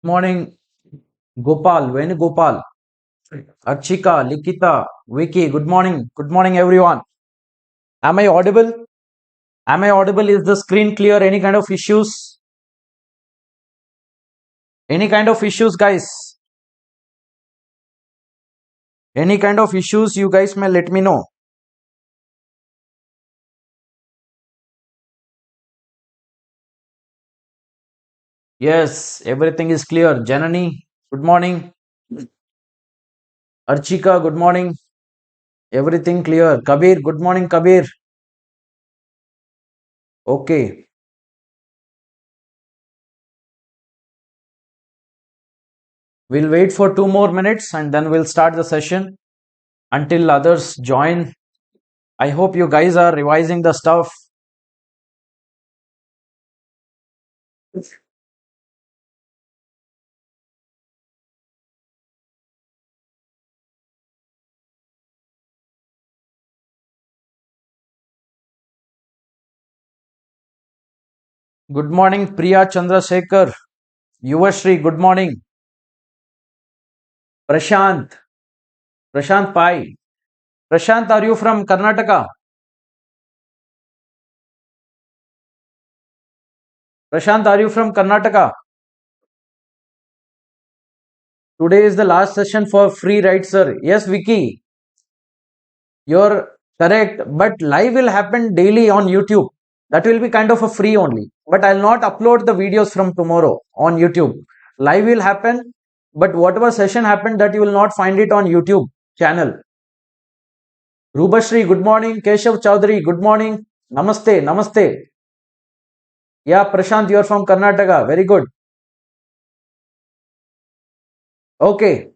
Morning, Gopal, Venugopal, Archika, Likita, Vicky. Good morning. Good morning, everyone. Am I audible? Am I audible? Is the screen clear? Any kind of issues? Any kind of issues, guys? Any kind of issues, you guys may let me know. Yes, everything is clear. Janani, good morning. Archika, good morning. Everything clear. Kabir, good morning, Kabir. Okay. We'll wait for 2 more minutes and then we'll start the session until others join. I hope you guys are revising the stuff. Good morning, Priya Chandrasekhar. Yuvashri, good morning. Prashant, Prashant Pai. Prashant, are you from Karnataka? Prashant, are you from Karnataka? Today is the last session for free, right, sir? Yes, Vicky, you're correct. But live will happen daily on YouTube. That will be kind of a free only. But I'll not upload the videos from tomorrow on YouTube. Live will happen, but whatever session happened, that you will not find it on YouTube channel. Rubashri, good morning. Keshav Chaudhary, good morning. Namaste, namaste. Yeah, Prashant, you're from Karnataka. Very good. Okay,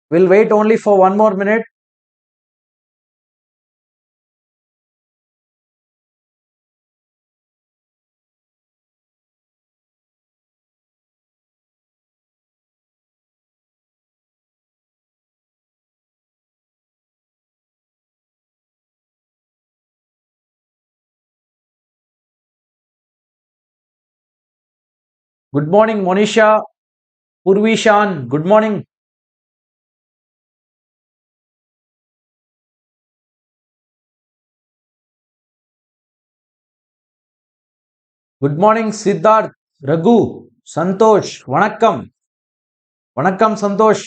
we'll wait only for 1 more minute. Good morning, Monisha, Purvishan. Good morning. Good morning, Siddharth, Raghu, Santosh. Vanakkam. Vanakkam, Santosh.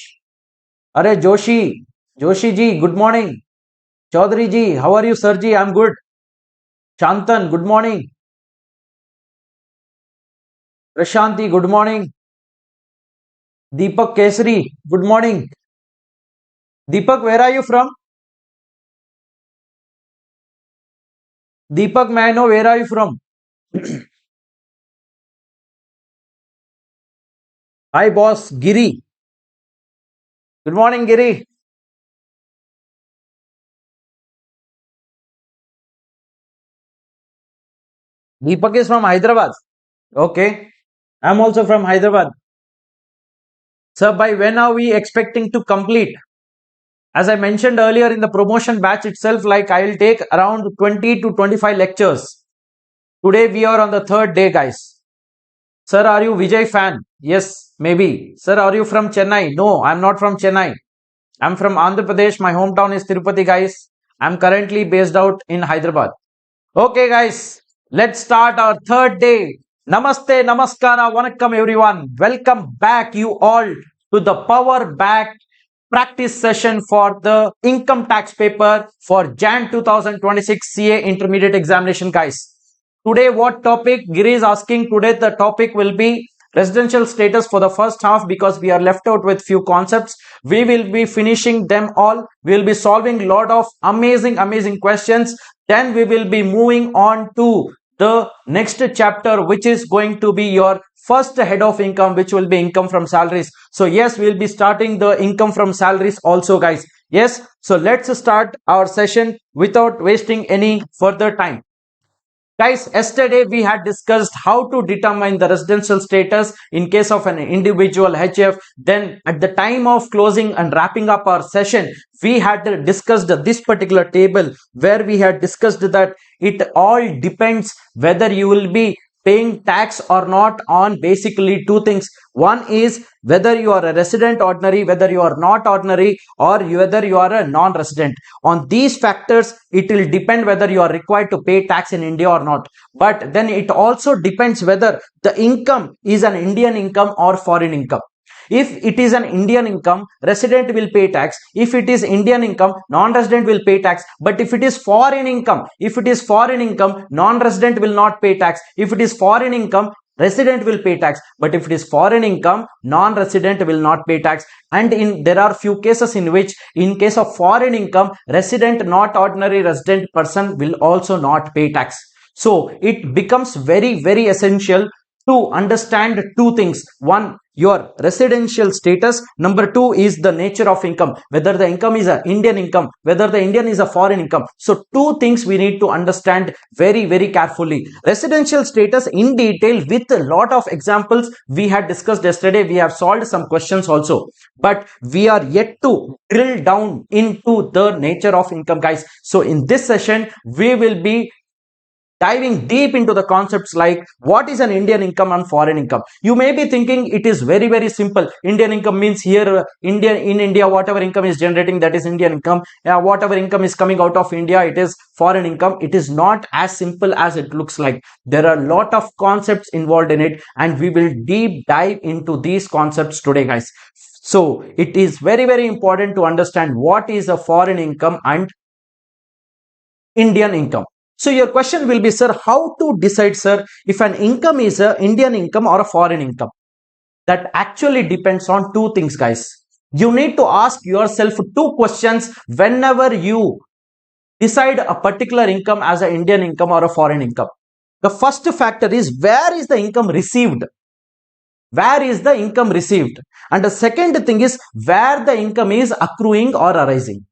Are Joshi. Joshi ji, good morning. Chaudhary ji, how are you, sir ji? I'm good. Shantan, good morning. Prashanti, good morning. Deepak Kesari, good morning. Deepak, where are you from? Deepak, may I know where are you from? Hi, boss, Giri. Good morning, Giri. Deepak is from Hyderabad. Okay. I'm also from Hyderabad. Sir, by when are we expecting to complete? As I mentioned earlier in the promotion batch itself, like I will take around 20 to 25 lectures. Today we are on the third day, guys. Sir, are you Vijay fan? Yes, maybe. Sir, are you from Chennai? No, I'm not from Chennai. I'm from Andhra Pradesh. My hometown is Tirupati, guys. I'm currently based out in Hyderabad. Okay, guys, let's start our third day. Namaste, namaskara, vanakkam, everyone. Welcome back, you all, to the Power Back practice session for the income tax paper for Jan 2026 CA intermediate examination, guys. Today, what topic? Giri is asking. Today, the topic will be residential status for the first half because we are left out with few concepts. We will be finishing them all. We will be solving a lot of amazing questions. Then we will be moving on to the next chapter, which is going to be your first head of income, which will be income from salaries. So yes, we'll be starting the income from salaries also, guys. Yes, so let's start our session without wasting any further time. Guys, yesterday we had discussed how to determine the residential status in case of an individual HF. Then at the time of closing and wrapping up our session, we had discussed this particular table where we had discussed that it all depends whether you will be paying tax or not on basically two things. One is whether you are a resident ordinary, whether you are not ordinary, or whether you are a non-resident. On these factors, it will depend whether you are required to pay tax in India or not. But then it also depends whether the income is an Indian income or foreign income. If it is an Indian income, resident will pay tax. If it is Indian income, non-resident will pay tax. But if it is foreign income, non-resident will not pay tax. If it is foreign income, resident will pay tax. But if it is foreign income, non-resident will not pay tax. And there are few cases in which, in case of foreign income, resident, not ordinary resident person will also not pay tax. So it becomes very, very essential to understand two things. One, your residential status. Number two is the nature of income, whether the income is an Indian income, whether the Indian is a foreign income. So two things we need to understand very, very carefully. Residential status in detail with a lot of examples we had discussed yesterday. We have solved some questions also, but we are yet to drill down into the nature of income, guys. So in this session, we will be diving deep into the concepts like what is an Indian income and foreign income. You may be thinking it is very, very simple. Indian income means here in India, whatever income is generating, that is Indian income. Whatever income is coming out of India, it is foreign income. It is not as simple as it looks like. There are a lot of concepts involved in it, and we will deep dive into these concepts today, guys. So it is very, very important to understand what is a foreign income and Indian income. So your question will be, sir, how to decide, sir, if an income is an Indian income or a foreign income? That actually depends on two things, guys. You need to ask yourself two questions whenever you decide a particular income as an Indian income or a foreign income. The first factor is, where is the income received? Where is the income received? And the second thing is, where the income is accruing or arising.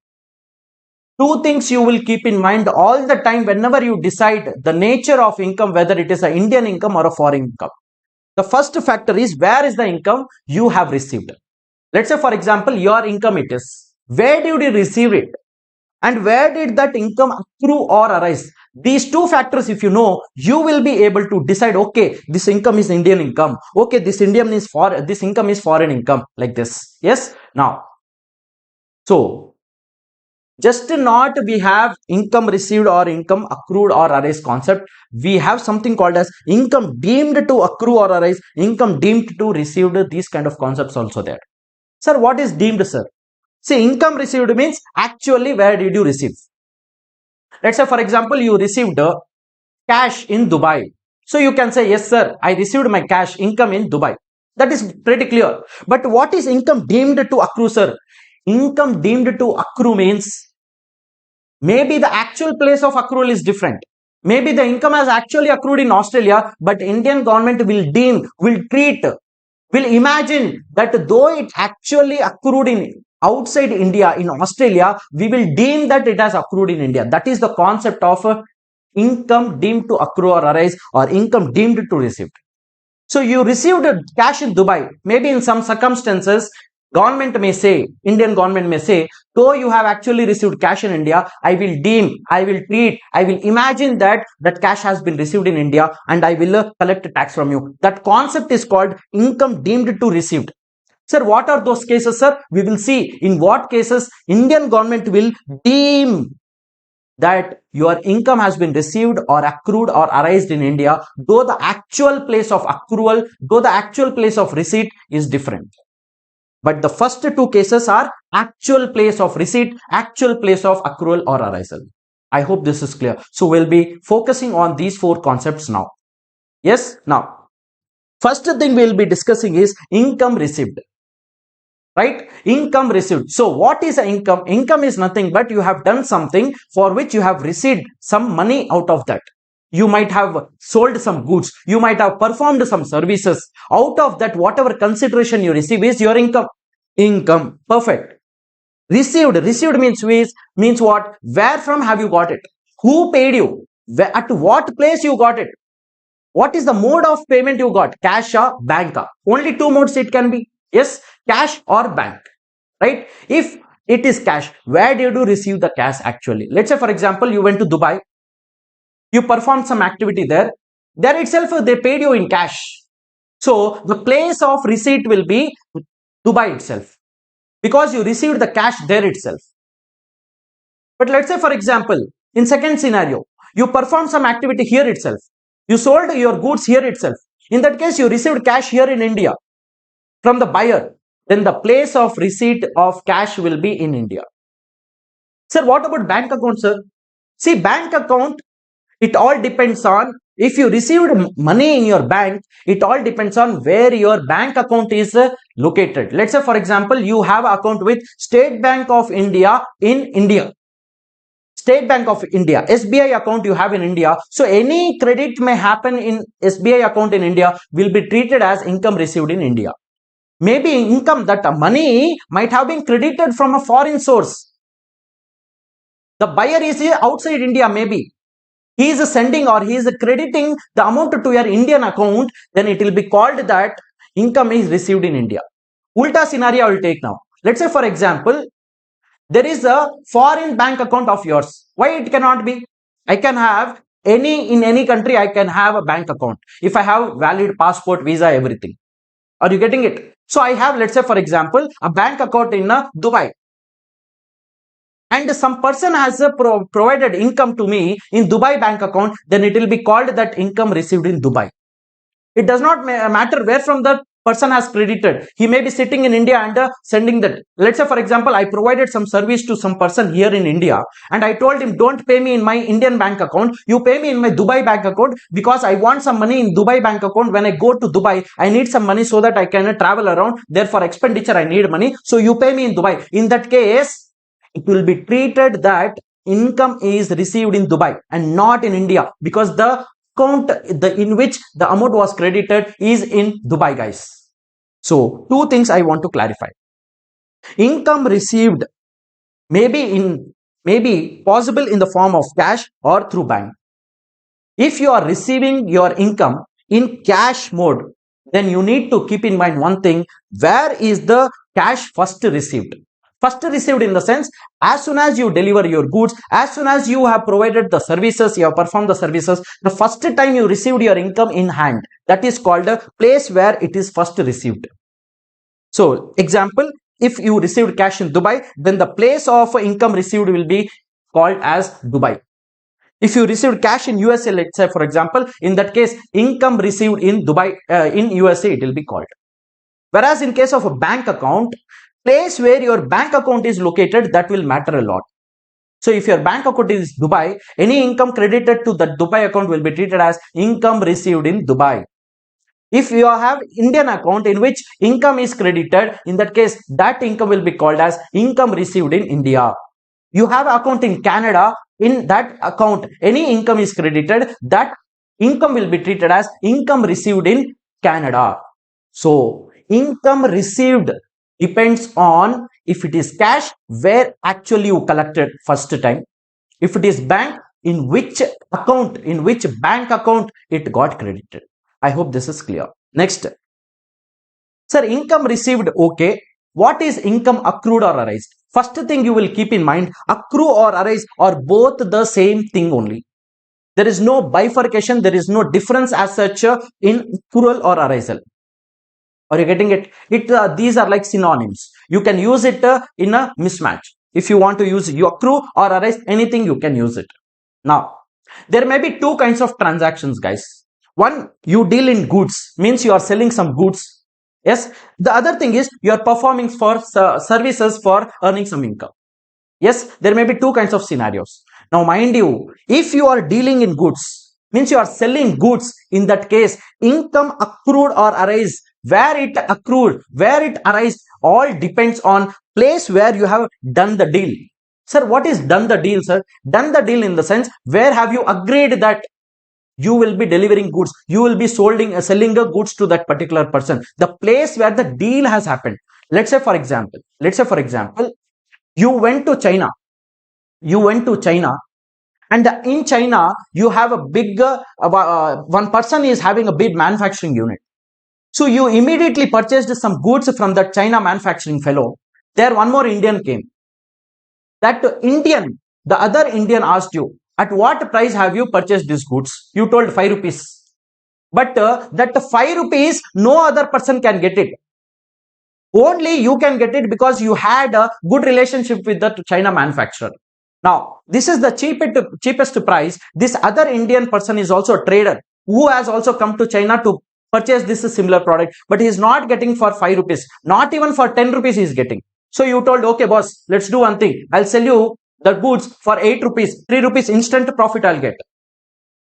Two things you will keep in mind all the time whenever you decide the nature of income, whether it is an Indian income or a foreign income. The first factor is, where is the income you have received? Let's say, for example, your income it is. Where did you receive it? And where did that income accrue or arise? These two factors, if you know, you will be able to decide, okay, this income is Indian income. Okay, this income is foreign income, like this. Yes. Now, so just not we have income received or income accrued or arise concept. We have something called as income deemed to accrue or arise, income deemed to received. These kind of concepts also there. Sir, what is deemed, sir? See, income received means actually where did you receive? Let's say, for example, you received cash in Dubai. So you can say, yes, sir, I received my cash income in Dubai. That is pretty clear. But what is income deemed to accrue, sir? Income deemed to accrue means maybe the actual place of accrual is different. Maybe the income has actually accrued in Australia, but Indian government will imagine that though it actually accrued in outside India, in Australia, we will deem that it has accrued in India. That is the concept of income deemed to accrue or arise, or income deemed to receive. So you received cash in Dubai. Maybe in some circumstances, Indian government may say, though you have actually received cash in India, I will imagine that cash has been received in India, and I will collect tax from you. That concept is called income deemed to received. Sir, what are those cases, sir? We will see in what cases Indian government will deem that your income has been received or accrued or arised in India, though the actual place of accrual, though the actual place of receipt is different. But the first two cases are actual place of receipt, actual place of accrual or arisal. I hope this is clear. So we'll be focusing on these four concepts now. Yes. Now, first thing we'll be discussing is income received. Right? Income received. So what is income? Income is nothing but you have done something for which you have received some money out of that. You might have sold some goods. You might have performed some services. Out of that, whatever consideration you receive is your income. Income. Perfect. Received. Received means what? Where from have you got it? Who paid you? At what place you got it? What is the mode of payment you got? Cash or bank? Only two modes it can be. Yes, cash or bank. Right? If it is cash, where did you receive the cash actually? Let's say, for example, you went to Dubai. You performed some activity there. There itself they paid you in cash. So the place of receipt will be Dubai itself, because you received the cash there itself. But let's say, for example, in second scenario, you performed some activity here itself. You sold your goods here itself. In that case, you received cash here in India from the buyer. Then the place of receipt of cash will be in India. Sir, what about bank account, sir? See, bank account, it all depends on, if you received money in your bank, it all depends on where your bank account is located. Let's say, for example, you have an account with State Bank of India in India. State Bank of India, SBI account you have in India. So any credit may happen in SBI account in India will be treated as income received in India. Maybe income, that money might have been credited from a foreign source. The buyer is outside India, maybe. He is sending or he is crediting the amount to your Indian account, then it will be called that income is received in India. Ulta scenario I will take now. Let's say, for example, there is a foreign bank account of yours. Why it cannot be? I can have in any country, I can have a bank account if I have valid passport, visa, everything. Are you getting it? So I have, let's say, for example, a bank account in Dubai, and some person has provided income to me in Dubai bank account, then it will be called that income received in Dubai. It does not matter where from the person has credited. He may be sitting in India and sending that. Let's say, for example, I provided some service to some person here in India, and I told him, don't pay me in my Indian bank account, you pay me in my Dubai bank account, because I want some money in Dubai bank account. When I go to Dubai, I need some money so that I can travel around. Therefore, expenditure, I need money. So you pay me in Dubai. In that case, it will be treated that income is received in Dubai and not in India, because the account in which the amount was credited is in Dubai, guys. So two things I want to clarify. Income received may be possible in the form of cash or through bank. If you are receiving your income in cash mode, then you need to keep in mind one thing: where is the cash first received? First received in the sense, as soon as you deliver your goods, as soon as you have provided the services, you have performed the services, the first time you received your income in hand, that is called a place where it is first received. So example, if you received cash in Dubai, then the place of income received will be called as Dubai. If you received cash in USA, let's say, for example, in that case, income received in Dubai, in USA, it will be called. Whereas in case of a bank account, place where your bank account is located, that will matter a lot. So if your bank account is Dubai, any income credited to that Dubai account will be treated as income received in Dubai. If you have Indian account in which income is credited, in that case, that income will be called as income received in India. You have account in Canada, in that account, any income is credited, that income will be treated as income received in Canada. So income received depends on if it is cash, where actually you collected first time. If it is bank, in which account, in which bank account it got credited. I hope this is clear. Next, sir, income received, okay. What is income accrued or arised? First thing you will keep in mind, accrue or arise are both the same thing only. There is no bifurcation, there is no difference as such in accrual or arisal. Are you getting it? These are like synonyms. You can use it in a mismatch. If you want to use you accrue or arise, anything you can use it. Now, there may be two kinds of transactions, guys. One, you deal in goods, means you are selling some goods. Yes. The other thing is you are performing for services for earning some income. Yes, there may be two kinds of scenarios. Now, mind you, if you are dealing in goods, means you are selling goods, in that case, income accrued or arise, where it accrued, where it arise, all depends on place where you have done the deal. Sir, what is done the deal, sir? Done the deal in the sense, where have you agreed that you will be delivering goods, you will be selling the goods to that particular person, the place where the deal has happened. Let's say for example, you went to China, and in China you have a big one person is having a big manufacturing unit. So you immediately purchased some goods from that China manufacturing fellow. There one more Indian came. That the other Indian asked you, at what price have you purchased these goods? You told 5 rupees. But that 5 rupees, no other person can get it. Only you can get it because you had a good relationship with the China manufacturer. Now, this is the cheapest price. This other Indian person is also a trader who has also come to China to purchase this similar product, but he is not getting for 5 rupees. Not even for 10 rupees he is getting. So you told, okay, boss, let's do one thing. I'll sell you the goods for 8 rupees, 3 rupees instant profit I'll get.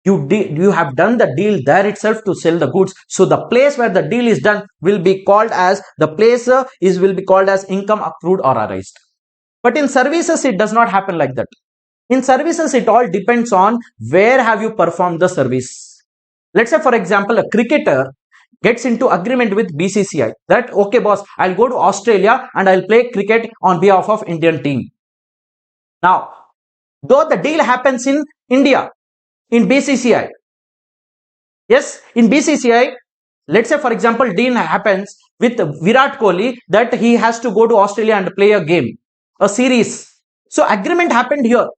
You have done the deal there itself to sell the goods. So the place where the deal is done will be called as will be called as income accrued or arised. But in services, it does not happen like that. In services, it all depends on where have you performed the service. Let's say, for example, a cricketer gets into agreement with BCCI that, okay, boss, I'll go to Australia and I'll play cricket on behalf of Indian team. Now, though the deal happens in India, in BCCI. Yes, in BCCI, let's say, for example, deal happens with Virat Kohli that he has to go to Australia and play a game, a series. So agreement happened here,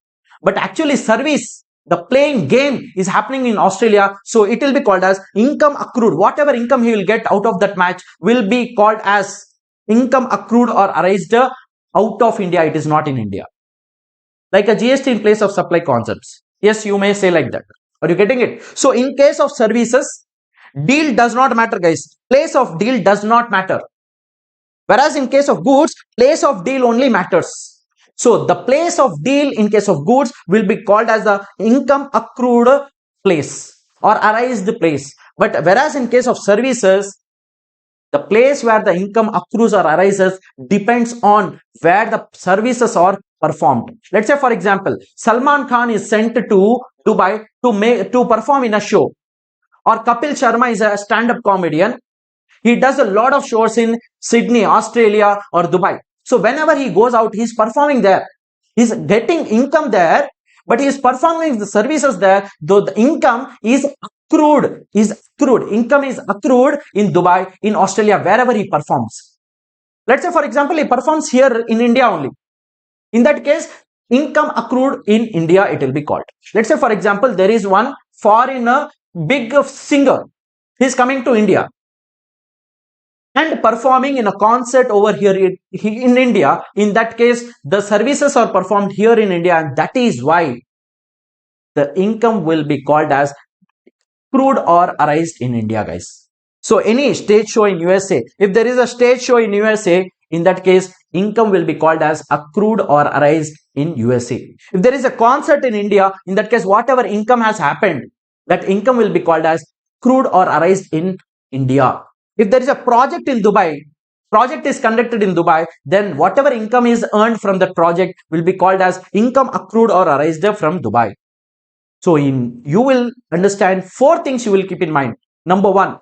but actually service, the playing game is happening in Australia. So it will be called as income accrued. Whatever income he will get out of that match will be called as income accrued or arised out of India. It is not in India. Like a GST in place of supply concepts. Yes, you may say like that. Are you getting it? So in case of services, deal does not matter, guys. Place of deal does not matter. Whereas in case of goods, place of deal only matters. So the place of deal in case of goods will be called as the income accrued place or arised place. But whereas in case of services, the place where the income accrues or arises depends on where the services are performed. Let's say, for example, Salman Khan is sent to Dubai to perform in a show, or Kapil Sharma is a stand-up comedian. He does a lot of shows in Sydney, Australia, or Dubai. So whenever he goes out, he's performing there. He's getting income there, but he is performing the services there, though the income is accrued. Income is accrued in Dubai, in Australia, wherever he performs. Let's say, for example, he performs here in India only. In that case, income accrued in India, it will be called. Let's say, for example, there is one foreigner, big singer. He is coming to India and performing in a concert over here in India. In that case, the services are performed here in India, and that is why the income will be called as accrued or arised in India, guys. So any stage show in USA, if there is a stage show in USA, in that case, income will be called as accrued or arised in USA. If there is a concert in India, in that case, whatever income has happened, that income will be called as accrued or arised in India. If there is a project in Dubai, project is conducted in Dubai, then whatever income is earned from that project will be called as income accrued or arised from Dubai. So you will understand 4 things you will keep in mind. Number 1,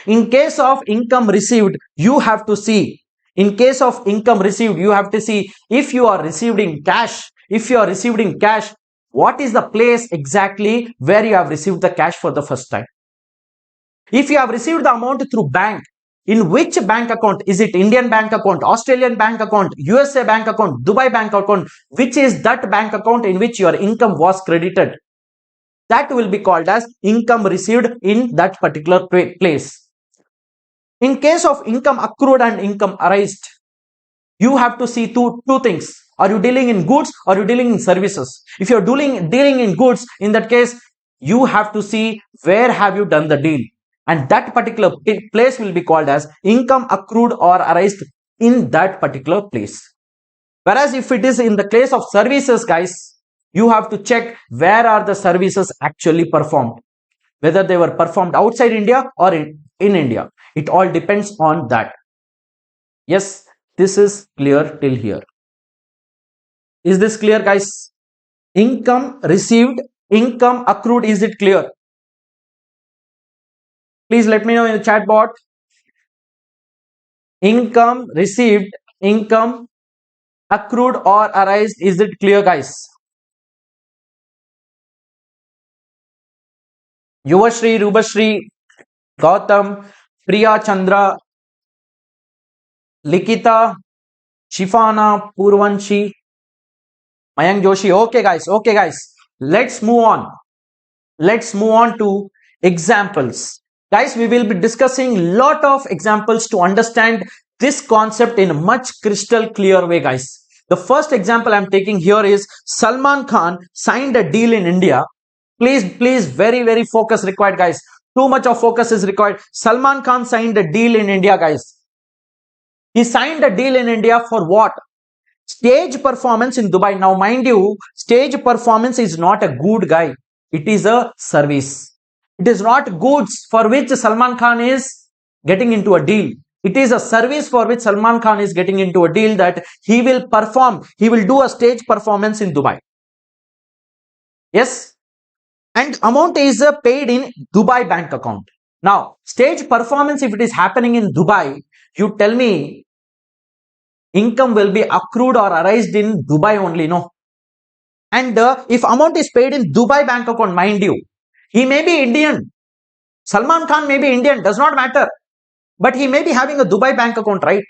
in case of income received, you have to see. In case of income received, you have to see if you are receiving cash. If you are receiving cash, what is the place exactly where you have received the cash for the first time? If you have received the amount through bank, in which bank account? Is it Indian bank account, Australian bank account, USA bank account, Dubai bank account? Which is that bank account in which your income was credited? That will be called as income received in that particular place. In case of income accrued and income arised, you have to see two things. Are you dealing in goods or are you dealing in services? If you're dealing in goods, in that case, you have to see where have you done the deal. And that particular place will be called as income accrued or arised in that particular place. Whereas if it is in the case of services, guys, you have to check where are the services actually performed. Whether they were performed outside India or in India. It all depends on that. Yes, this is clear till here. Is this clear, guys? Income received, income accrued, is it clear? Please let me know in the chat box. Income received, income accrued or arised, is it clear, guys? Yuvashri, Rubashri, Gautam, Priya Chandra, Likita, Shifana, Purvanshi, Mayank Joshi. Okay, guys. Let's move on. Let's move on to examples. Guys, we will be discussing lot of examples to understand this concept in a much crystal clear way, guys. The first example I'm taking here is Salman Khan signed a deal in India. Please, very focus required, guys. Too much of focus is required. Salman Khan signed a deal in India, guys. He signed a deal in India for what? Stage performance in Dubai. Now, mind you, stage performance is not a good, guy. It is a service. It is not goods for which Salman Khan is getting into a deal. It is a service for which Salman Khan is getting into a deal, that he will perform. He will do a stage performance in Dubai. Yes. And amount is paid in Dubai bank account. Now, stage performance, if it is happening in Dubai, you tell me, income will be accrued or arised in Dubai only, no? And if amount is paid in Dubai bank account, mind you, he may be Indian. Salman Khan may be Indian, does not matter. But he may be having a Dubai bank account, right?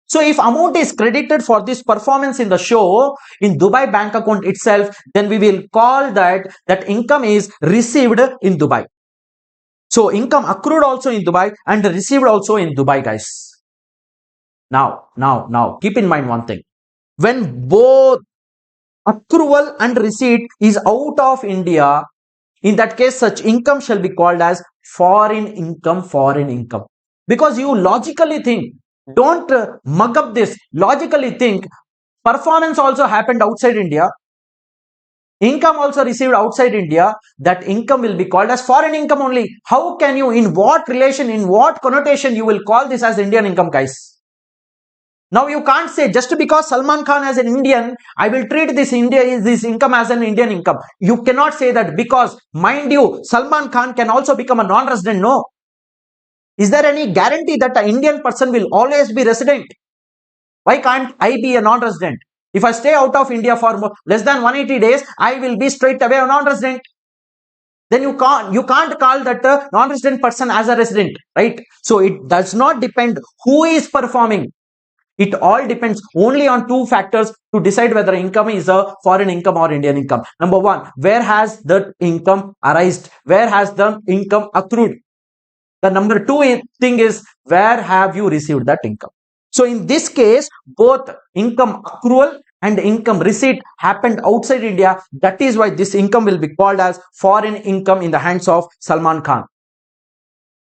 So if amount is credited for this performance in the show in Dubai bank account itself, then we will call that income is received in Dubai. So income accrued also in Dubai and received also in Dubai, guys. Now, keep in mind one thing. When both accrual and receipt is out of India, in that case, such income shall be called as foreign income. Because you logically think, don't mug up this, logically think, performance also happened outside India, income also received outside India, that income will be called as foreign income only. How can you, in what relation, in what connotation you will call this as Indian income, guys? Now you can't say just because Salman Khan as an Indian, I will treat this income as an Indian income. You cannot say that, because mind you, Salman Khan can also become a non-resident. No. Is there any guarantee that an Indian person will always be resident? Why can't I be a non-resident? If I stay out of India for less than 180 days, I will be straight away a non-resident. Then you can't call that non-resident person as a resident, right? So it does not depend who is performing. It all depends only on two factors to decide whether income is a foreign income or Indian income. Number one, where has the income arisen? Where has the income accrued? The number two thing is, where have you received that income? So in this case, both income accrual and income receipt happened outside India. That is why this income will be called as foreign income in the hands of Salman Khan.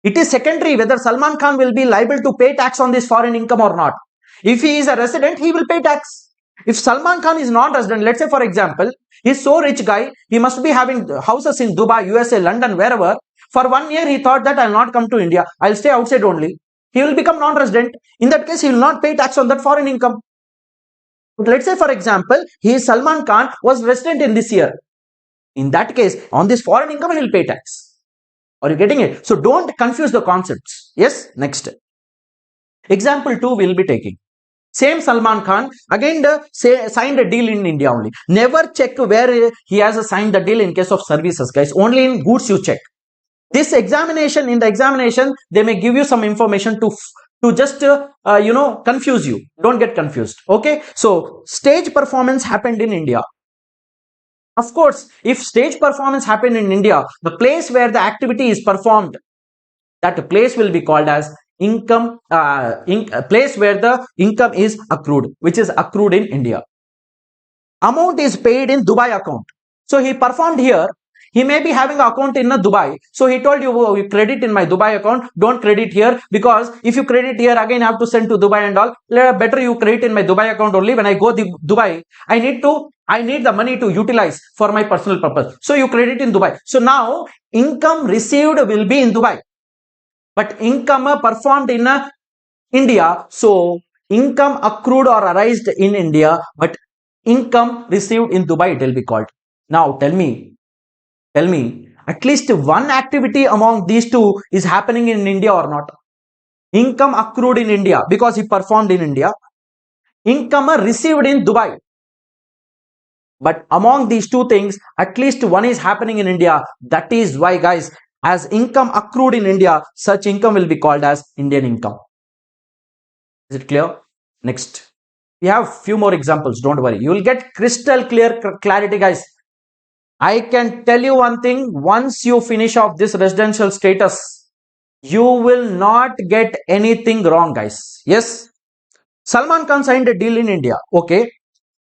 It is secondary whether Salman Khan will be liable to pay tax on this foreign income or not. If he is a resident, he will pay tax. If Salman Khan is non-resident, let's say for example, he's so rich guy, he must be having houses in Dubai, USA, London, wherever. For 1 year, he thought that I'll not come to India. I'll stay outside only. He will become non-resident. In that case, he will not pay tax on that foreign income. But let's say for example, Salman Khan was resident in this year. In that case, on this foreign income, he will pay tax. Are you getting it? So don't confuse the concepts. Yes, next. Example 2 we'll be taking. Same Salman Khan, again signed a deal in India only. Never check where he has signed the deal in case of services, guys. Only in goods you check. This examination, in the examination, they may give you some information to just, confuse you. Don't get confused. Okay. So stage performance happened in India. Of course, if stage performance happened in India, the place where the activity is performed, that place will be called as income, place where the income is accrued, which is accrued in India. Amount is paid in Dubai account. So he performed here. He may be having an account in Dubai. So he told you, oh, you credit in my Dubai account. Don't credit here, because if you credit here, again I have to send to Dubai and all. Better you credit in my Dubai account only. When I go to Dubai, I need the money to utilize for my personal purpose. So you credit in Dubai. So now income received will be in Dubai, but income performed in India. So income accrued or arised in India, but income received in Dubai, it will be called. Now tell me, at least one activity among these two is happening in India or not? Income accrued in India because he performed in India. Income received in Dubai. But among these two things, at least one is happening in India. That is why, guys, as income accrued in India, such income will be called as Indian income. Is it clear? Next. We have few more examples. Don't worry. You will get crystal clear clarity, guys. I can tell you one thing, once you finish off this residential status, you will not get anything wrong, guys. Yes, Salman Khan signed a deal in India. Okay,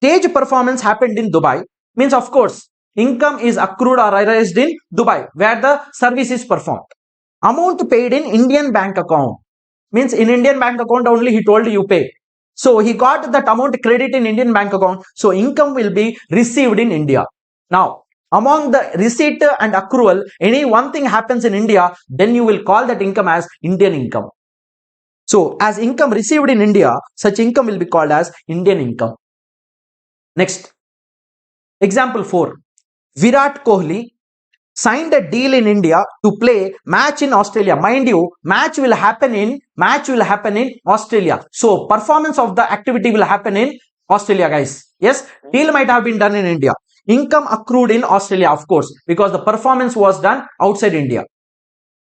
stage performance happened in Dubai. Means, of course, income is accrued or erased in Dubai, where the service is performed. Amount paid in Indian bank account. Means in Indian bank account only he told you pay. So he got that amount credit in Indian bank account. So income will be received in India. Now, among the receipt and accrual, any one thing happens in India, then you will call that income as Indian income. So as income received in India, such income will be called as Indian income. Next, example 4. Virat Kohli signed a deal in India to play match in Australia. Mind you, match will happen in Australia. So performance of the activity will happen in Australia, guys. Yes, deal might have been done in India. Income accrued in Australia, of course, because the performance was done outside India.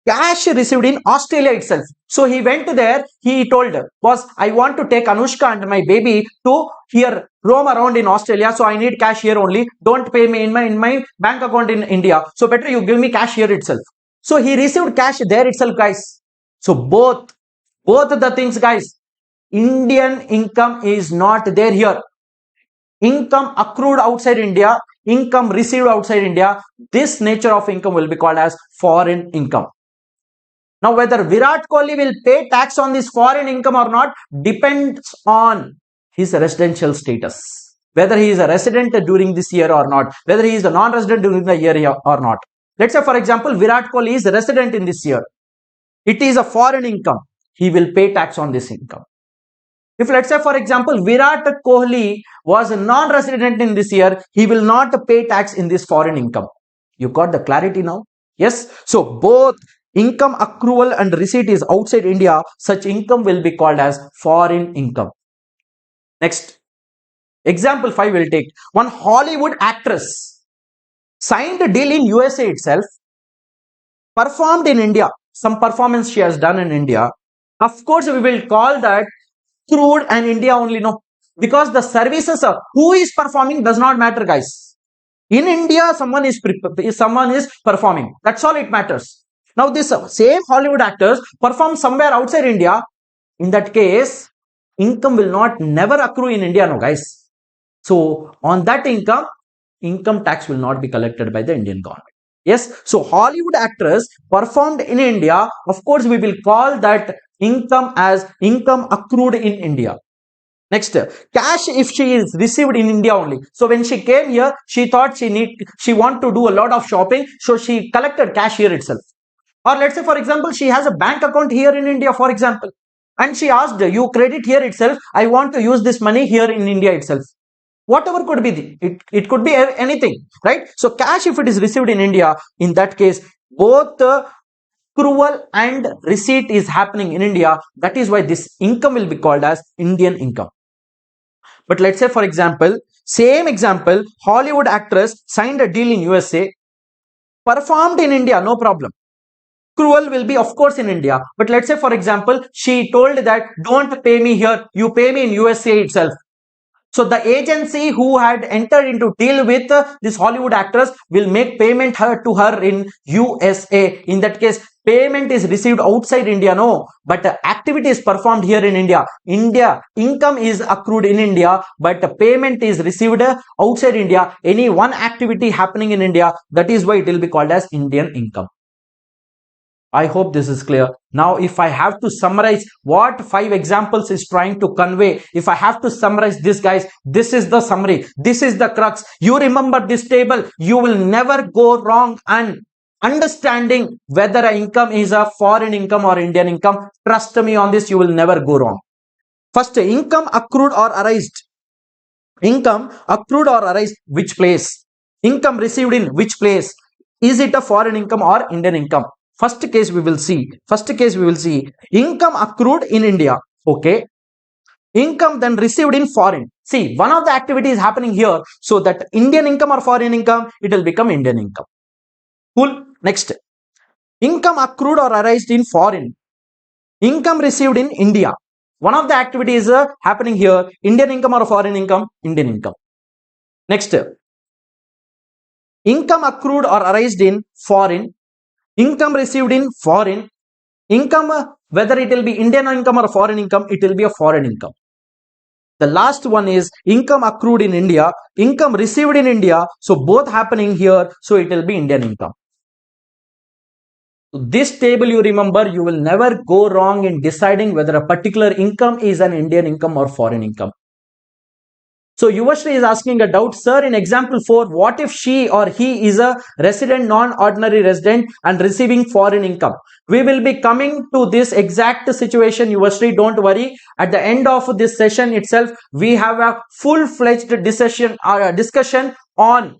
Cash received in Australia itself. So he went there, he told, boss, I want to take Anushka and my baby to here roam around in Australia, so I need cash here only. Don't pay me in my bank account in India. So better you give me cash here itself. So he received cash there itself, guys. So both the things, guys. Indian income is not there here. Income accrued outside India, income received outside India. This nature of income will be called as foreign income. Now, whether Virat Kohli will pay tax on this foreign income or not depends on his residential status. Whether he is a resident during this year or not, whether he is a non-resident during the year or not. Let's say, for example, Virat Kohli is a resident in this year. It is a foreign income. He will pay tax on this income. If let's say, for example, Virat Kohli was a non-resident in this year, he will not pay tax in this foreign income. You got the clarity now? Yes. So both income accrual and receipt is outside India, such income will be called as foreign income. Next, example 5 will take. One Hollywood actress signed a deal in USA itself, performed in India, some performance she has done in India. Of course, we will call that accrued and India only, no, because the services are, who is performing does not matter, guys. In India, someone is performing. That's all it matters. Now, this same Hollywood actors perform somewhere outside India. In that case, income will not never accrue in India, no, guys. So, on that income tax will not be collected by the Indian government. Yes. So, Hollywood actors performed in India. Of course, we will call that income as income accrued in India. Next, cash if she is received in India only. So when she came here, she thought she want to do a lot of shopping, so she collected cash here itself. Or let's say, for example, she has a bank account here in India, for example, and she asked, you credit here itself, I want to use this money here in India itself. Whatever could be, it could be anything, right? So cash if it is received in India, in that case, both accrual and receipt is happening in India. That is why this income will be called as Indian income. But let's say, for example, same example, Hollywood actress signed a deal in USA, performed in India, no problem. Accrual will be, of course, in India. But let's say, for example, she told that don't pay me here, you pay me in USA itself. So the agency who had entered into deal with this Hollywood actress will make payment to her in USA. In that case, payment is received outside India, no, but activity is performed here in India. Income is accrued in India, but payment is received outside India. Any one activity happening in India, that is why it will be called as Indian income. I hope this is clear. Now, if I have to summarize what 5 examples is trying to convey, if I have to summarize this, guys, this is the summary. This is the crux. You remember this table. You will never go wrong and understanding whether an income is a foreign income or Indian income. Trust me on this, you will never go wrong. First, income accrued or erased. Income accrued or erased, which place? Income received in which place? Is it a foreign income or Indian income? First case we will see income accrued in India. Okay. Income then received in foreign. See, one of the activities is happening here. So that Indian income or foreign income, it will become Indian income. Cool. Next, income accrued or erased in foreign. Income received in India. One of the activities happening here, Indian income or foreign income, Indian income. Next, income accrued or arised in foreign, income received in foreign, income, whether it will be Indian income or foreign income, it will be a foreign income. The last one is income accrued in India, income received in India. So both happening here. So it will be Indian income. This table, you remember, you will never go wrong in deciding whether a particular income is an Indian income or foreign income. So Yuvashri is asking a doubt, sir, in example 4, what if she or he is a resident, non-ordinary resident and receiving foreign income? We will be coming to this exact situation, Yuvashri, don't worry. At the end of this session itself, we have a full-fledged discussion on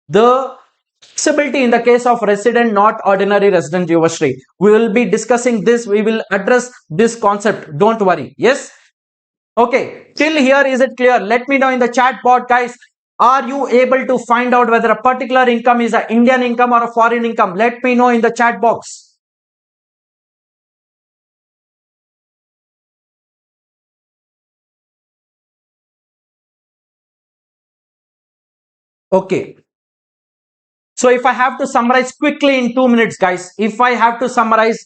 the taxability in the case of resident, not ordinary resident, Yuvashri. We will be discussing this. We will address this concept. Don't worry. Yes. Okay. Till here, is it clear? Let me know in the chat box, guys. Are you able to find out whether a particular income is an Indian income or a foreign income? Let me know in the chat box. Okay. So if I have to summarize quickly in 2 minutes, guys, if I have to summarize,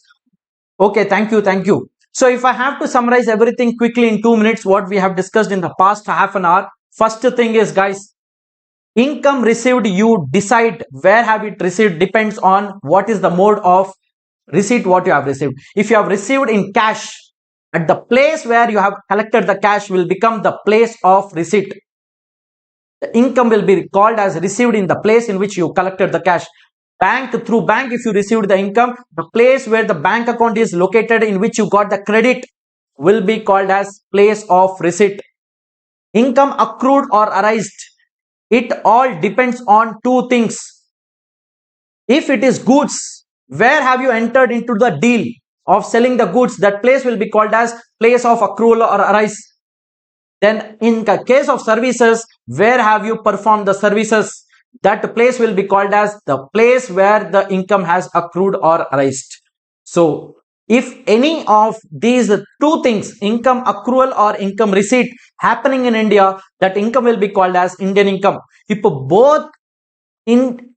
okay, thank you, thank you. So if I have to summarize everything quickly in 2 minutes, what we have discussed in the past half an hour, first thing is, guys, income received, you decide where have it received, depends on what is the mode of receipt, what you have received. If you have received in cash, at the place where you have collected the cash will become the place of receipt. The income will be called as received in the place in which you collected the cash. Through bank, if you received the income, the place where the bank account is located in which you got the credit will be called as place of receipt. Income accrued or arised, it all depends on two things. If it is goods, where have you entered into the deal of selling the goods, that place will be called as place of accrual or arise. Then in the case of services, where have you performed the services, that place will be called as the place where the income has accrued or arised. So if any of these two things, income accrual or income receipt, happening in India, that income will be called as Indian income. If both in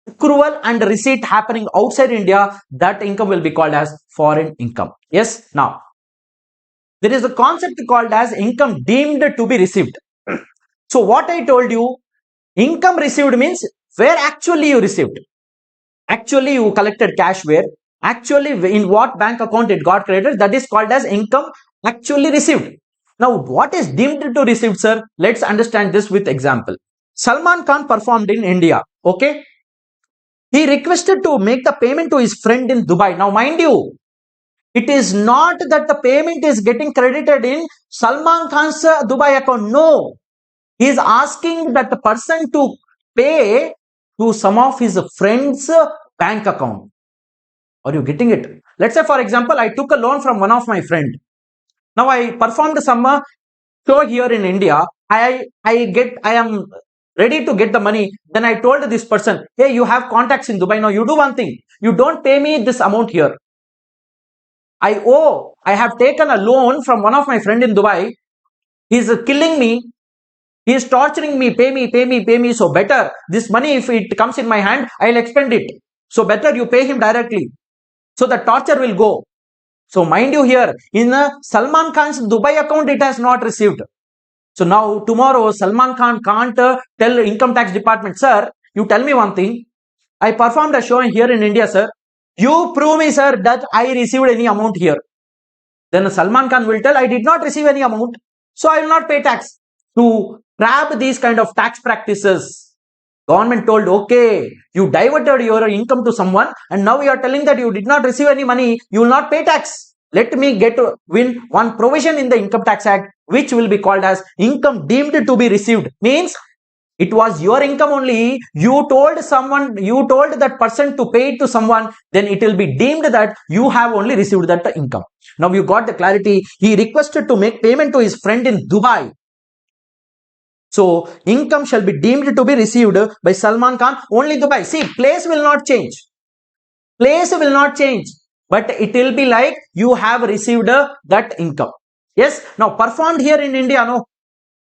accrual and receipt happening outside India, that income will be called as foreign income. Yes. Now there is a concept called as income deemed to be received. So what I told you, income received means where actually you received. Actually you collected cash where, actually in what bank account it got credited, that is called as income actually received. Now what is deemed to received, sir? Let's understand this with example. Salman Khan performed in India. Okay. He requested to make the payment to his friend in Dubai. Now mind you, it is not that the payment is getting credited in Salman Khan's Dubai account. No. He is asking that the person to pay to some of his friends' bank account. Are you getting it? Let's say, for example, I took a loan from one of my friend. Now I performed some show here in India. I am ready to get the money. Then I told this person, hey, you have contacts in Dubai. Now you do one thing. You don't pay me this amount here. I have taken a loan from one of my friend in Dubai. He's killing me. He is torturing me. Pay me, pay me, pay me. So better this money, if it comes in my hand, I'll expend it. So better you pay him directly. So the torture will go. So mind you here, in Salman Khan's Dubai account, it has not received. So now tomorrow Salman Khan can't tell income tax department, sir, you tell me one thing. I performed a show here in India, sir. You prove me, sir, that I received any amount here. Then Salman Khan will tell, I did not receive any amount, so I will not pay tax. To trap these kind of tax practices, government told, okay, you diverted your income to someone and now you are telling that you did not receive any money, you will not pay tax. Let me win one provision in the Income Tax Act, which will be called as income deemed to be received. Means it was your income only. You told that person to pay it to someone, then it will be deemed that you have only received that income. Now you got the clarity. He requested to make payment to his friend in Dubai. So income shall be deemed to be received by Salman Khan only Dubai. See, place will not change. Place will not change. But it will be like you have received that income. Yes. Now performed here in India, no.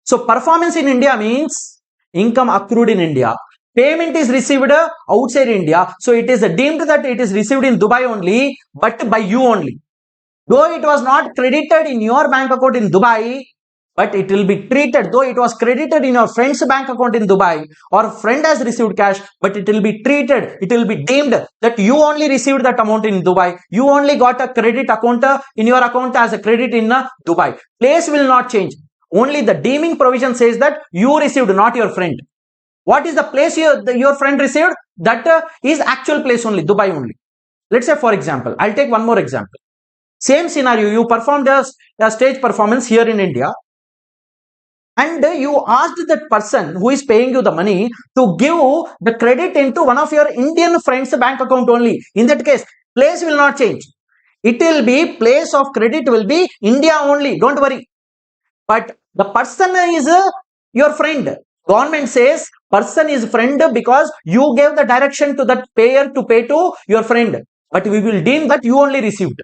So performance in India means income accrued in India. Payment is received outside India. So it is deemed that it is received in Dubai only, but by you only. Though it was not credited in your bank account in Dubai, but it will be treated, though it was credited in your friend's bank account in Dubai, or friend has received cash, but it will be treated, it will be deemed that you only received that amount in Dubai. You only got a credit account in your account as a credit in Dubai. Place will not change. Only the deeming provision says that you received, not your friend. What is the place your friend received? That is actual place only, Dubai only. Let's say, for example, I'll take one more example. Same scenario, you performed a stage performance here in India, and you asked that person who is paying you the money to give the credit into one of your Indian friends' bank account only. In that case, place will not change. It will be, place of credit will be India only. Don't worry. But the person is your friend. Government says person is friend because you gave the direction to that payer to pay to your friend. But we will deem that you only received.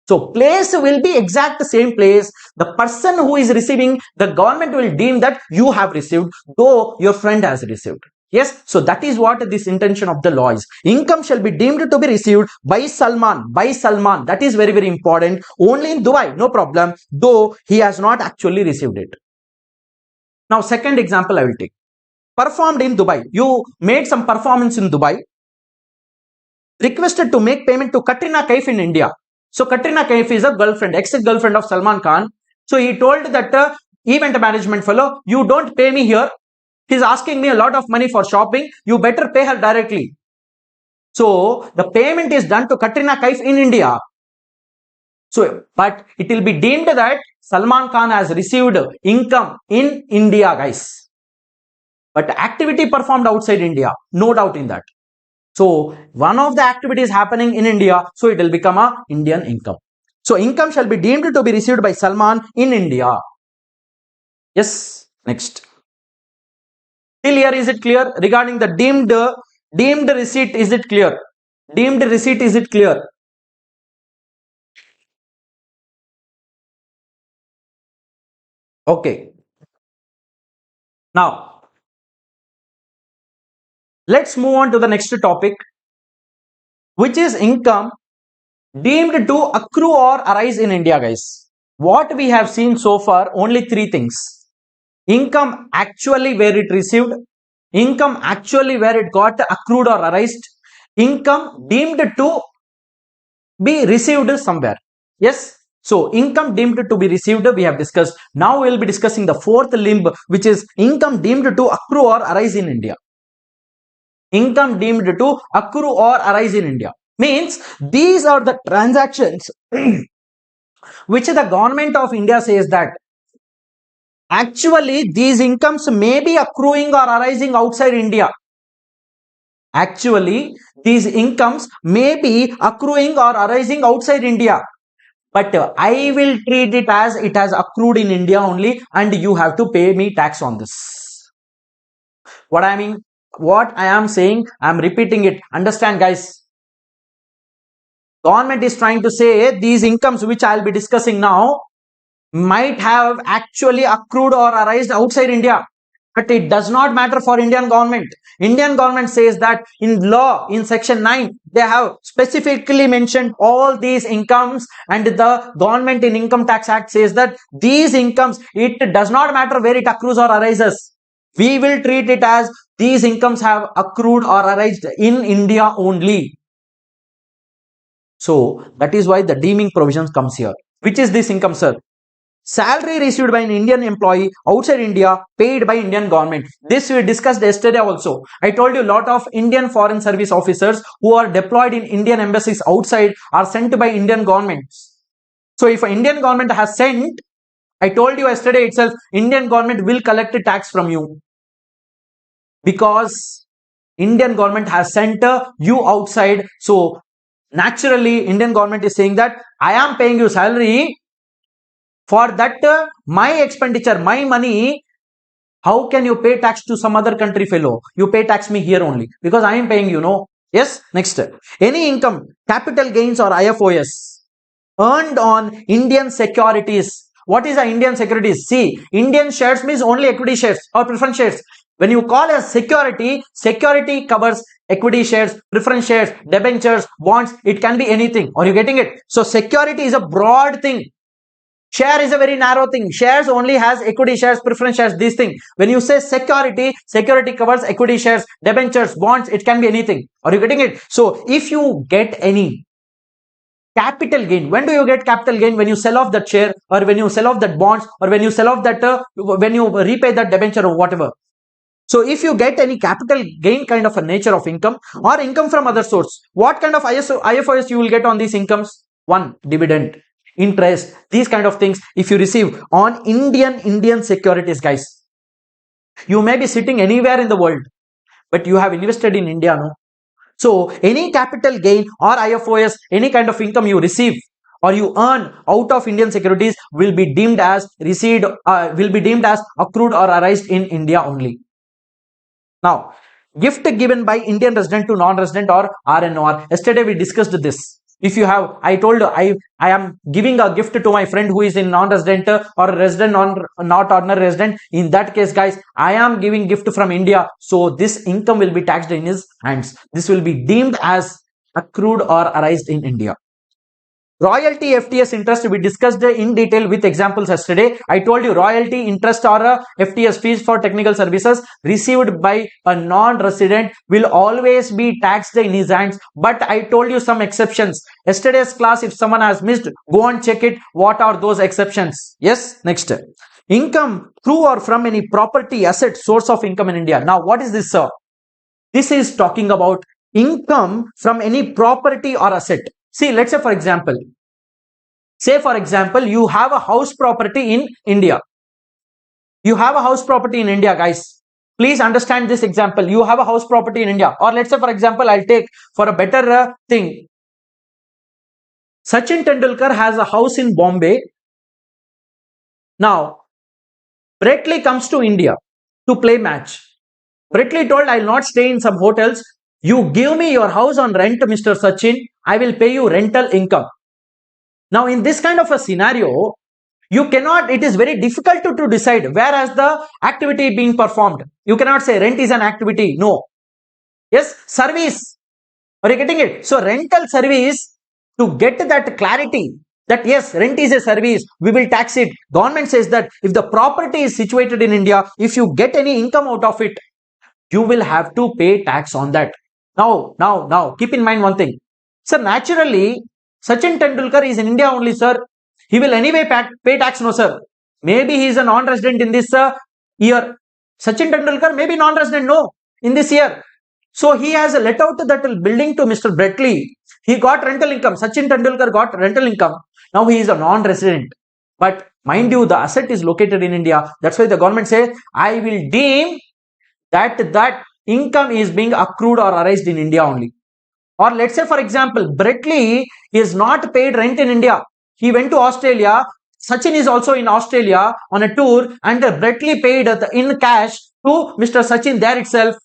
So place will be exact same place. The person who is receiving, the government will deem that you have received, though your friend has received. Yes, so that is what this intention of the law is. Income shall be deemed to be received by Salman. By Salman. That is very, very important. Only in Dubai, no problem, though he has not actually received it. Now, second example I will take. Performed in Dubai. You made some performance in Dubai. Requested to make payment to Katrina Kaif in India. So Katrina Kaif is a girlfriend, ex-girlfriend of Salman Khan. So he told that event management fellow, you don't pay me here. He's asking me a lot of money for shopping. You better pay her directly. So the payment is done to Katrina Kaif in India. So, but it will be deemed that Salman Khan has received income in India, guys. But activity performed outside India, no doubt in that. So one of the activities happening in India, so it will become a Indian income. So income shall be deemed to be received by Salman in India. Yes, next. Till here, is it clear? Regarding the deemed receipt, is it clear? Deemed receipt, is it clear? Okay. Now, let's move on to the next topic, which is income deemed to accrue or arise in India, guys. What we have seen so far, only three things. Income actually where it received, income actually where it got accrued or arised, income deemed to be received somewhere. Yes. So income deemed to be received, we have discussed. Now we will be discussing the fourth limb, which is income deemed to accrue or arise in India. Income deemed to accrue or arise in India means these are the transactions which the government of India says that actually these incomes may be accruing or arising outside India. Actually, these incomes may be accruing or arising outside India. But I will treat it as it has accrued in India only, and you have to pay me tax on this. What I mean, what I am saying, I am repeating it. Understand, guys? Government is trying to say these incomes which I will be discussing now might have actually accrued or arisen outside India. But it does not matter for Indian government. Indian government says that in law, in section 9, they have specifically mentioned all these incomes, and the government in Income Tax Act says that these incomes, it does not matter where it accrues or arises. We will treat it as these incomes have accrued or arisen in India only. So that is why the deeming provisions comes here. Which is this income, sir? Salary received by an Indian employee outside India paid by Indian government. This we discussed yesterday also. I told you a lot of Indian foreign service officers who are deployed in Indian embassies outside are sent by Indian governments. So if an Indian government has sent, I told you yesterday itself, Indian government will collect a tax from you. Because Indian government has sent you outside. So naturally, Indian government is saying that I am paying you salary. For that, my expenditure, my money, how can you pay tax to some other country fellow? You pay tax me here only because I am paying you, no? Yes, next. Any income, capital gains or IFOS earned on Indian securities. What is the Indian securities? See, Indian shares means only equity shares or preference shares. When you call as security, security covers equity shares, preference shares, debentures, bonds. It can be anything. Are you getting it? So security is a broad thing. Share is a very narrow thing. Shares only has equity shares, preference shares, these things. When you say security, security covers equity shares, debentures, bonds. It can be anything. Are you getting it? So if you get any capital gain, when do you get capital gain? When you sell off that share, or when you sell off that bonds, or when you sell off that, when you repay that debenture or whatever. So if you get any capital gain kind of a nature of income or income from other source, what kind of IFRS you will get on these incomes? One, dividend, interest, these kind of things. If you receive on Indian securities, guys, you may be sitting anywhere in the world, but you have invested in India, no? So any capital gain or IFOS, any kind of income you receive or you earn out of Indian securities will be deemed as received, will be deemed as accrued or arised in India only. Now, gift given by Indian resident to non-resident or RNOR. Yesterday we discussed this. If you have, I told I am giving a gift to my friend who is in non-resident or resident, not ordinary resident. In that case, guys, I am giving gift from India. So this income will be taxed in his hands. This will be deemed as accrued or arised in India. Royalty, FTS, interest, we discussed in detail with examples yesterday. I told you royalty, interest or FTS, fees for technical services received by a non-resident will always be taxed in his hands. But I told you some exceptions. Yesterday's class, if someone has missed, go and check it. What are those exceptions? Yes, next. Income through or from any property, asset, source of income in India. Now, what is this, sir? This is talking about income from any property or asset. See, let's say for example, you have a house property in India. You have a house property in India, guys. Please understand this example. You have a house property in India. Or let's say for example, I'll take for a better thing. Sachin Tendulkar has a house in Bombay. Now, Brett Lee comes to India to play match. Brett Lee told, I'll not stay in some hotels. You give me your house on rent, Mr. Sachin. I will pay you rental income. Now, in this kind of a scenario, you cannot, it is very difficult to decide where has the activity being performed. You cannot say rent is an activity. No. Yes, service. Are you getting it? So, rental service, to get that clarity that yes, rent is a service, we will tax it. Government says that if the property is situated in India, if you get any income out of it, you will have to pay tax on that. Now, keep in mind one thing. Sir, naturally, Sachin Tendulkar is in India only, sir. He will anyway pay tax, no, sir. Maybe he is a non-resident in this year. Sachin Tendulkar may be non-resident, no, in this year. So, he has let out that building to Mr. Brett Lee. He got rental income. Sachin Tendulkar got rental income. Now, he is a non-resident. But mind you, the asset is located in India. That's why the government says, I will deem that income is being accrued or arised in India only. Or let's say, for example, Brett Lee is not paid rent in India. He went to Australia. Sachin is also in Australia on a tour, and Brett Lee paid in cash to Mr. Sachin there itself.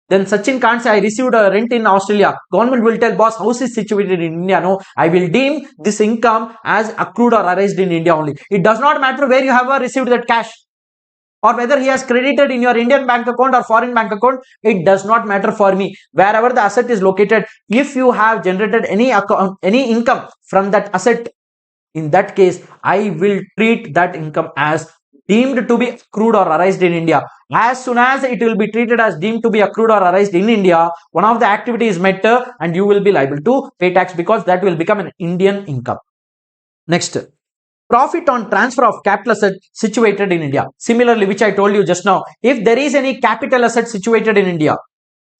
Then Sachin can't say, I received a rent in Australia. Government will tell, boss, house is situated in India. No, I will deem this income as accrued or arised in India only. It does not matter where you have received that cash, or whether he has credited in your Indian bank account or foreign bank account. It does not matter for me. Wherever the asset is located, if you have generated any income from that asset, in that case, I will treat that income as deemed to be accrued or arised in India. As soon as it will be treated as deemed to be accrued or arised in India, one of the activities is met and you will be liable to pay tax, because that will become an Indian income. Next, profit on transfer of capital asset situated in India. Similarly, which I told you just now, if there is any capital asset situated in India,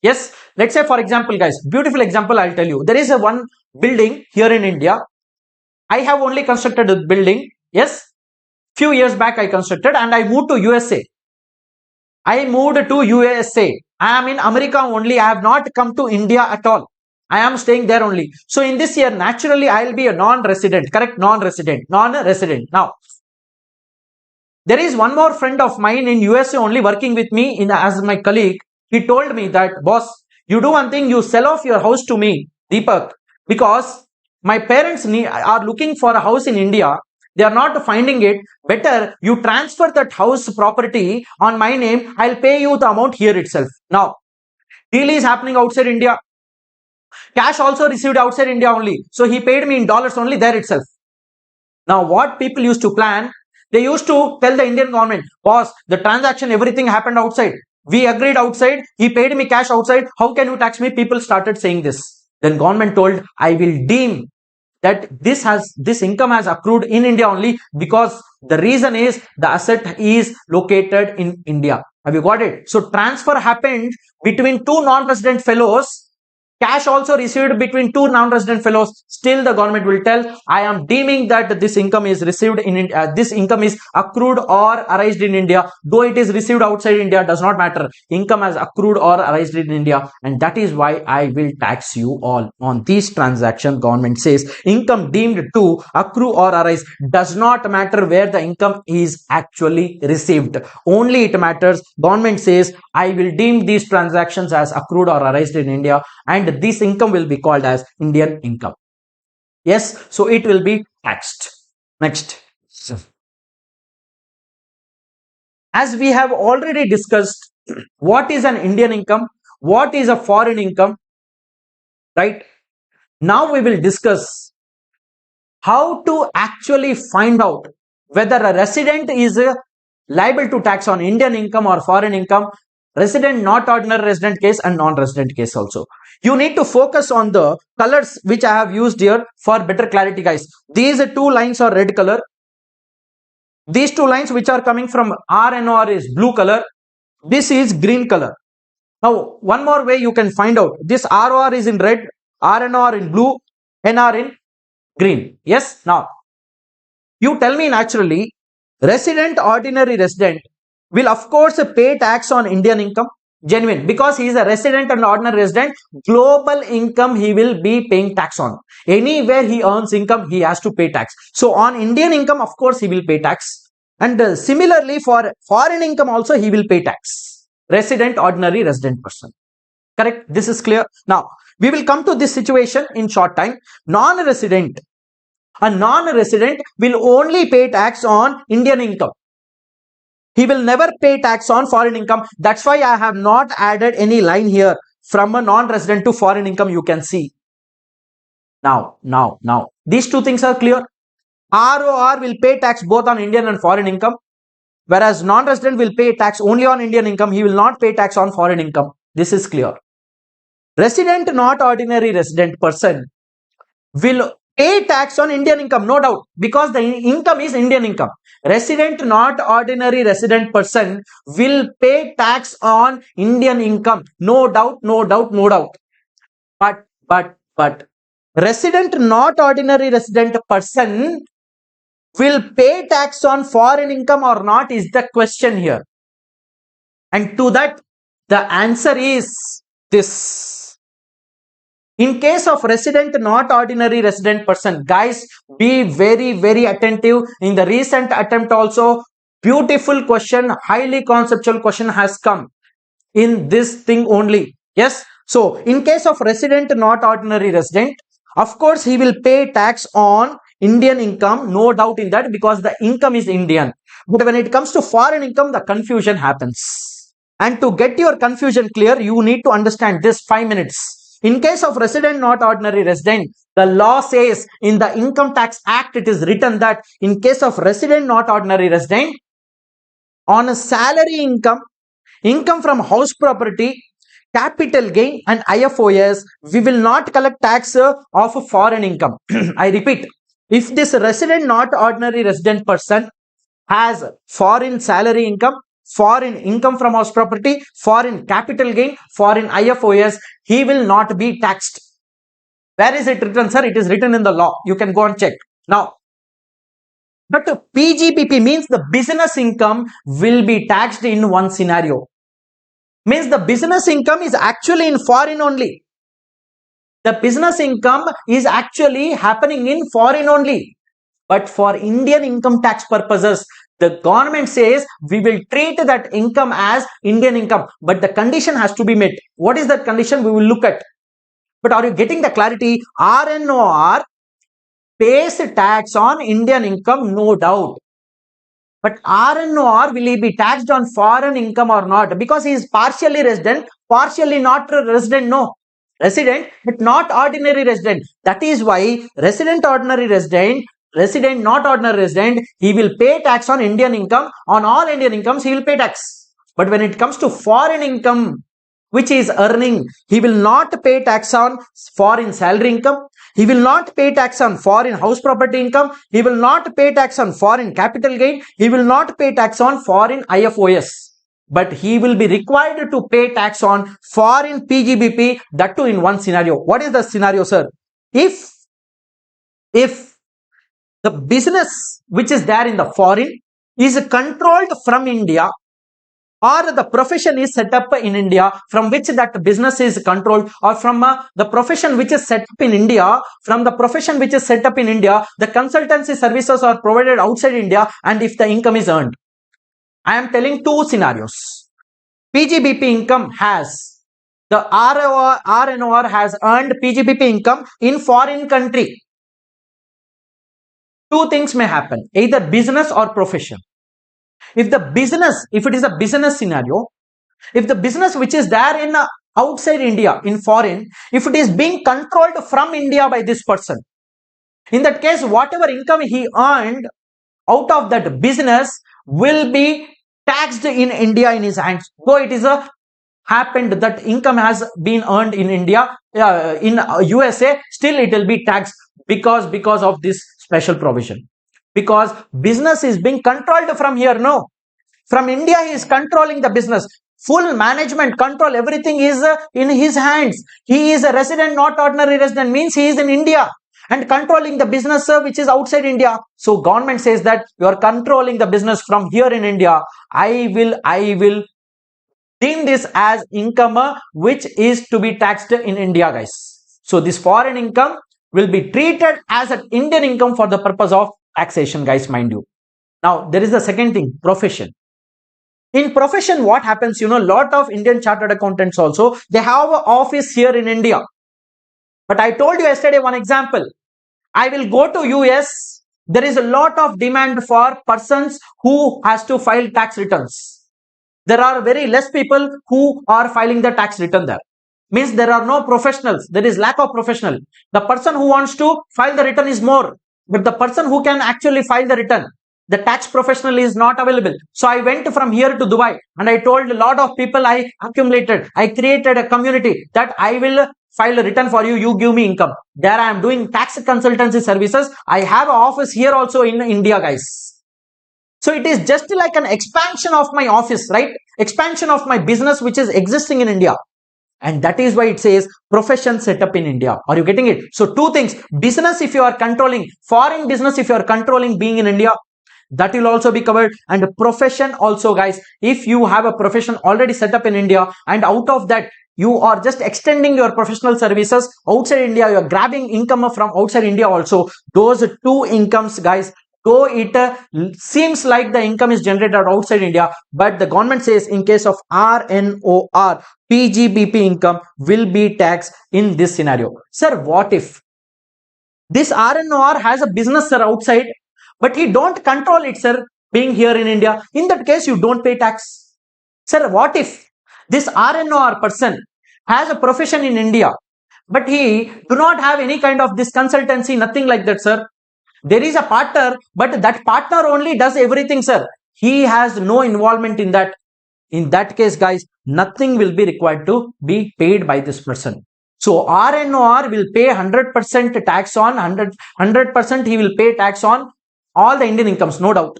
yes, let's say for example, guys, beautiful example I'll tell you. There is a one building here in India. I have only constructed a building. Yes, few years back I constructed, and I moved to USA. I moved to USA. I am in America only. I have not come to India at all. I am staying there only. So in this year, naturally, I will be a non-resident. Correct? Non-resident. Now, there is one more friend of mine in USA only working with me as my colleague. He told me that, boss, you do one thing, you sell off your house to me, Deepak, because my parents are looking for a house in India. They are not finding it. Better you transfer that house property on my name. I'll pay you the amount here itself. Now, deal is happening outside India. Cash also received outside India only. So he paid me in dollars only there itself. Now, what people used to plan, they used to tell the Indian government, boss, the transaction, everything happened outside. We agreed outside. He paid me cash outside. How can you tax me? People started saying this. Then government told, I will deem that this income has accrued in India only, because the reason is the asset is located in India. Have you got it? So transfer happened between two non-resident fellows. Cash also received between two non-resident fellows. Still the government will tell, I am deeming that this income is received in this income is accrued or arised in India. Though it is received outside India, does not matter. Income has accrued or arised in India, and that is why I will tax you all on these transactions. Government says income deemed to accrue or arise, does not matter where the income is actually received. Only it matters. Government says I will deem these transactions as accrued or arised in India, and this income will be called as Indian income. Yes, so it will be taxed. Next. As we have already discussed, what is an Indian income? What is a foreign income? Right? Now we will discuss how to actually find out whether a resident is liable to tax on Indian income or foreign income. Resident, not ordinary resident case, and non-resident case also. You need to focus on the colors which I have used here for better clarity, guys. These two lines are red color. These two lines which are coming from RNR is blue color. This is green color. Now, one more way you can find out. This ROR is in red, RNR in blue, NR in green. Yes. Now, you tell me naturally, resident, ordinary resident will of course pay tax on Indian income, genuine, because he is a resident and ordinary resident. Global income he will be paying tax on. Anywhere he earns income, he has to pay tax. So on Indian income, of course, he will pay tax. And similarly for foreign income also, he will pay tax. Resident, ordinary resident person. Correct? This is clear. Now, we will come to this situation in short time. Non-resident. A non-resident will only pay tax on Indian income. He will never pay tax on foreign income. That's why I have not added any line here from a non-resident to foreign income. You can see. Now, these two things are clear. ROR will pay tax both on Indian and foreign income, whereas non-resident will pay tax only on Indian income. He will not pay tax on foreign income. This is clear. Resident, not ordinary resident person will pay tax on Indian income, no doubt, because the income is Indian income. Resident, not ordinary resident person will pay tax on Indian income, no doubt. But resident, not ordinary resident person will pay tax on foreign income or not is the question here. And to that, the answer is this. In case of resident, not ordinary resident person, guys, be very attentive. In the recent attempt also, beautiful question, highly conceptual question has come in this thing only. Yes. So, in case of resident, not ordinary resident, of course, he will pay tax on Indian income, no doubt in that, because the income is Indian. But when it comes to foreign income, the confusion happens. And to get your confusion clear, you need to understand this 5 minutes. In case of resident, not ordinary resident, the law says in the Income Tax Act, it is written that in case of resident, not ordinary resident, on a salary income, income from house property, capital gain and IFOS, we will not collect tax of foreign income. I repeat, if this resident, not ordinary resident person has foreign salary income, foreign income from house property, foreign capital gain, foreign IFOS, he will not be taxed. Where is it written, sir? It is written in the law. You can go and check. Now, but PGPP means the business income will be taxed in one scenario. Means the business income is actually in foreign only. The business income is actually happening in foreign only. But for Indian income tax purposes, the government says we will treat that income as Indian income, but the condition has to be met. What is that condition? We will look at. But are you getting the clarity? RNOR pays tax on Indian income, no doubt. But RNOR, will he be taxed on foreign income or not? Because he is partially resident, partially not resident, no. Resident, but not ordinary resident. That is why resident, ordinary resident, resident, not ordinary resident, he will pay tax on Indian income. On all Indian incomes, he will pay tax. But when it comes to foreign income, which he is earning, he will not pay tax on foreign salary income. He will not pay tax on foreign house property income. He will not pay tax on foreign capital gain. He will not pay tax on foreign IFOS. But he will be required to pay tax on foreign PGBP, that too in one scenario. What is the scenario, sir? If the business which is there in the foreign is controlled from India, or the profession is set up in India from which that business is controlled, or from the profession which is set up in India, from the profession which is set up in India, the consultancy services are provided outside India, and if the income is earned. I am telling two scenarios. PGBP income has, the RNOR has earned PGBP income in foreign country. Two things may happen, either business or profession. If it is a business scenario, if the business which is there in outside India, in foreign, if it is being controlled from India by this person, in that case, whatever income he earned out of that business will be taxed in India in his hands. Though it is happened that income has been earned in India, in USA, still it will be taxed because of this special provision. Because business is being controlled from here, no. From India, he is controlling the business. Full management, control, everything is in his hands. He is a resident, not ordinary resident, means he is in India and controlling the business which is outside India. So government says that you are controlling the business from here in India. I will deem this as income which is to be taxed in India, guys. So this foreign income will be treated as an Indian income for the purpose of taxation, guys, mind you. Now there is the second thing, profession. In profession, what happens, lot of Indian chartered accountants also, they have an office here in India. But I told you yesterday one example. I will go to US. There is a lot of demand for persons who has to file tax returns. There are very less people who are filing the tax return there. Means there are no professionals. There is lack of professional. The person who wants to file the return is more. But the person who can actually file the return, the tax professional, is not available. So I went from here to Dubai and I told a lot of people I accumulated. I created a community that I will file a return for you. You give me income. There I am doing tax consultancy services. I have an office here also in India, guys. So it is just like an expansion of my office, right? Expansion of my business which is existing in India. And that is why it says profession set up in India. Are you getting it? So two things, business if you are controlling, foreign business if you are controlling being in India, that will also be covered. And profession also, guys, if you have a profession already set up in India and out of that you are just extending your professional services outside India, you are grabbing income from outside India also, those two incomes, guys, though it seems like the income is generated outside India, but the government says in case of RNOR, PGBP income will be taxed in this scenario. Sir, what if this RNOR has a business, sir, outside, but he don't control it, sir, being here in India? In that case, you don't pay tax. Sir, what if this RNOR person has a profession in India, but he do not have any kind of this consultancy, nothing like that, sir? There is a partner, but that partner only does everything, sir. He has no involvement in that. In that case, guys, nothing will be required to be paid by this person. So RNOR will pay 100% tax on 100% he will pay tax on all the Indian incomes, no doubt.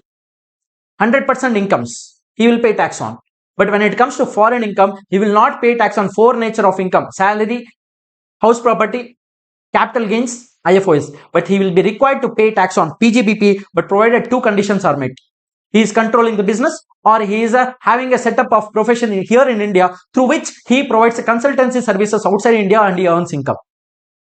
100% incomes he will pay tax on. But when it comes to foreign income, he will not pay tax on four nature of income: salary, house property, capital gains, IFOS. But he will be required to pay tax on PGBP, but provided two conditions are met. He is controlling the business, or he is having a setup of profession here in India through which he provides consultancy services outside India and he earns income.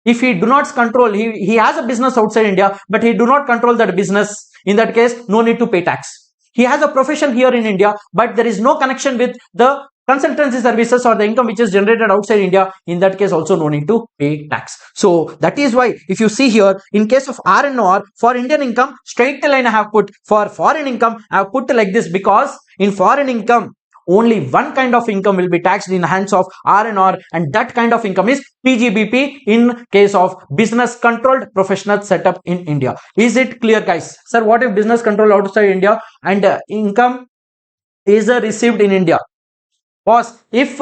If he do not control, he has a business outside India, but he do not control that business, in that case, no need to pay tax. He has a profession here in India, but there is no connection with the consultancy services or the income which is generated outside India, in that case also no need to pay tax. So that is why if you see here, in case of R&R, for Indian income, straight line I have put. For foreign income, I have put like this, because in foreign income, only one kind of income will be taxed in the hands of R&R, and that kind of income is PGBP in case of business controlled professional setup in India. Is it clear, guys? Sir, what if business control outside India and income is received in India? Was if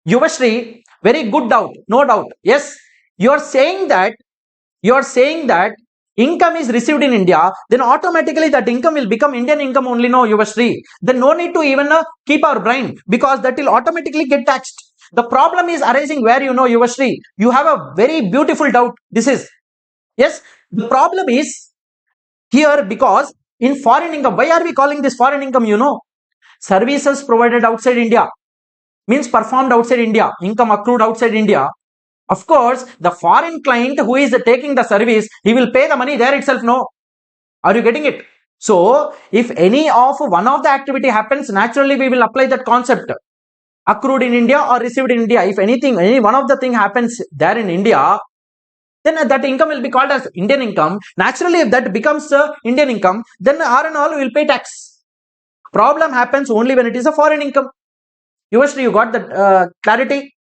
Yuvashri, very good doubt, no doubt. Yes, you are saying that income is received in India, then automatically that income will become Indian income only. No, Yuvashri, then no need to even keep our brain, because that will automatically get taxed. The problem is arising where, Yuvashri, you have a very beautiful doubt. This is, yes, the problem is here, because in foreign income, why are we calling this foreign income? Services provided outside India means performed outside India, income accrued outside India. Of course, the foreign client who is taking the service, he will pay the money there itself. No, are you getting it? So if any of one of the activity happens, naturally we will apply that concept, accrued in India or received in India. If any one of the thing happens there in India, then that income will be called as Indian income. Naturally, if that becomes Indian income, then R and all will pay tax. Problem happens only when it is a foreign income. Usually you got that clarity.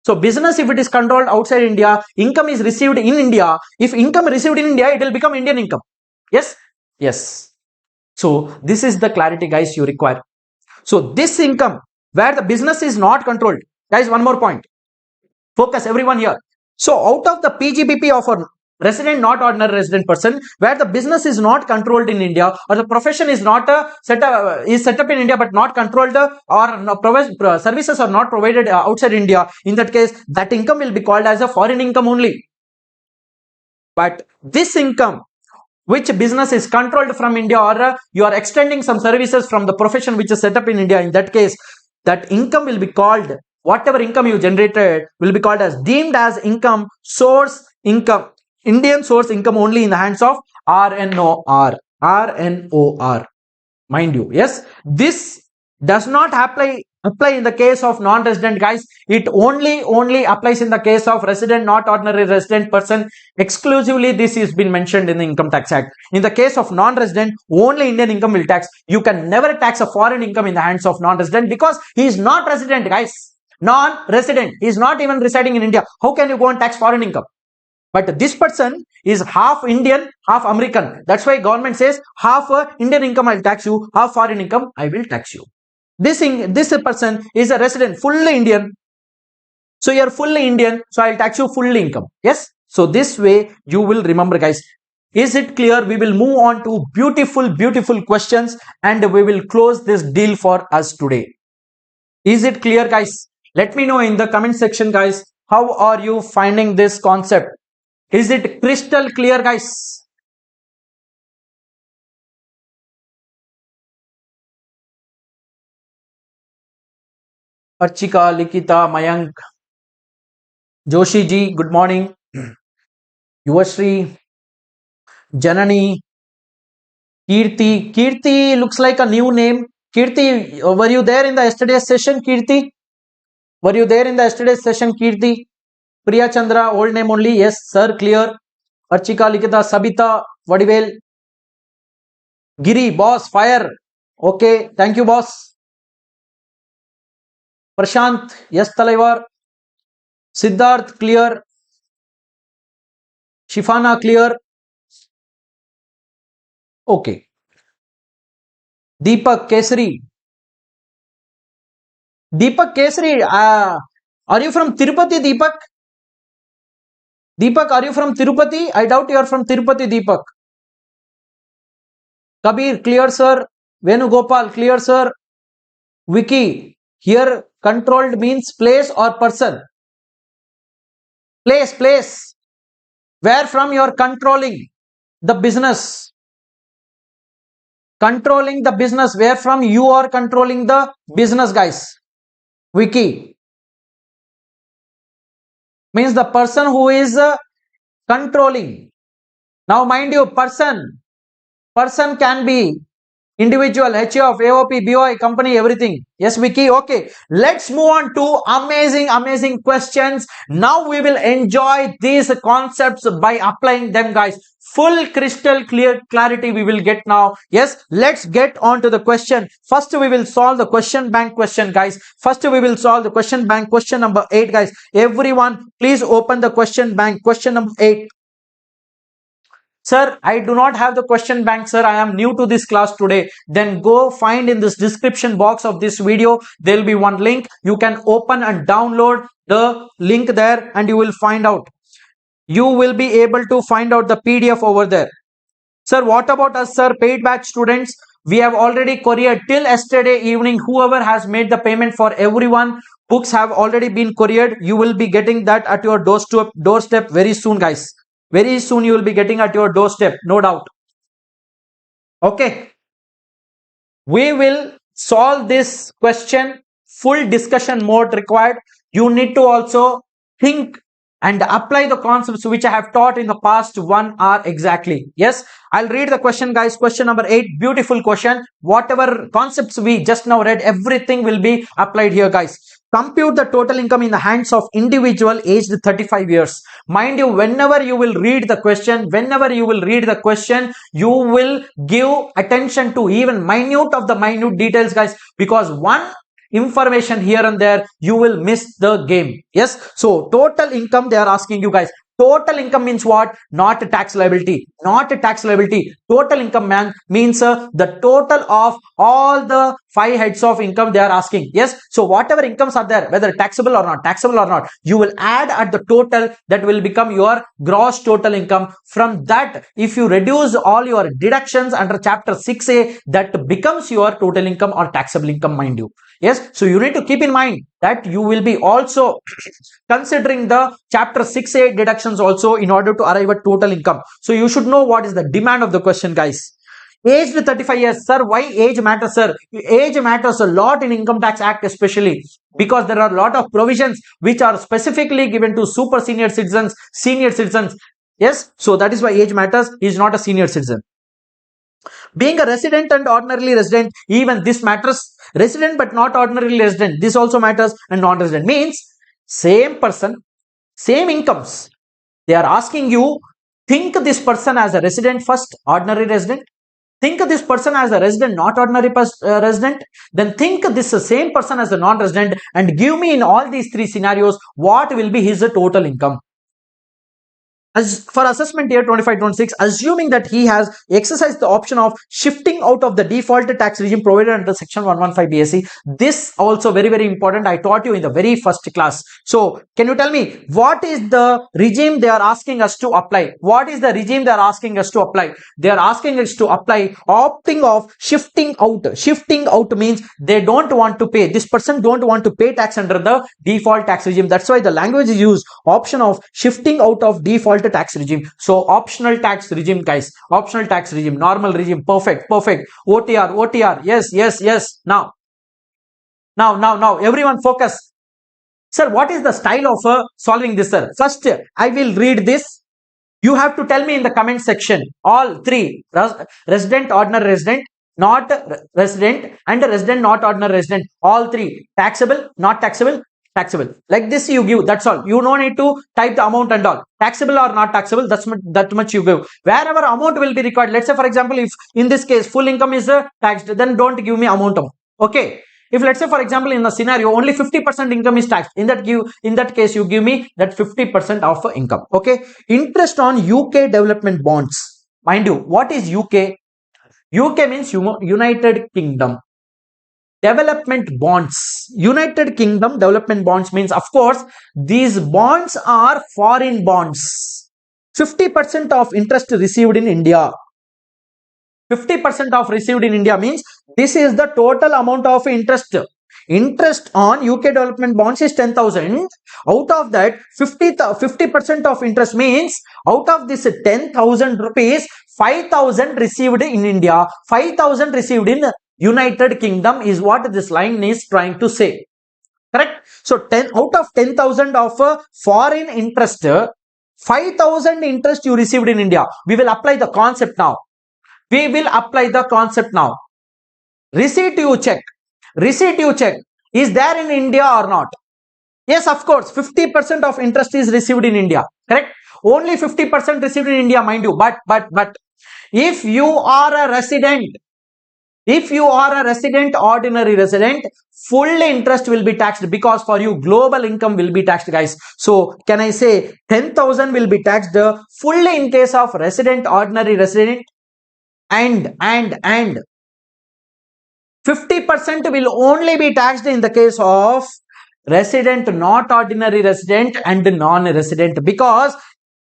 So business, if it is controlled outside India, income is received in India. If income received in India, it will become Indian income. Yes? Yes. So this is the clarity, guys, you require. So this income where the business is not controlled, guys, one more point. Focus everyone here. So out of the PGBP of a resident, not ordinary resident person, where the business is not controlled in India, or the profession is not set up in India but not controlled, or services are not provided outside India, in that case that income will be called as a foreign income only. But this income which business is controlled from India, or you are extending some services from the profession which is set up in India, in that case that income will be called, whatever income you generated will be called as deemed as income source income, Indian source income only in the hands of RNOR. Mind you, yes, this does not apply in the case of non-resident, guys. It only applies in the case of resident, not ordinary resident person. Exclusively this is been mentioned in the Income Tax Act. In the case of non-resident, only Indian income will tax. You can never tax a foreign income in the hands of non-resident, because he is not resident, guys. Non-resident, he is not even residing in India. How can you go and tax foreign income? But this person is half Indian, half American. That's why government says half Indian income I'll tax you, half foreign income I will tax you. This person is a resident, fully Indian. So you're fully Indian, so I'll tax you fully income. Yes. So this way you will remember, guys. Is it clear? We will move on to beautiful questions, and we will close this deal for us today. Is it clear, guys? Let me know in the comment section, guys. How are you finding this concept? Is it crystal clear, guys? Archika, Likita, Mayank, Joshi ji, good morning. Yuvashri, Janani, Kirti looks like a new name. Kirti, were you there in the yesterday's session, Kirti? Were you there in the yesterday's session, Kirti? Priya Chandra, old name only. Yes, sir, clear. Archika, Likita, Sabita, Vadivel. Giri, boss, fire. Okay, thank you, boss. Prashant, yes, Thalaiva. Siddharth, clear. Shifana, clear. Okay. Deepak Kesari. Deepak Kesari, are you from Tirupati, Deepak? Deepak, are you from Tirupati? I doubt you are from Tirupati, Deepak. Kabir, clear, sir. Venugopal, clear, sir. Vicky, here controlled means place or person? Place. Where from you are controlling the business? Controlling the business. Where from you are controlling the business, guys? Vicky. Means the person who is controlling. Now mind you, person can be Individual, HF, AOP, BOI, company, everything. Yes, Vicky. Okay. Let's move on to amazing questions. Now we will enjoy these concepts by applying them, guys. Full crystal clear clarity we will get now. Yes, let's get on to the question. First, we will solve the question bank question, guys. First, we will solve the question bank question number 8, guys. Everyone, please open the question bank question number 8. Sir, I do not have the question bank, sir. I am new to this class today. Then go find in this description box of this video. There will be one link. You can open and download the link there and you will find out. You will be able to find out the PDF over there. Sir, what about us, sir? Paid batch students. We have already couriered till yesterday evening. Whoever has made the payment for everyone, books have already been couriered. You will be getting that at your doorstep very soon, guys. Very soon you will be getting at your doorstep, no doubt. Okay. We will solve this question. Full discussion mode required. You need to also think and apply the concepts which I have taught in the past 1 hour exactly. Yes, I'll read the question, guys. Question number 8. Beautiful question. Whatever concepts we just now read, everything will be applied here, guys. Compute the total income in the hands of individual aged 35 years. Mind you, whenever you will read the question, you will give attention to even minute of the minute details, guys, because one information here and there you will miss the game. Yes, so total income they are asking you, guys. Total income means what? Not a tax liability. Not a tax liability. Total income means the total of all the 5 heads of income they are asking. Yes. So whatever incomes are there, whether taxable or not, you will add at the total. That will become your gross total income. From that, if you reduce all your deductions under chapter 6A, that becomes your total income or taxable income, mind you. Yes. So you need to keep in mind that you will be also considering the chapter 6A deductions also in order to arrive at total income. So you should know what is the demand of the question, guys. Aged 35 years, sir. Why age matters, sir? Age matters a lot in Income Tax Act, especially because there are a lot of provisions which are specifically given to super senior citizens, senior citizens. Yes, so that is why age matters. He is not a senior citizen. Being a resident and ordinarily resident, even this matters. Resident but not ordinarily resident, this also matters. And non-resident means same person, same incomes. They are asking you, think this person as a resident first, ordinary resident. Think this person as a resident, not ordinary resident. Then think this same person as a non-resident and give me in all these 3 scenarios what will be his total income. As for assessment year 25-26, assuming that he has exercised the option of shifting out of the default tax regime provided under section 115 BSE, this also very important. I taught you in the very first class. So can you tell me what is the regime they are asking us to apply? What is the regime they are asking us to apply? They are asking us to apply opting of shifting out. Shifting out means they don't want to pay. This person don't want to pay tax under the default tax regime. That's why the language is used, option of shifting out of default tax regime. So optional tax regime, guys. Optional tax regime, normal regime, perfect. OTR, yes. Now everyone focus. Sir, what is the style of solving this, sir? First, I will read this. You have to tell me in the comment section all 3, resident, ordinary resident, not resident, and resident, not ordinary resident, all 3, taxable, not taxable, taxable. Like this you give, that's all. You don't need to type the amount and all. Taxable or not taxable, that much you give. Wherever amount will be required, let's say for example, if in this case full income is taxed, then don't give me amount. Okay. If let's say for example in a scenario only 50% income is taxed, in that case you give me that 50% of income. Okay. Interest on UK development bonds. Mind you, what is UK? UK means United Kingdom. Development bonds. United Kingdom development bonds means, of course, these bonds are foreign bonds. 50% of interest received in India. 50% of received in India means this is the total amount of interest. Interest on UK development bonds is 10,000. Out of that, 50% of interest means out of this 10,000 rupees, 5,000 received in India, 5,000 received in United Kingdom is what this line is trying to say. Correct? So 10 out of 10,000 of foreign interest, 5,000 interest you received in India. We will apply the concept now. Receipt you check. Receipt you check. Is there in India or not? Yes, of course. 50% of interest is received in India. Correct? Only 50% received in India, mind you. But if you are a resident, ordinary resident, full interest will be taxed, because for you global income will be taxed, guys. So can I say 10,000 will be taxed fully in case of resident, ordinary resident, and 50% will only be taxed in the case of resident, not ordinary resident, and non-resident, because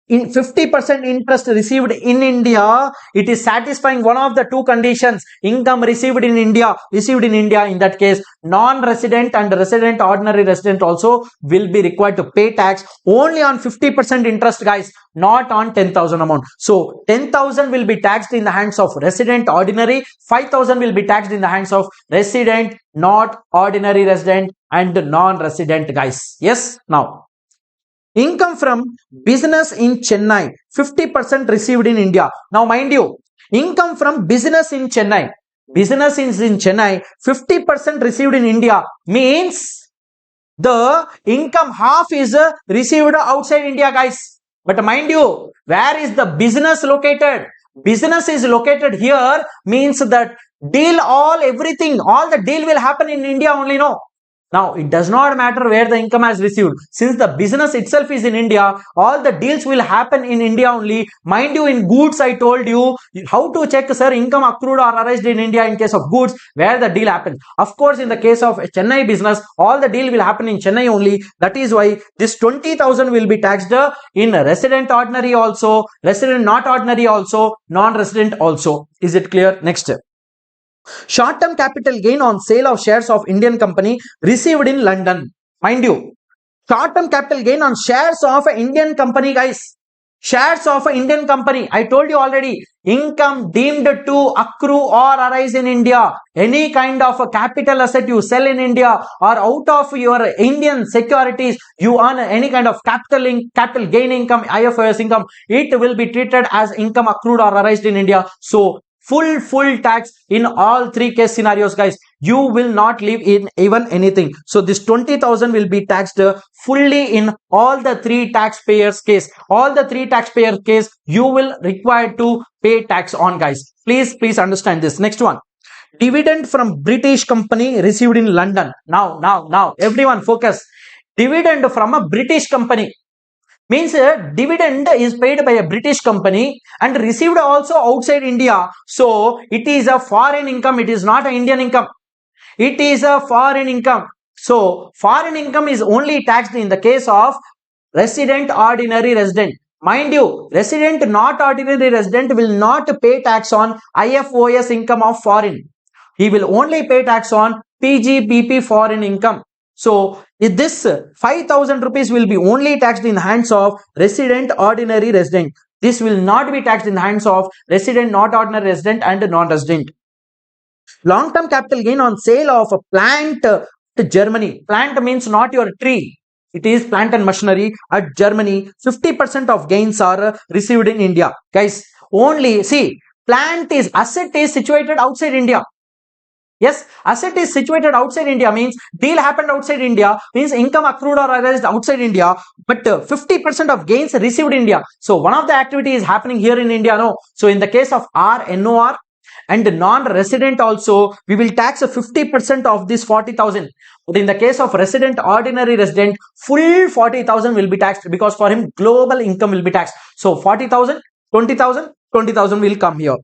in 50% interest received in India, it is satisfying one of the two conditions: income received in India. In that case, non-resident and resident, ordinary resident also will be required to pay tax only on 50% interest, guys, not on 10,000 amount. So 10,000 will be taxed in the hands of resident, ordinary. 5,000 will be taxed in the hands of resident, not ordinary resident, and non-resident, guys. Yes. Now, income from business in Chennai, 50% received in India. Now, mind you, income from business in Chennai, 50% received in India means the income half is received outside India, guys. But mind you, where is the business located? Business is located here, means that deal, all the deal will happen in India only, no? Now, it does not matter where the income has received. Since the business itself is in India, all the deals will happen in India only. Mind you, in goods, I told you how to check, sir, income accrued or arised in India in case of goods, where the deal happens. Of course, in the case of Chennai business, all the deal will happen in Chennai only. That is why this 20,000 will be taxed in resident ordinary also, resident not ordinary also, non-resident also. Is it clear? Next. Short-term capital gain on sale of shares of Indian company received in London. Mind you, short-term capital gain on shares of an Indian company, guys. Shares of an Indian company. I told you already, income deemed to accrue or arise in India. Any kind of a capital asset you sell in India or out of your Indian securities, you earn any kind of capital gain income, IFRS income, it will be treated as income accrued or arised in India. So, full tax in all three case scenarios, guys. You will not leave in even anything. So this 20,000 will be taxed fully in all the three taxpayers case. You will require to pay tax on, guys. Please understand this. Next one. Dividend from British company received in London. Now, everyone focus. Dividend from a British company. Means dividend is paid by a British company and received also outside India. So it is a foreign income. It is not an Indian income. It is a foreign income. So foreign income is only taxed in the case of resident, ordinary resident. Mind you, resident not ordinary resident will not pay tax on IFOS income of foreign. He will only pay tax on PGPP foreign income. So this 5,000 rupees will be only taxed in the hands of resident, ordinary resident. This will not be taxed in the hands of resident, not ordinary resident, and non-resident. Long-term capital gain on sale of a plant to Germany. Plant means not your tree. It is plant and machinery at Germany. 50% of gains are received in India. Guys, only see, asset is situated outside India. Yes, asset is situated outside India means deal happened outside India, means income accrued or arised outside India, but 50% of gains received in India. So one of the activity is happening here in India, no? So in the case of NOR and non-resident also, we will tax 50% of this 40,000. But in the case of resident, ordinary resident, full 40,000 will be taxed, because for him global income will be taxed. So 40,000, 20,000, 20,000 will come here.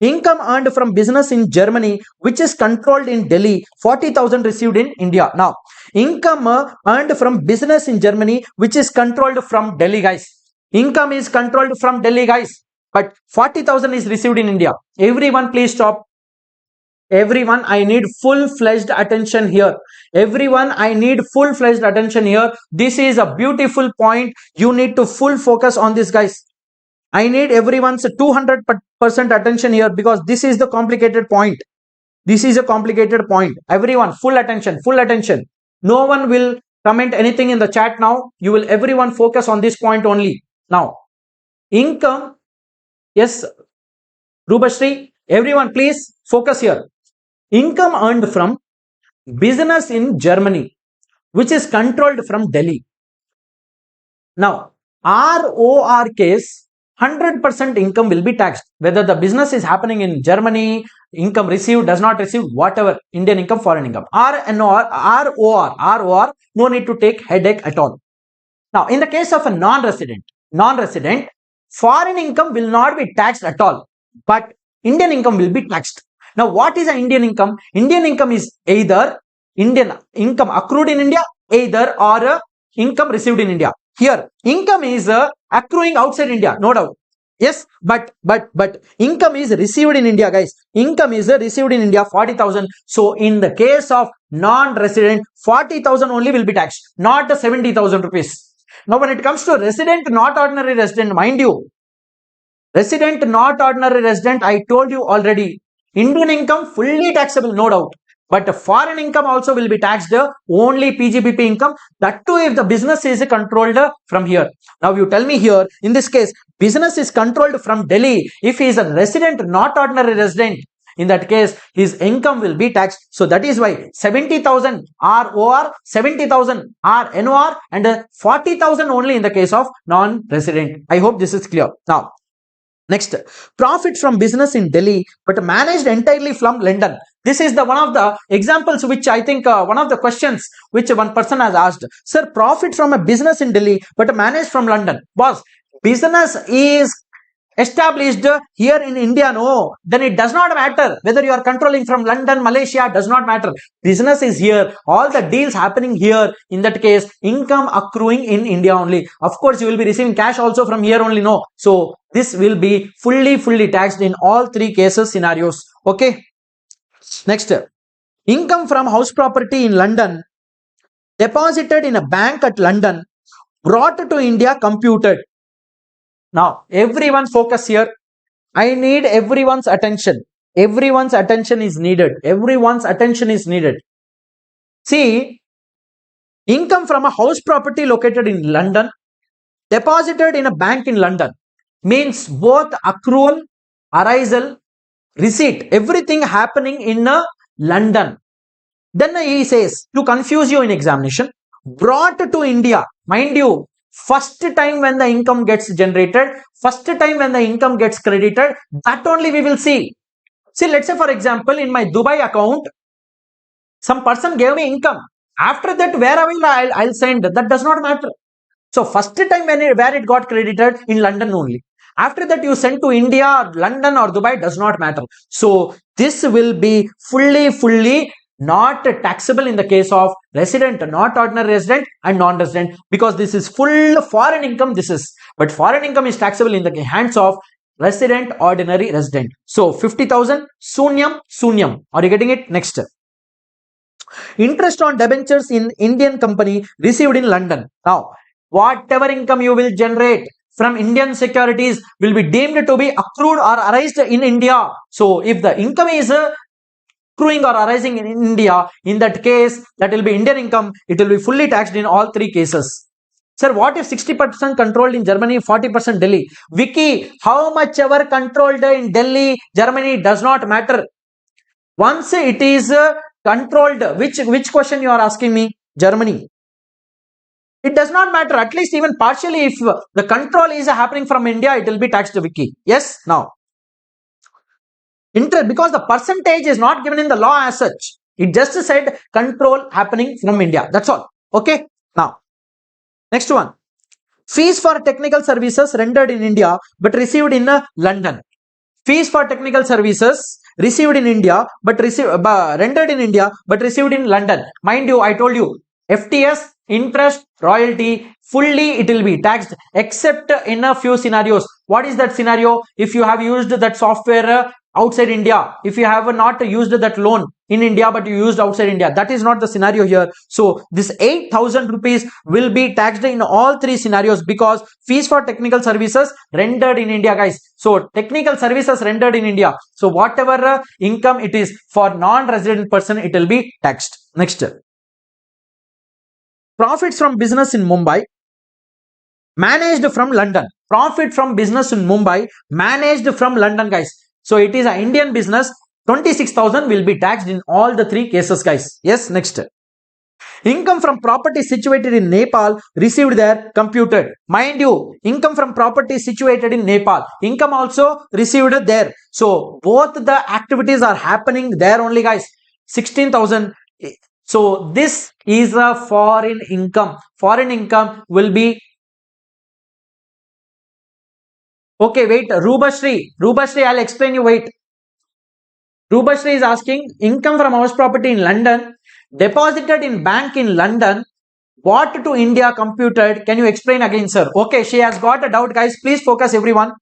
Income earned from business in Germany, which is controlled in Delhi, 40,000 received in India. Now, income earned from business in Germany, which is controlled from Delhi, guys. Income is controlled from Delhi, guys. But 40,000 is received in India. Everyone, please stop. Everyone, I need full-fledged attention here. This is a beautiful point. You need to full focus on this, guys. I need everyone's 200% attention here, because this is the complicated point. Everyone, full attention. No one will comment anything in the chat now. Everyone focus on this point only. Now, income. Yes, Rubashri, everyone please focus here. income earned from business in Germany, which is controlled from Delhi. Now, ROR case, 100% income will be taxed. Whether the business is happening in Germany, income received, does not receive, whatever, Indian income, foreign income. ROR, no need to take headache at all. Now, in the case of a non-resident, foreign income will not be taxed at all, but Indian income will be taxed. Now, what is an Indian income? Indian income is either Indian income accrued in India, either or income received in India. Here, income is accruing outside India, no doubt. Yes, but income is received in India, guys. Income is received in India, 40,000. So, in the case of non-resident, 40,000 only will be taxed, not the 70,000 rupees. Now, when it comes to resident, not ordinary resident, mind you, resident, not ordinary resident, I told you already, Indian income fully taxable, no doubt. But foreign income also will be taxed, only PGBP income. That too, if the business is controlled from here. Now, you tell me here, in this case, business is controlled from Delhi. If he is a resident, not ordinary resident, in that case, his income will be taxed. So that is why 70,000 ROR, 70,000 NOR, and 40,000 only in the case of non-resident. I hope this is clear. Now, next, profit from business in Delhi, but managed entirely from London. This is the one of the examples which I think one of the questions which one person has asked. Sir, profit from a business in Delhi, but managed from London. Boss, business is established here in India, no, then it does not matter whether you are controlling from London, Malaysia, does not matter. Business is here, all the deals happening here. In that case, income accruing in India only. Of course, you will be receiving cash also from here only, no. So this will be fully taxed in all three cases scenarios. Okay. Next, income from house property in London, deposited in a bank at London, brought to India, computed. Now, everyone's focus here. I need everyone's attention. Everyone's attention is needed. Everyone's attention is needed. See, income from a house property located in London, deposited in a bank in London, means both accrual, arisal, receipt, everything happening in London. Then he says, to confuse you in examination, brought to India. Mind you, first time when the income gets generated, first time when the income gets credited, that only we will see. See, let's say for example, in my Dubai account, some person gave me income. After that, where I'll send, that does not matter. So first time where it got credited, in London only. After that, you send to India, London or Dubai, does not matter. So this will be fully not taxable in the case of resident, not ordinary resident, and non-resident, because this is full foreign income. But foreign income is taxable in the hands of resident, ordinary resident. So 50,000, sunyam. Are you getting it? Next, interest on debentures in Indian company received in London. Now, whatever income you will generate from Indian securities will be deemed to be accrued or arised in India. So if the income is accruing or arising in India, in that case, that will be Indian income. It will be fully taxed in all three cases. Sir, what if 60% controlled in Germany, 40% Delhi? Vicky, how much ever controlled in Delhi, Germany, does not matter. Once it is controlled, which question you are asking me? Germany. It does not matter. At least even partially, if the control is happening from India, it will be taxed, Vicky. Yes, now. Interest, because the percentage is not given in the law as such. It just said control happening from India. That's all. Okay. Now, next one. Fees for technical services rendered in India but received in London. Fees for technical services received in India but rendered in India but received in London. Mind you, I told you, FTS, interest, royalty, fully it will be taxed except in a few scenarios. What is that scenario? If you have used that software outside India, if you have not used that loan in India but you used outside India, that is not the scenario here. So this 8,000 rupees will be taxed in all three scenarios, because fees for technical services rendered in India, guys. So technical services rendered in India. So whatever income it is for non-resident person, it will be taxed. Next, profits from business in Mumbai, managed from London. Profit from business in Mumbai, managed from London, guys. So it is an Indian business 26,000 will be taxed in all the three cases, guys. Yes, next. Income from property situated in Nepal received there computed. Mind you, income from property situated in Nepal, income also received there. So both the activities are happening there only, guys. 16,000. So this is a foreign income. Foreign income will be. Okay, wait. Rubashri, I'll explain you. Wait. Rubashri is asking income from house property in London, deposited in bank in London, bought to India computed. Can you explain again, sir? Okay, she has got a doubt, guys. Please focus, everyone.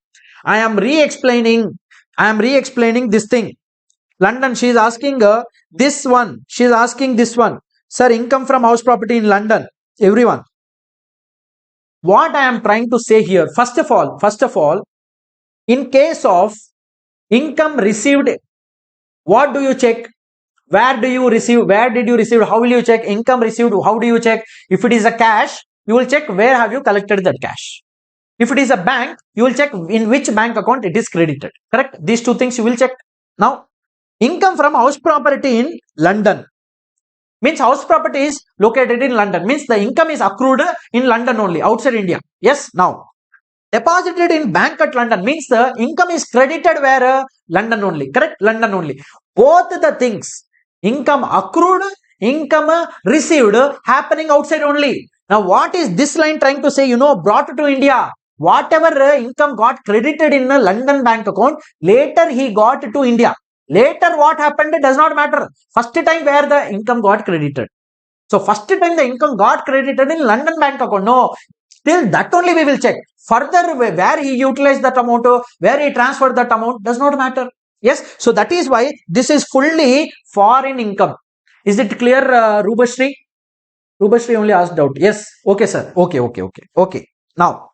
I am re-explaining this thing. London, she is asking this one. She is asking this one. Sir, income from house property in London. Everyone. What I am trying to say here, first of all, in case of income received, what do you check? Where do you receive? Where did you receive? How will you check? Income received, how do you check? If it is a cash, you will check where have you collected that cash. If it is a bank, you will check in which bank account it is credited. Correct? These two things you will check. Now, income from house property in London. Means house property is located in London. Means the income is accrued in London only, outside India. Yes, now. Deposited in bank at London means the income is credited where? London only. Correct? London only. Both the things, income accrued, income received, happening outside only. Now what is this line trying to say? Brought to India. Whatever income got credited in a London bank account, later he got to India. Later what happened does not matter. First time where the income got credited. So first time the income got credited in London bank account. No, still that only we will check. Further, where he utilized that amount, where he transferred that amount does not matter. Yes, so that is why this is fully foreign income. Is it clear, Rubashri? Rubashri only asked out. Yes, okay, sir. Okay. Now,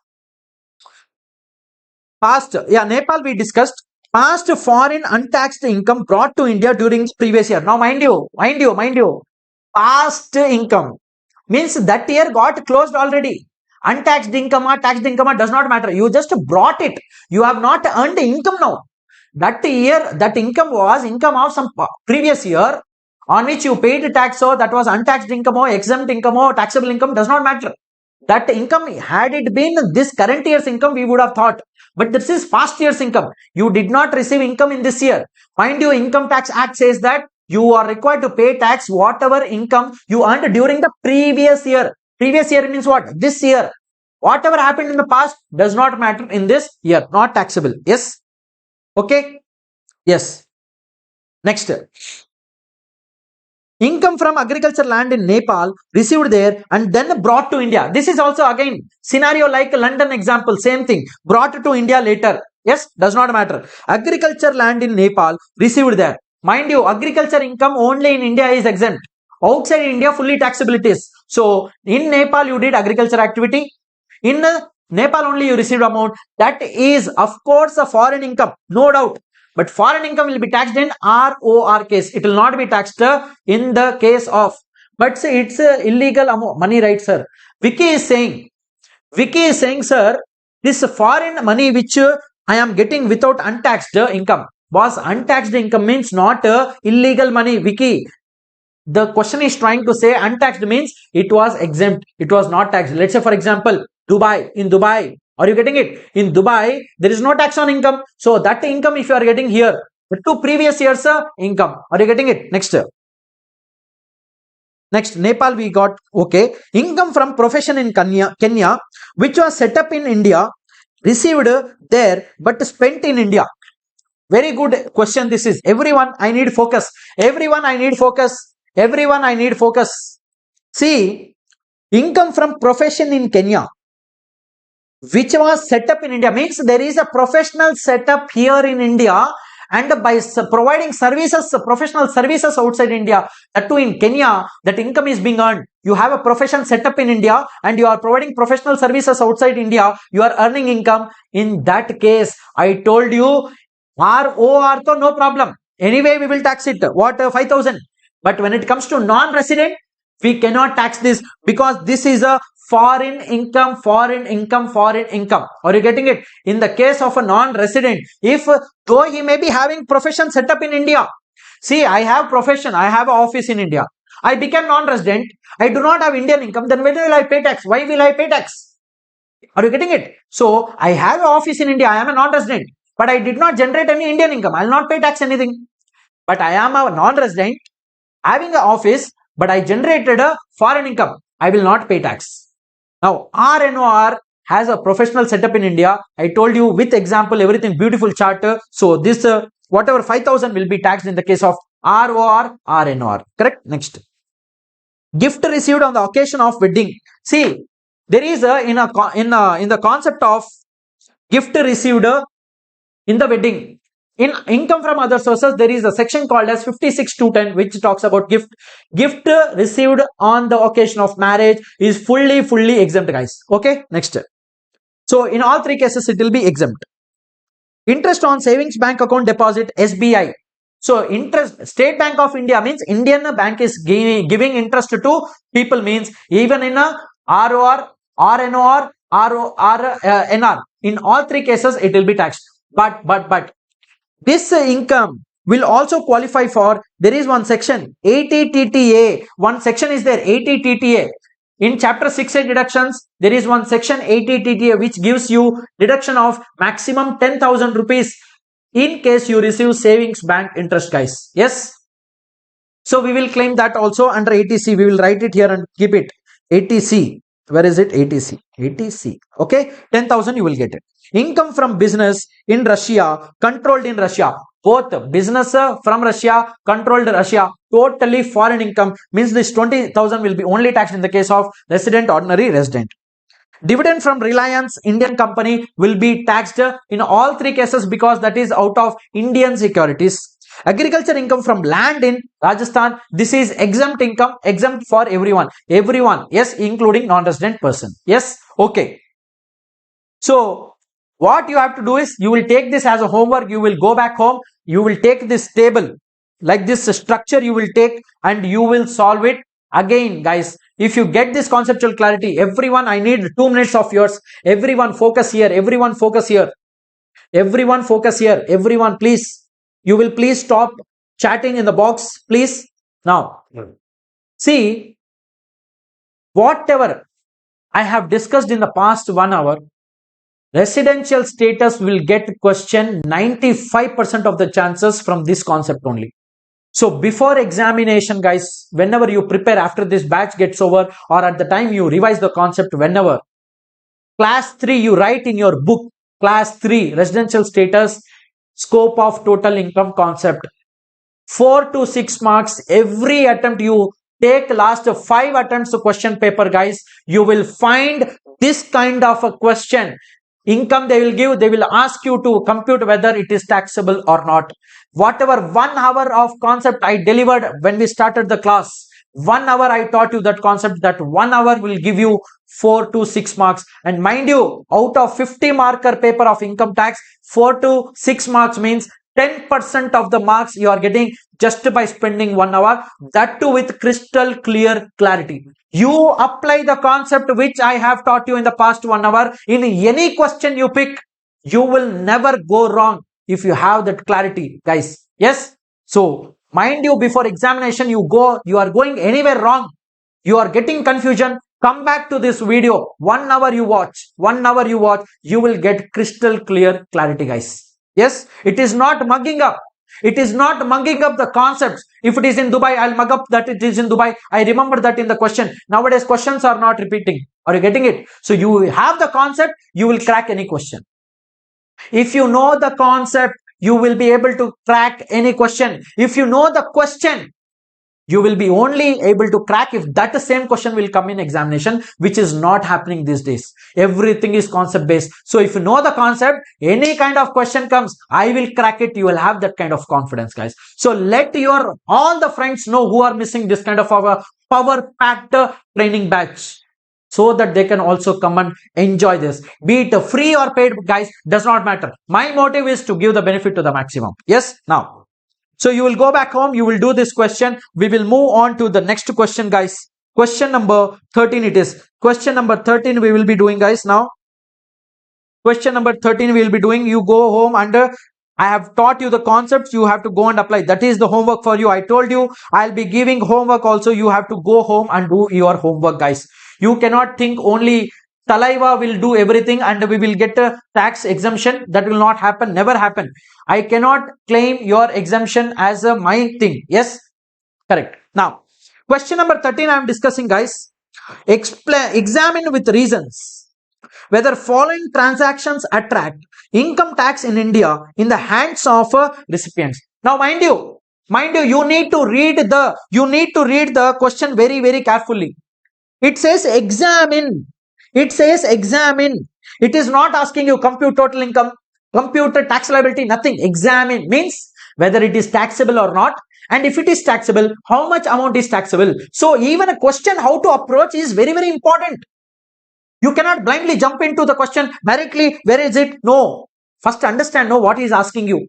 past, Nepal we discussed. Past foreign untaxed income brought to India during the previous year. Now, mind you, past income means that year got closed already. Untaxed income or taxed income does not matter. You just brought it. You have not earned income now. That year, that income was income of some previous year on which you paid tax. So that was untaxed income or exempt income or taxable income does not matter. That income, had it been this current year's income, we would have thought. But this is past year's income. You did not receive income in this year. Mind you, Income Tax Act says that you are required to pay tax whatever income you earned during the previous year. Previous year means what? This year. Whatever happened in the past does not matter in this year. Not taxable. Yes. Okay. Yes. Next. Income from agriculture land in Nepal received there and then brought to India. This is also again scenario like London example. Same thing. Brought to India later. Yes. Does not matter. Agriculture land in Nepal received there. Mind you, agriculture income only in India is exempt. Outside India, fully taxabilities. So, in Nepal, you did agriculture activity. In Nepal only you received amount. That is, of course, a foreign income. No doubt. But foreign income will be taxed in ROR case. It will not be taxed in the case of. But say it's illegal money, right, sir? Vicky is saying, sir, this foreign money which I am getting without untaxed income. Boss, untaxed income means not illegal money, Vicky. The question is trying to say untaxed means it was exempt. It was not taxed. Let's say, for example, Dubai. In Dubai, are you getting it? In Dubai, there is no tax on income. So that income, if you are getting here, the two previous years income. Are you getting it? Next. Next, Nepal we got, okay. Income from profession in Kenya, which was set up in India, received there, but spent in India. Very good question this is. Everyone, I need focus. Everyone, I need focus. See, income from profession in Kenya, which was set up in India, means there is a professional setup here in India, and by providing services, professional services outside India, that too in Kenya, that income is being earned. You have a profession set up in India and you are providing professional services outside India, you are earning income. In that case, I told you, ROR to no problem. Anyway, we will tax it. What? 5,000. But when it comes to non-resident, we cannot tax this because this is a foreign income, foreign income, foreign income. Are you getting it? In the case of a non-resident, if though he may be having profession set up in India, see, I have profession, I have an office in India, I became non-resident, I do not have Indian income, then when will I pay tax? Why will I pay tax? Are you getting it? So I have an office in India, I am a non-resident, but I did not generate any Indian income, I will not pay tax anything. But I am a non-resident having an office, but I generated a foreign income, I will not pay tax. Now RNOR has a professional setup in India. I told you with example, everything, beautiful charter. So this whatever 5,000 will be taxed in the case of ROR, RNOR. Correct? Next. Gift received on the occasion of wedding. See, there is in the concept of gift received in the wedding. In income from other sources, there is a section called as 56.210 which talks about gift. Gift received on the occasion of marriage is fully exempt, guys. Okay, next. So in all three cases, it will be exempt. Interest on savings bank account deposit, SBI. So interest, State Bank of India means Indian bank is giving interest to people, means even in a ROR, RNOR, NR. In all three cases, it will be taxed. But this income will also qualify for, there is one section, 80TTA. One section is there, 80TTA. In chapter 6A deductions, there is one section 80TTA which gives you deduction of maximum 10,000 rupees in case you receive savings bank interest, guys. Yes. So we will claim that also under 80C. We will write it here and keep it. 80C. Where is it? 80C. 80C. Okay. 10,000 you will get it. Income from business in Russia, controlled in Russia. Both business from Russia, controlled Russia, totally foreign income, means this 20,000 will be only taxed in the case of resident, ordinary resident. Dividend from Reliance Indian company will be taxed in all three cases because that is out of Indian securities. Agriculture income from land in Rajasthan, this is exempt income, exempt for everyone. Everyone, yes, including non-resident person. Yes, okay. So what you have to do is, you will take this as a homework, you will go back home, you will take this table, like this structure you will take and you will solve it. Again, guys, if you get this conceptual clarity, everyone, I need 2 minutes of yours. Everyone focus here, everyone focus here. Everyone focus here, everyone please. You will please stop chatting in the box, please. Now, see, whatever I have discussed in the past 1 hour, residential status will get question 95% of the chances from this concept only. So before examination, guys, whenever you prepare after this batch gets over, or at the time you revise the concept, whenever, class 3 you write in your book, class 3 residential status, scope of total income concept, 4 to 6 marks every attempt. You take last 5 attempts to question paper, guys, you will find this kind of a question. Income they will give, they will ask you to compute whether it is taxable or not. Whatever 1 hour of concept I delivered when we started the class, 1 hour I taught you that concept, that 1 hour will give you 4 to 6 marks. And mind you, out of 50 marker paper of income tax, 4 to 6 marks means 10% of the marks you are getting just by spending 1 hour, that too with crystal clear clarity. You apply the concept which I have taught you in the past 1 hour in any question you pick, you will never go wrong if you have that clarity, guys. Yes. So mind you, before examination you are going anywhere wrong, you are getting confusion, come back to this video, 1 hour you watch, 1 hour you watch, you will get crystal clear clarity, guys. Yes, it is not mugging up. It is not mugging up the concepts. If it is in Dubai, I'll mug up that it is in Dubai. I remember that in the question. Nowadays, questions are not repeating. Are you getting it? So you have the concept, you will crack any question. If you know the concept, you will be able to crack any question. If you know the question, you will be only able to crack if that same question will come in examination, which is not happening these days. Everything is concept based. So if you know the concept, any kind of question comes, I will crack it. You will have that kind of confidence, guys. So let your all the friends know who are missing this kind of a power packed training batch, so that they can also come and enjoy this. Be it free or paid, guys, does not matter. My motive is to give the benefit to the maximum. Yes. Now, so you will go back home, you will do this question. We will move on to the next question, guys. Question number 13 it is. Question number 13 we will be doing, guys. Now question number 13 we will be doing. You go home and I have taught you the concepts. You have to go and apply. That is the homework for you. I told you I'll be giving homework also. You have to go home and do your homework, guys. You cannot think only Thalaiva will do everything and we will get a tax exemption. That will not happen. Never happen. I cannot claim your exemption as a my thing. Yes, correct. Now question number 13 I am discussing, guys. Examine with reasons whether following transactions attract income tax in India in the hands of recipients. Now, mind you, you need to read the question very, very carefully. It says examine. It says examine. It is not asking you compute total income, compute tax liability, nothing. Examine means whether it is taxable or not. And if it is taxable, how much amount is taxable? So even a question how to approach is very, very important. You cannot blindly jump into the question directly. Where is it? No. First understand what he is asking you.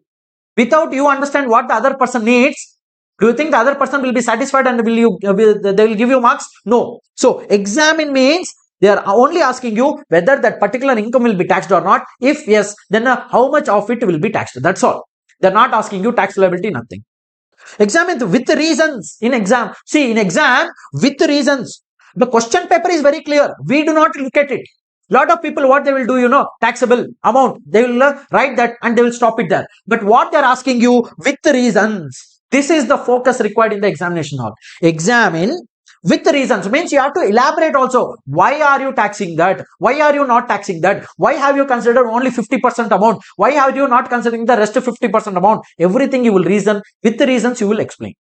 Without you understand what the other person needs, do you think the other person will be satisfied and they will give you marks? No. So examine means they are only asking you whether that particular income will be taxed or not. If yes, then how much of it will be taxed. That's all. They're not asking you tax liability, nothing. Examine with reasons in exam. See, in exam, with reasons. The question paper is very clear. We do not look at it. Lot of people, what they will do, taxable amount, they will write that and they will stop it there. But what they are asking you with reasons, this is the focus required in the examination hall. Examine with reasons means you have to elaborate also. Why are you taxing that? Why are you not taxing that? Why have you considered only 50% amount? Why have you not considering the rest of 50% amount? Everything you will reason. With the reasons you will explain.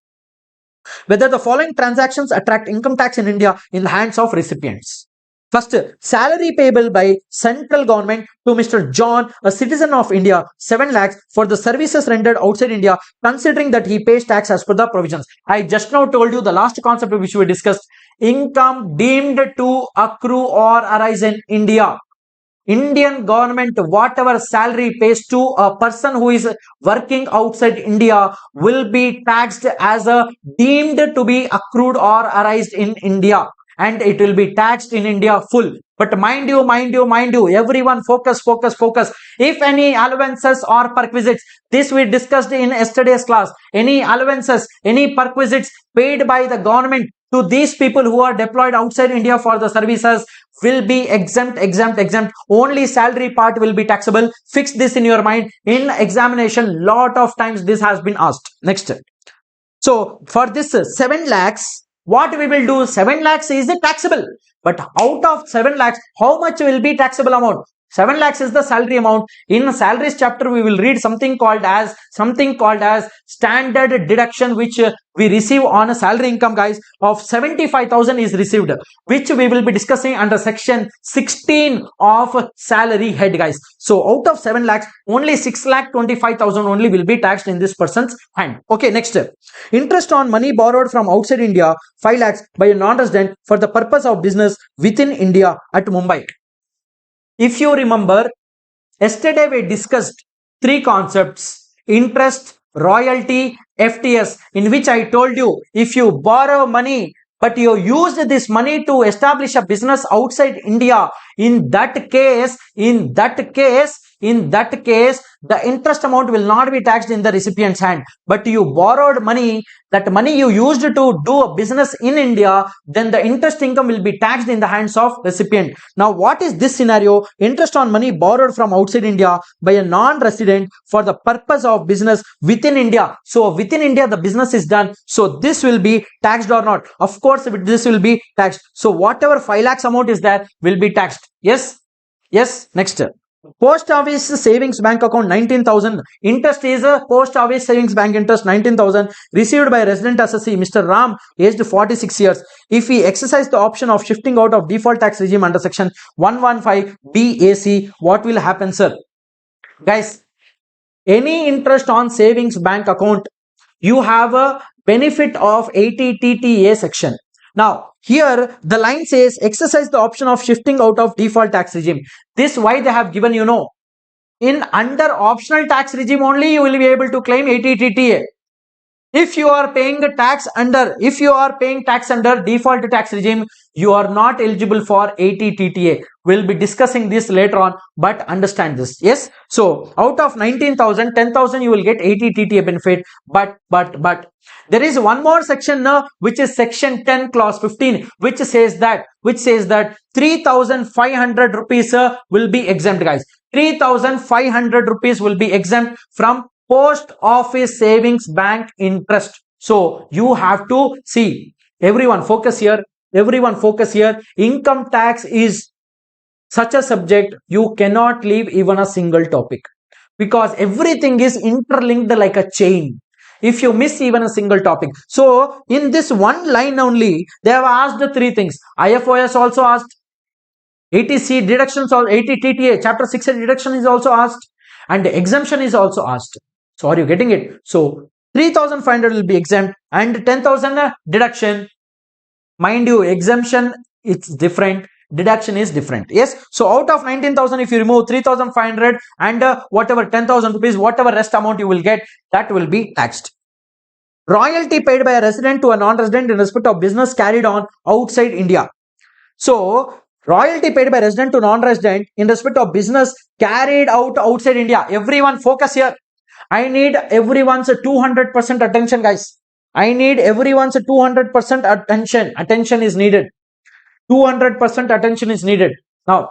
Whether the following transactions attract income tax in India in the hands of recipients. First, salary payable by central government to Mr. John, a citizen of India, 7 lakhs for the services rendered outside India, considering that he pays tax as per the provisions. I just now told you the last concept which we discussed. Income deemed to accrue or arise in India. Indian government, whatever salary pays to a person who is working outside India will be taxed as a deemed to be accrued or arised in India, and it will be taxed in India full. But mind you, everyone focus. If any allowances or perquisites, this we discussed in yesterday's class, any allowances, any perquisites paid by the government to these people who are deployed outside India for the services will be exempt. Only salary part will be taxable. Fix this in your mind. In examination, lot of times this has been asked. Next. So for this 7 lakhs, what we will do? 7 lakhs is the taxable. But out of 7 lakhs, how much will be taxable amount? 7 lakhs is the salary amount. In salaries chapter, we will read something called as standard deduction, which we receive on a salary income, guys, of 75,000 is received, which we will be discussing under section 16 of salary head, guys. So out of 7 lakhs, only 6,25,000 only will be taxed in this person's hand. Okay, next step. Interest on money borrowed from outside India, 5 lakhs by a non-resident for the purpose of business within India at Mumbai. If you remember, yesterday we discussed 3 concepts: interest, royalty, FTS, in which I told you if you borrow money but you used this money to establish a business outside India, in that case, the interest amount will not be taxed in the recipient's hand. But you borrowed money, that money you used to do a business in India, then the interest income will be taxed in the hands of recipient. Now, what is this scenario? Interest on money borrowed from outside India by a non-resident for the purpose of business within India. So within India, the business is done. So this will be taxed or not? Of course, this will be taxed. So whatever 5 lakhs amount is there will be taxed. Yes. Next. Post office savings bank account 19,000. Interest is a post office savings bank interest 19,000 received by resident assessee Mr. Ram, aged 46 years. If he exercise the option of shifting out of default tax regime under section 115 BAC, what will happen, sir? Guys, any interest on savings bank account, you have a benefit of 80 TTA section. Now, here the line says exercise the option of shifting out of default tax regime. This why they have given, in under optional tax regime only you will be able to claim 80 TTA. If you are paying tax under default tax regime, you are not eligible for 80 TTA. We'll be discussing this later on, but understand this. Yes. So out of 19,000, 10,000 you will get 80 TTA benefit. But there is one more section now, which is section 10 clause 15, which says that 3,500 rupees will be exempt, guys. 3,500 rupees will be exempt from post office savings bank interest. So you have to see, everyone focus here. Income tax is such a subject you cannot leave even a single topic, because everything is interlinked like a chain. If you miss even a single topic, so in this one line only they have asked three things. IFOS also asked, ATC deductions, or 80 TTA chapter 6 deduction is also asked, and exemption is also asked. So are you getting it? So 3,500 will be exempt and 10,000 deduction. Mind you, exemption it's different, deduction is different. Yes. So out of 19,000, if you remove 3,500 and whatever 10,000 rupees, whatever rest amount you will get, that will be taxed. Royalty paid by a resident to a non-resident in respect of business carried on outside India. So royalty paid by resident to non-resident in respect of business carried out outside India. Everyone focus here. I need everyone's 200% attention, guys. I need everyone's 200% attention. Attention is needed. 200% attention is needed. Now,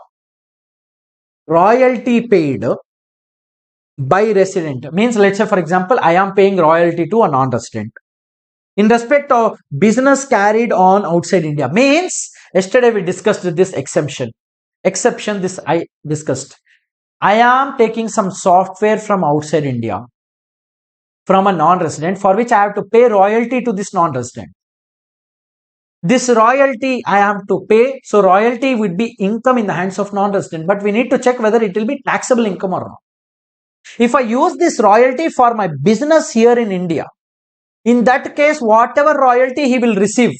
royalty paid by resident means, let's say for example, I am paying royalty to a non-resident in respect of business carried on outside India. Means yesterday we discussed this exception this I discussed. I am taking some software from outside India, from a non-resident, for which I have to pay royalty to this non-resident. This royalty I have to pay, so royalty would be income in the hands of non-resident, but we need to check whether it will be taxable income or not. If I use this royalty for my business here in India, in that case, whatever royalty he will receive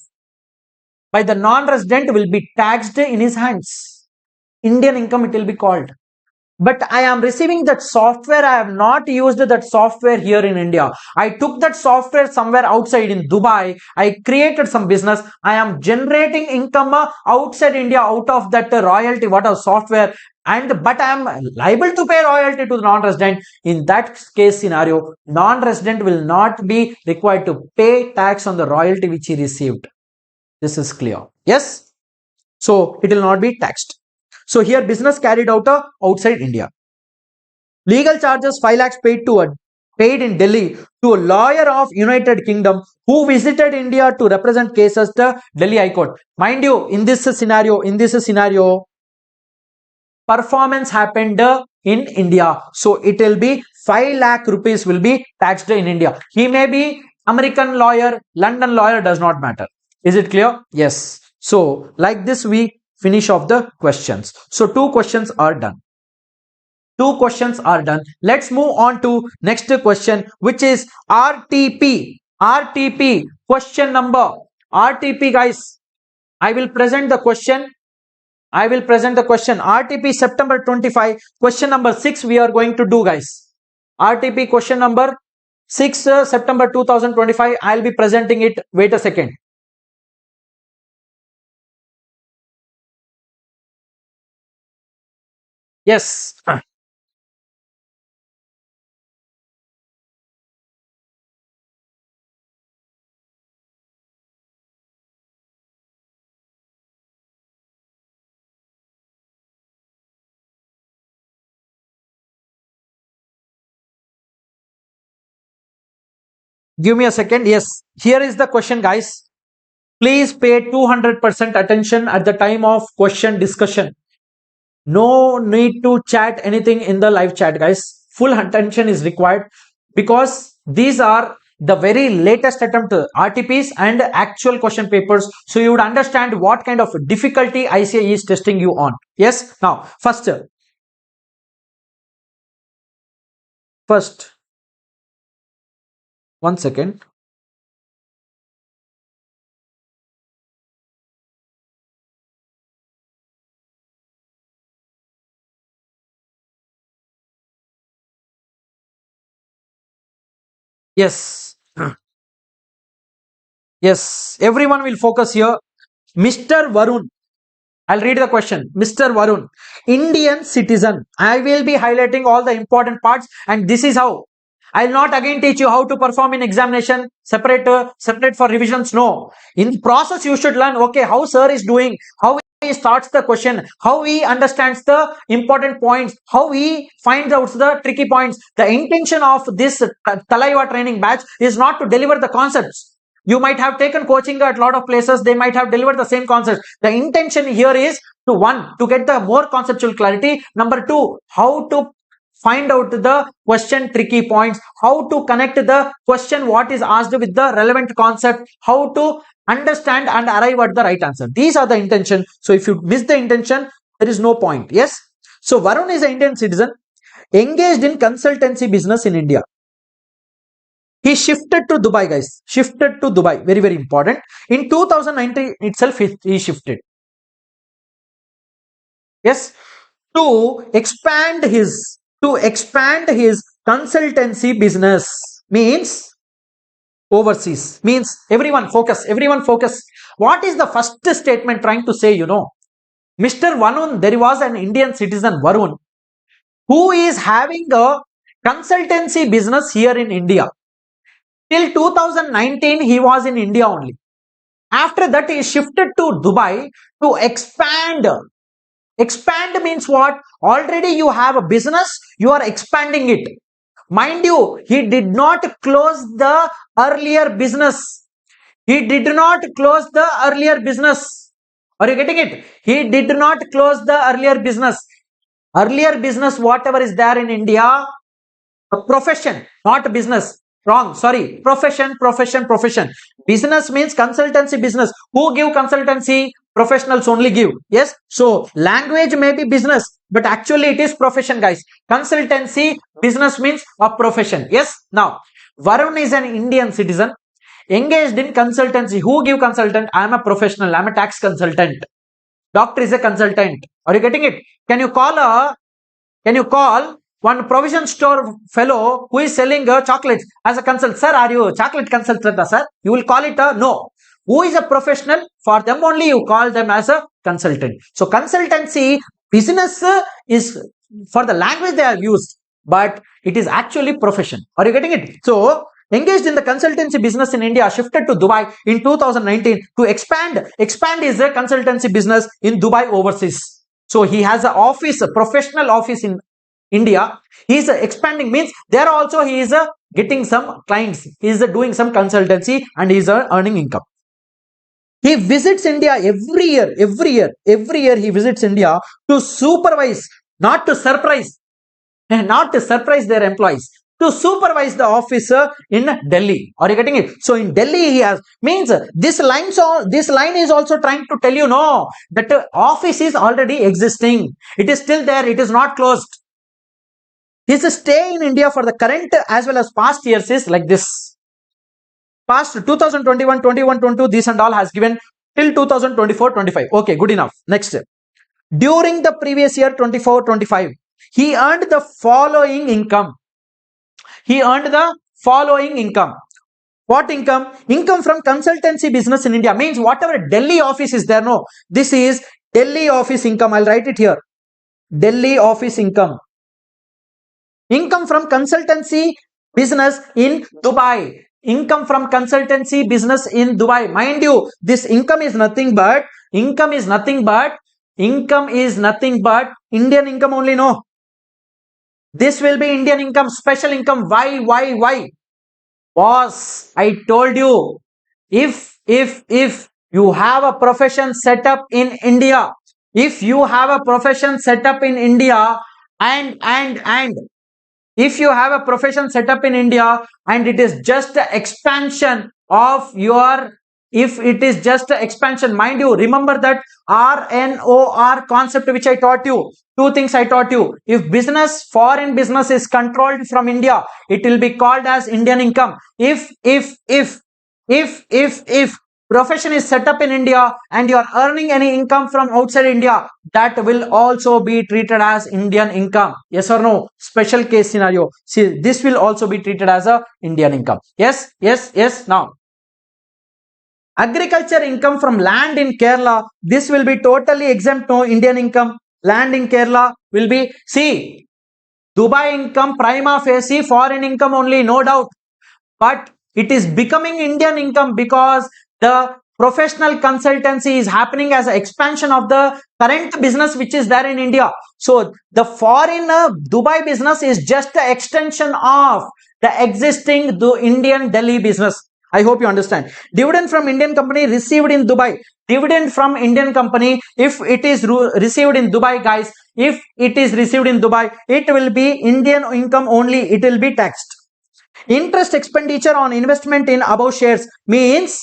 by the non-resident will be taxed in his hands. Indian income it will be called. But I am receiving that software. I have not used that software here in India. I took that software somewhere outside in Dubai. I created some business. I am generating income outside India out of that royalty, what of software. But I am liable to pay royalty to the non-resident. In that case scenario, non-resident will not be required to pay tax on the royalty which he received. This is clear. Yes. So it will not be taxed. So here business carried out outside India. Legal charges 5 lakhs paid in Delhi to a lawyer of United Kingdom who visited India to represent cases to Delhi High Court. Mind you, in this scenario, performance happened in India. So it will be 5 lakh rupees will be taxed in India. He may be American lawyer, London lawyer, does not matter. Is it clear? Yes. So like this we finish off the questions. So two questions are done. Let's move on to next question, which is RTP. Question number. RTP, guys. I will present the question. RTP September 25. Question number 6 we are going to do, guys. RTP question number 6 September 2025. I'll be presenting it. Wait a second. Yes. Give me a second. Yes. Here is the question, guys. Please pay 200% attention at the time of question discussion. No need to chat anything in the live chat, guys. Full attention is required, because these are the very latest attempt RTPs and actual question papers. So you would understand what kind of difficulty ICAI is testing you on. Yes. Now, first, one second. Yes. Yes, everyone will focus here. Mr. Varun, I'll read the question. Mr. Varun, Indian citizen. I will be highlighting all the important parts, and this is how. I'll not again teach you how to perform in examination, separate for revisions. No. In process, you should learn, okay, how sir is doing, how he starts the question, how he understands the important points, how he finds out the tricky points. The intention of this Thalaiva training batch is not to deliver the concepts. You might have taken coaching at a lot of places, they might have delivered the same concept. The intention here is to, one, to get the more conceptual clarity. Number two, how to find out the question tricky points, how to connect the question what is asked with the relevant concept, how to understand and arrive at the right answer. These are the intention. So if you miss the intention, there is no point. Yes. So Varun is an Indian citizen engaged in consultancy business in India. He shifted to Dubai, guys. Shifted to Dubai. Very, very important. In 2019 itself, he shifted. Yes. To expand his consultancy business, means overseas. Means everyone focus. What is the first statement trying to say? Mr. Varun, there was an Indian citizen, Varun, who is having a consultancy business here in India. Till 2019, he was in India only. After that, he shifted to Dubai to expand. Expand means what? Already you have a business, you are expanding it. Mind you, he did not close the earlier business. He did not close the earlier business. Are you getting it? He did not close the earlier business. Earlier business, whatever is there in India, a profession, not business. Wrong, sorry. Profession. Business means consultancy business. Who give consultancy? Professionals only give. Yes. So language may be business, but actually it is profession, guys. Consultancy business means a profession. Yes. Now, Varun is an Indian citizen engaged in consultancy. Who give consultant? I am a professional. I am a tax consultant. Doctor is a consultant. Are you getting it? Can you call one provision store fellow who is selling chocolates as a consultant? Sir, are you a chocolate consultant, sir? You will call it a no. Who is a professional? For them only you call them as a consultant. So consultancy business is for the language they are used, but it is actually profession. Are you getting it? So engaged in the consultancy business in India, shifted to Dubai in 2019 to expand his consultancy business in Dubai overseas. So he has an office, a professional office in India. He is expanding, means there also he is getting some clients. He is doing some consultancy and he is earning income. He visits India every year he visits India to supervise, not to surprise their employees, to supervise the officer in Delhi. Are you getting it? So in Delhi he has, means this line is also trying to tell you, no, that office is already existing. It is still there. It is not closed. His stay in India for the current as well as past years is like this. Past 2021, 21, 22, this and all has given till 2024, 25. Okay, good enough. Next. During the previous year, 24, 25, he earned the following income. What income? Income from consultancy business in India. Means whatever Delhi office is there, no. This is Delhi office income. I'll write it here. Delhi office income. Income from consultancy business in Dubai. Income from consultancy business in Dubai. Mind you, this income is nothing but Indian income only, no. This will be Indian income, special income. Why? Boss, I told you, if you have a profession set up in India, and if you have a profession set up in India and it is just an expansion of your, if it is just an expansion, mind you, remember that RNOR concept which I taught you. Two things I taught you. If foreign business is controlled from India, it will be called as Indian income. If profession is set up in India and you are earning any income from outside India, that will also be treated as Indian income. Yes or no? Special case scenario. See, this will also be treated as a Indian income. Yes. Now, Agriculture income from land in Kerala, this will be totally exempt, no Indian income. Land in Kerala will be, see, Dubai income prima facie foreign income only, no doubt. But it is becoming Indian income because the professional consultancy is happening as an expansion of the current business which is there in India. So the foreign Dubai business is just the extension of the existing Indian Delhi business. I hope you understand. Dividend from Indian company received in Dubai. Dividend from Indian company, if it is received in Dubai, guys, if it is received in Dubai, it will be Indian income only. It will be taxed. Interest expenditure on investment in above shares means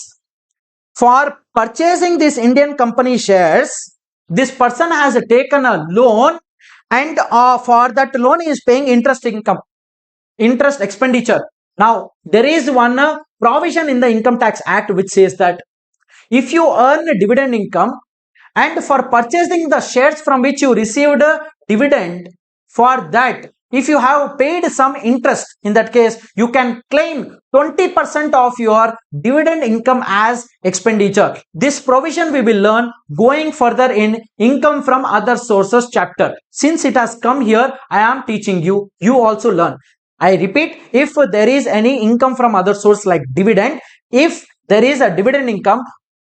for purchasing this Indian company shares, this person has taken a loan and for that loan he is paying interest income, interest expenditure. Now, there is one provision in the Income Tax Act which says that if you earn dividend income and for purchasing the shares from which you received a dividend, for that, if you have paid some interest, in that case, you can claim 20% of your dividend income as expenditure. This provision we will learn going further in income from other sources chapter. Since it has come here, I am teaching you, you also learn. I repeat, if there is any income from other source like dividend, if there is a dividend income,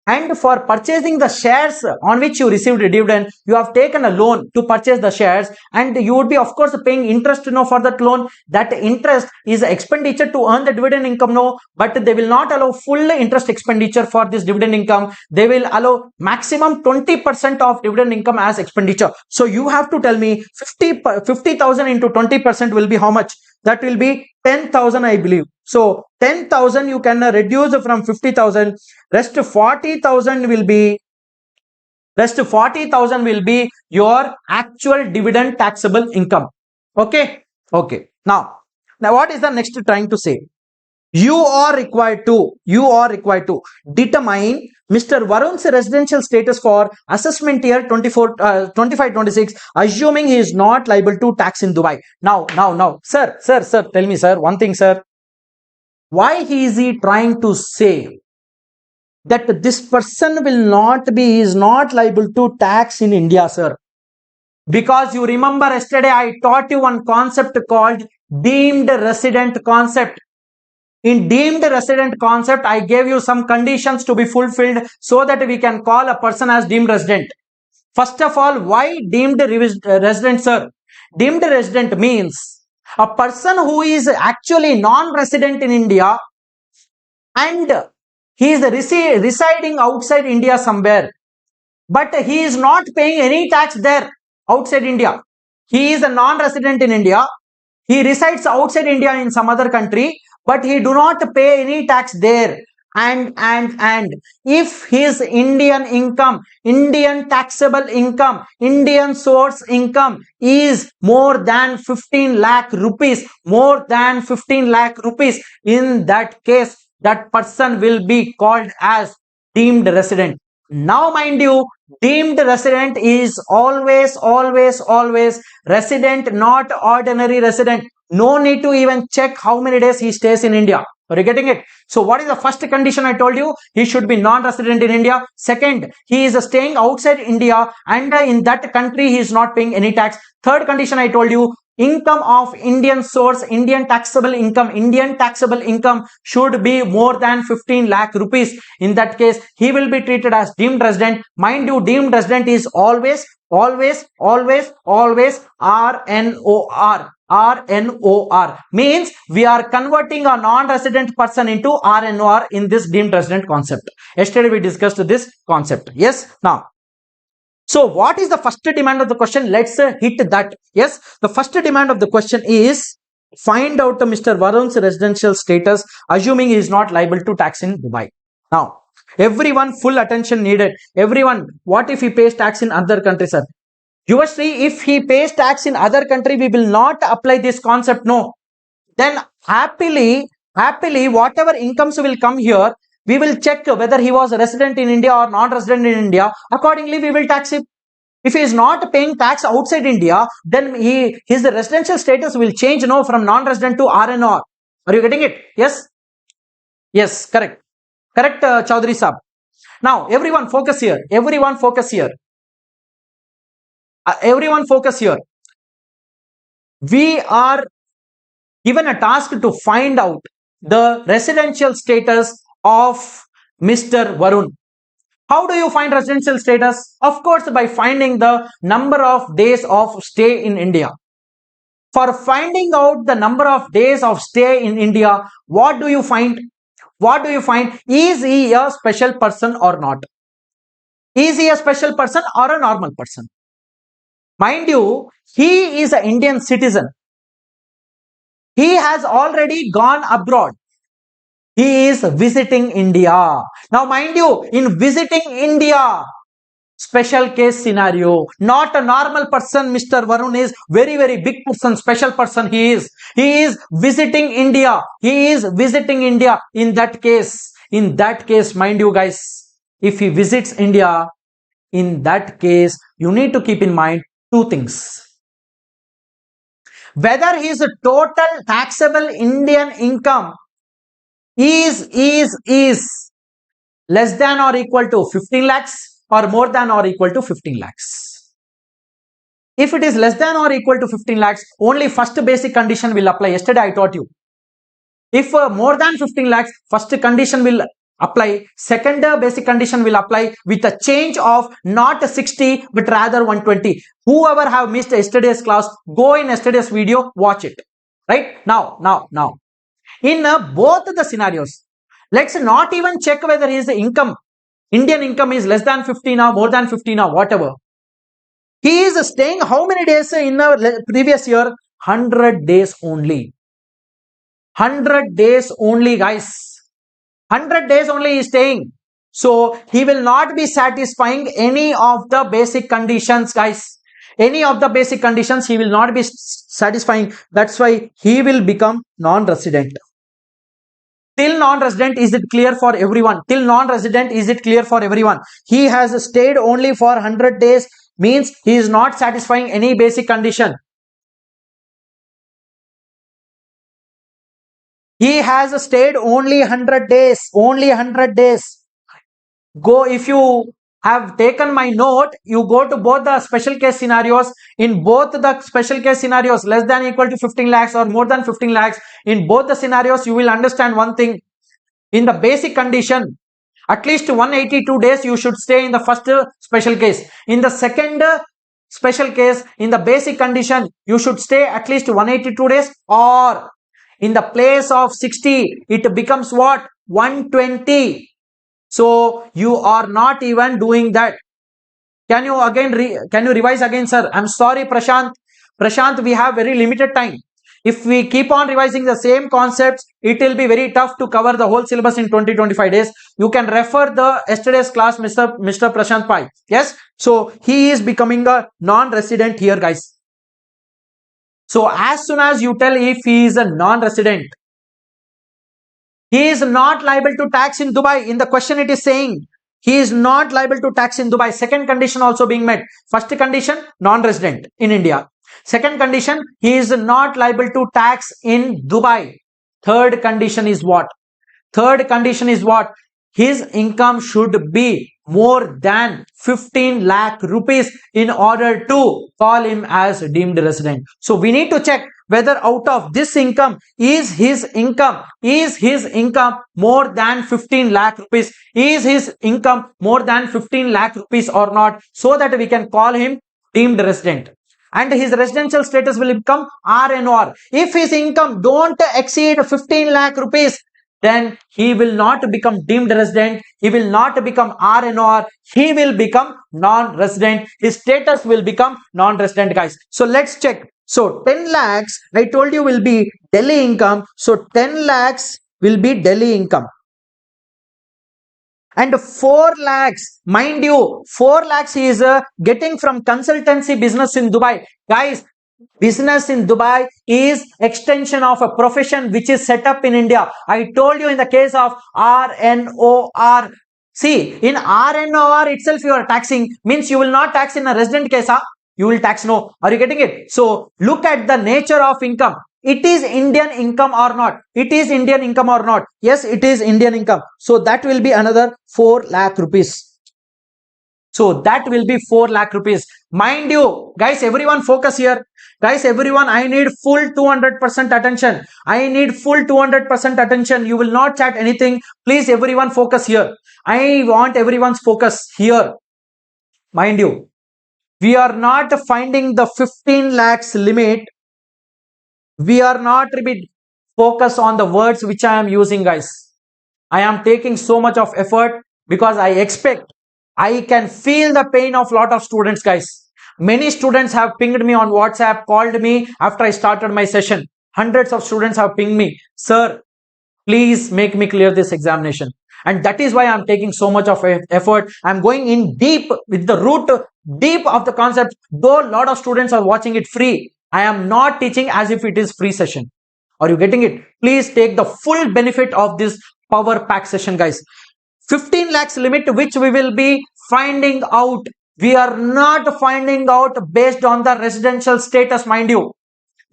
and for purchasing the shares on which you received a dividend, you have taken a loan to purchase the shares, and you would be of course paying interest for that loan. That interest is expenditure to earn the dividend income, but they will not allow full interest expenditure for this dividend income. They will allow maximum 20% of dividend income as expenditure. So you have to tell me 50,000 into 20% will be how much? That will be 10,000, I believe. So 10,000 you can reduce from 50,000. Rest 40,000 will be your actual dividend taxable income. Okay. Now what is the next trying to say? You are required to determine Mr. Varun's residential status for assessment year 25-26, assuming he is not liable to tax in Dubai. Now, sir, tell me, sir, one thing, sir. Why is he trying to say that this person is not liable to tax in India, sir? Because you remember yesterday I taught you one concept called deemed resident concept. In deemed resident concept, I gave you some conditions to be fulfilled so that we can call a person as deemed resident. First of all, why deemed resident, sir? Deemed resident means a person who is actually non-resident in India and he is residing outside India somewhere, but he is not paying any tax there outside India. He is a non-resident in India. He resides outside India in some other country, but he do not pay any tax there. And if his Indian income, Indian taxable income, Indian source income is more than 15 lakh rupees, in that case, that person will be called as deemed resident. Now, mind you, deemed resident is always resident, not ordinary resident. No need to even check how many days he stays in India. Are you getting it? So what is the first condition I told you? He should be non-resident in India. Second, he is staying outside India and in that country he is not paying any tax. Third condition I told you, income of Indian source, Indian taxable income should be more than 15 lakh rupees. In that case, he will be treated as deemed resident. Mind you, deemed resident is always RNOR. Means we are converting a non-resident person into RNOR in this deemed resident concept. Yesterday we discussed this concept. Yes. Now, so what is the first demand of the question? Let's hit that. Yes. The first demand of the question is find out Mr. Varun's residential status, assuming he is not liable to tax in Dubai. Now, everyone, full attention needed. Everyone, what if he pays tax in other countries, sir? Yuvasri, if he pays tax in other country, we will not apply this concept. No. Then happily, whatever incomes will come here, we will check whether he was a resident in India or non-resident in India. Accordingly, we will tax him. If he is not paying tax outside India, then his residential status will change from non-resident to RNR. Are you getting it? Yes? Yes, correct. Correct, Chaudhary Saab. Now, everyone focus here. Everyone focus here. Everyone focus here. We are given a task to find out the residential status of Mr. Varun. How do you find residential status? Of course, by finding the number of days of stay in India. For finding out the number of days of stay in India, what do you find? What do you find? Is he a special person or not? Is he a special person or a normal person? Mind you, he is an Indian citizen. He has already gone abroad. He is visiting India. Now, mind you, in visiting India, special case scenario, not a normal person. Mr. Varun is very, very big person, special person. He is visiting India. He is visiting India. In that case, mind you guys, if he visits India, in that case, you need to keep in mind two things. Whether his total taxable Indian income is less than or equal to 15 lakhs or more than or equal to 15 lakhs. If it is less than or equal to 15 lakhs, only first basic condition will apply. Yesterday I taught you. If more than 15 lakhs, first condition will apply. Second basic condition will apply with a change of not 60 but rather 120. Whoever have missed yesterday's class, go in yesterday's video, watch it. Right? Now. In both the scenarios, let's not even check whether his income, Indian income is less than 15 or more than 15 or whatever. He is staying how many days in the previous year? 100 days only. 100 days only, guys. 100 days only he is staying. So, he will not be satisfying any of the basic conditions, guys. Any of the basic conditions he will not be satisfying. That's why he will become non-resident. Till non-resident, is it clear for everyone? Till non-resident, is it clear for everyone? He has stayed only for 100 days, means he is not satisfying any basic condition. He has stayed only 100 days. Only 100 days. Go, if you have taken my note, you go to both the special case scenarios. In both the special case scenarios, less than or equal to 15 lakhs or more than 15 lakhs, in both the scenarios, you will understand one thing. In the basic condition, at least 182 days you should stay in the first special case. In the second special case, in the basic condition, you should stay at least 182 days, or in the place of 60, it becomes what? 120. So, you are not even doing that. Can you revise again, sir? I'm sorry, Prashant. Prashant, we have very limited time. If we keep on revising the same concepts, it will be very tough to cover the whole syllabus in 20-25 days. You can refer the yesterday's class, Mr. Prashant Pai. Yes? So, he is becoming a non-resident here, guys. So, as soon as you tell if he is a non-resident, he is not liable to tax in Dubai. In the question it is saying, he is not liable to tax in Dubai. Second condition also being met. First condition, non-resident in India. Second condition, he is not liable to tax in Dubai. Third condition is what? Third condition is what? His income should be more than 15 lakh rupees in order to call him as deemed resident. So we need to check whether out of this income, is his income more than 15 lakh rupees? Is his income more than 15 lakh rupees or not? So that we can call him deemed resident. And his residential status will become RNOR. If his income don't exceed 15 lakh rupees, then he will not become deemed resident. He will not become RNOR. He will become non-resident. His status will become non-resident, guys. So let's check. So 10 lakhs, I told you, will be Delhi income. So 10 lakhs will be Delhi income. And 4 lakhs, mind you, 4 lakhs he is getting from consultancy business in Dubai. Guys, business in Dubai is extension of a profession which is set up in India. I told you in the case of RNOR. See, in RNOR itself you are taxing, means you will not tax in a resident case. You will tax no. Are you getting it? So, look at the nature of income. it is Indian income or not? It is Indian income or not? Yes, it is Indian income. So that will be another 4 lakh rupees. So that will be 4 lakh rupees. Mind you, guys, everyone focus here. Guys, everyone, I need full 200% attention. I need full 200% attention. You will not chat anything. Please, everyone focus here. I want everyone's focus here. Mind you, we are not finding the 15 lakhs limit. We are not focus on the words which I am using, guys. I am taking so much of effort because I expect, I can feel the pain of lot of students, guys. Many students have pinged me on WhatsApp, called me after I started my session. Hundreds of students have pinged me, sir, please make me clear this examination. And that is why I'm taking so much of effort. I'm going in deep with the root, deep of the concept. Though a lot of students are watching it free, I am not teaching as if it is free session. Are you getting it? Please take the full benefit of this power pack session, guys. 15 lakhs limit, which we will be finding out. We are not finding out based on the residential status, mind you.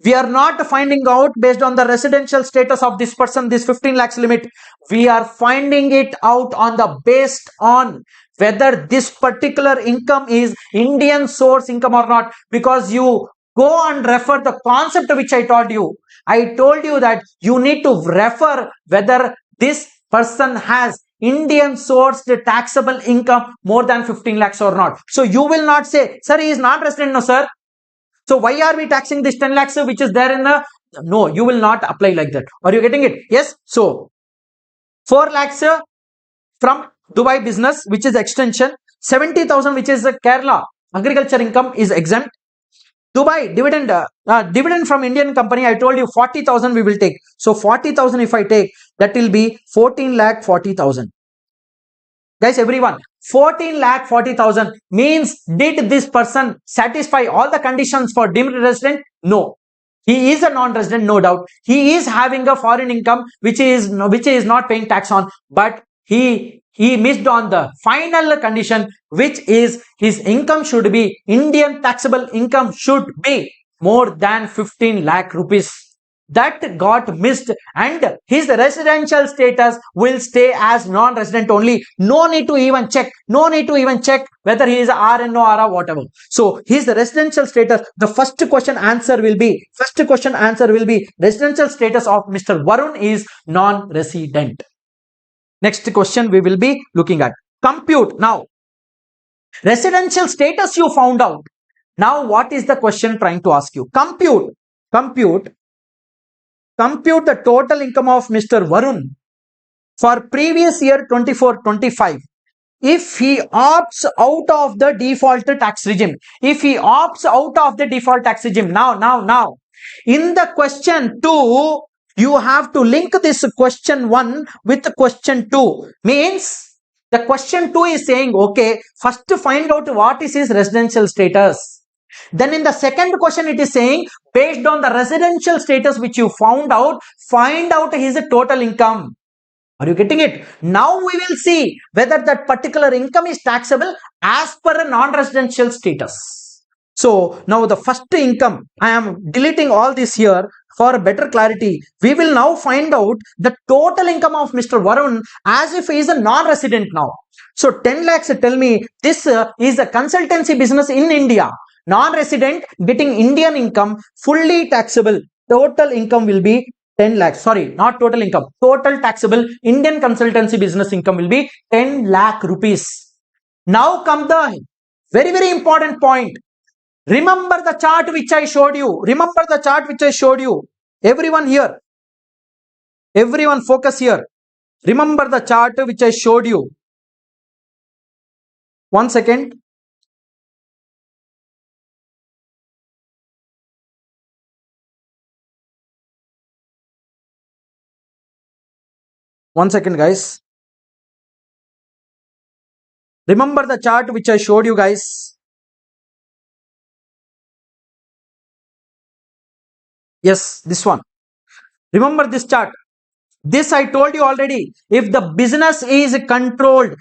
We are not finding out based on the residential status of this person, this 15 lakhs limit. We are finding it out on the based on whether this particular income is Indian source income or not. Because you go and refer the concept which I told you. I told you that you need to refer whether this person has Indian sourced taxable income more than 15 lakhs or not. So you will not say, sir, he is not resident. No, sir. So why are we taxing this 10 lakhs which is there in the, no, you will not apply like that. Are you getting it? Yes. So 4 lakhs from Dubai business, which is extension. 70,000, which is Kerala agriculture income, is exempt. Dubai dividend from Indian company, I told you 40,000 we will take. So 40,000 if I take, that will be 14 lakh 40,000. Guys, everyone, 14 lakh 40,000 means, did this person satisfy all the conditions for deemed resident? No. He is a non-resident, no doubt. He is having a foreign income which is not paying tax on, but he missed on the final condition, which is his income should be, Indian taxable income should be more than 15 lakh rupees. That got missed, and his residential status will stay as non-resident only. No need to even check. No need to even check whether he is RNO or whatever. So his residential status, the first question answer will be residential status of Mr. Varun is non-resident. Next question we will be looking at. Compute. Now, residential status you found out. Now, what is the question trying to ask you? Compute the total income of Mr. Varun for previous year 24-25. If he opts out of the default tax regime, now, in the question 2, you have to link this question 1 with the question 2. Means the question 2 is saying, okay, first to find out what is his residential status. Then in the second question, it is saying, based on the residential status which you found out, find out his total income. Are you getting it? Now we will see whether that particular income is taxable as per a non-residential status. So now the first income, I am deleting all this here for better clarity. We will now find out the total income of Mr. Varun as if he is a non-resident now. So 10 lakhs tell me this is a consultancy business in India. Non-resident getting Indian income, fully taxable. Total income will be 10 lakhs. Sorry, not total income. Total taxable Indian consultancy business income will be 10 lakh rupees. Now come the very, very important point. Remember the chart which I showed you. Everyone here. Everyone focus here. Remember the chart which I showed you. 1 second. One second, guys. Remember the chart which I showed you, guys. Yes, this one. Remember this chart. This I told you already. If the business is controlled,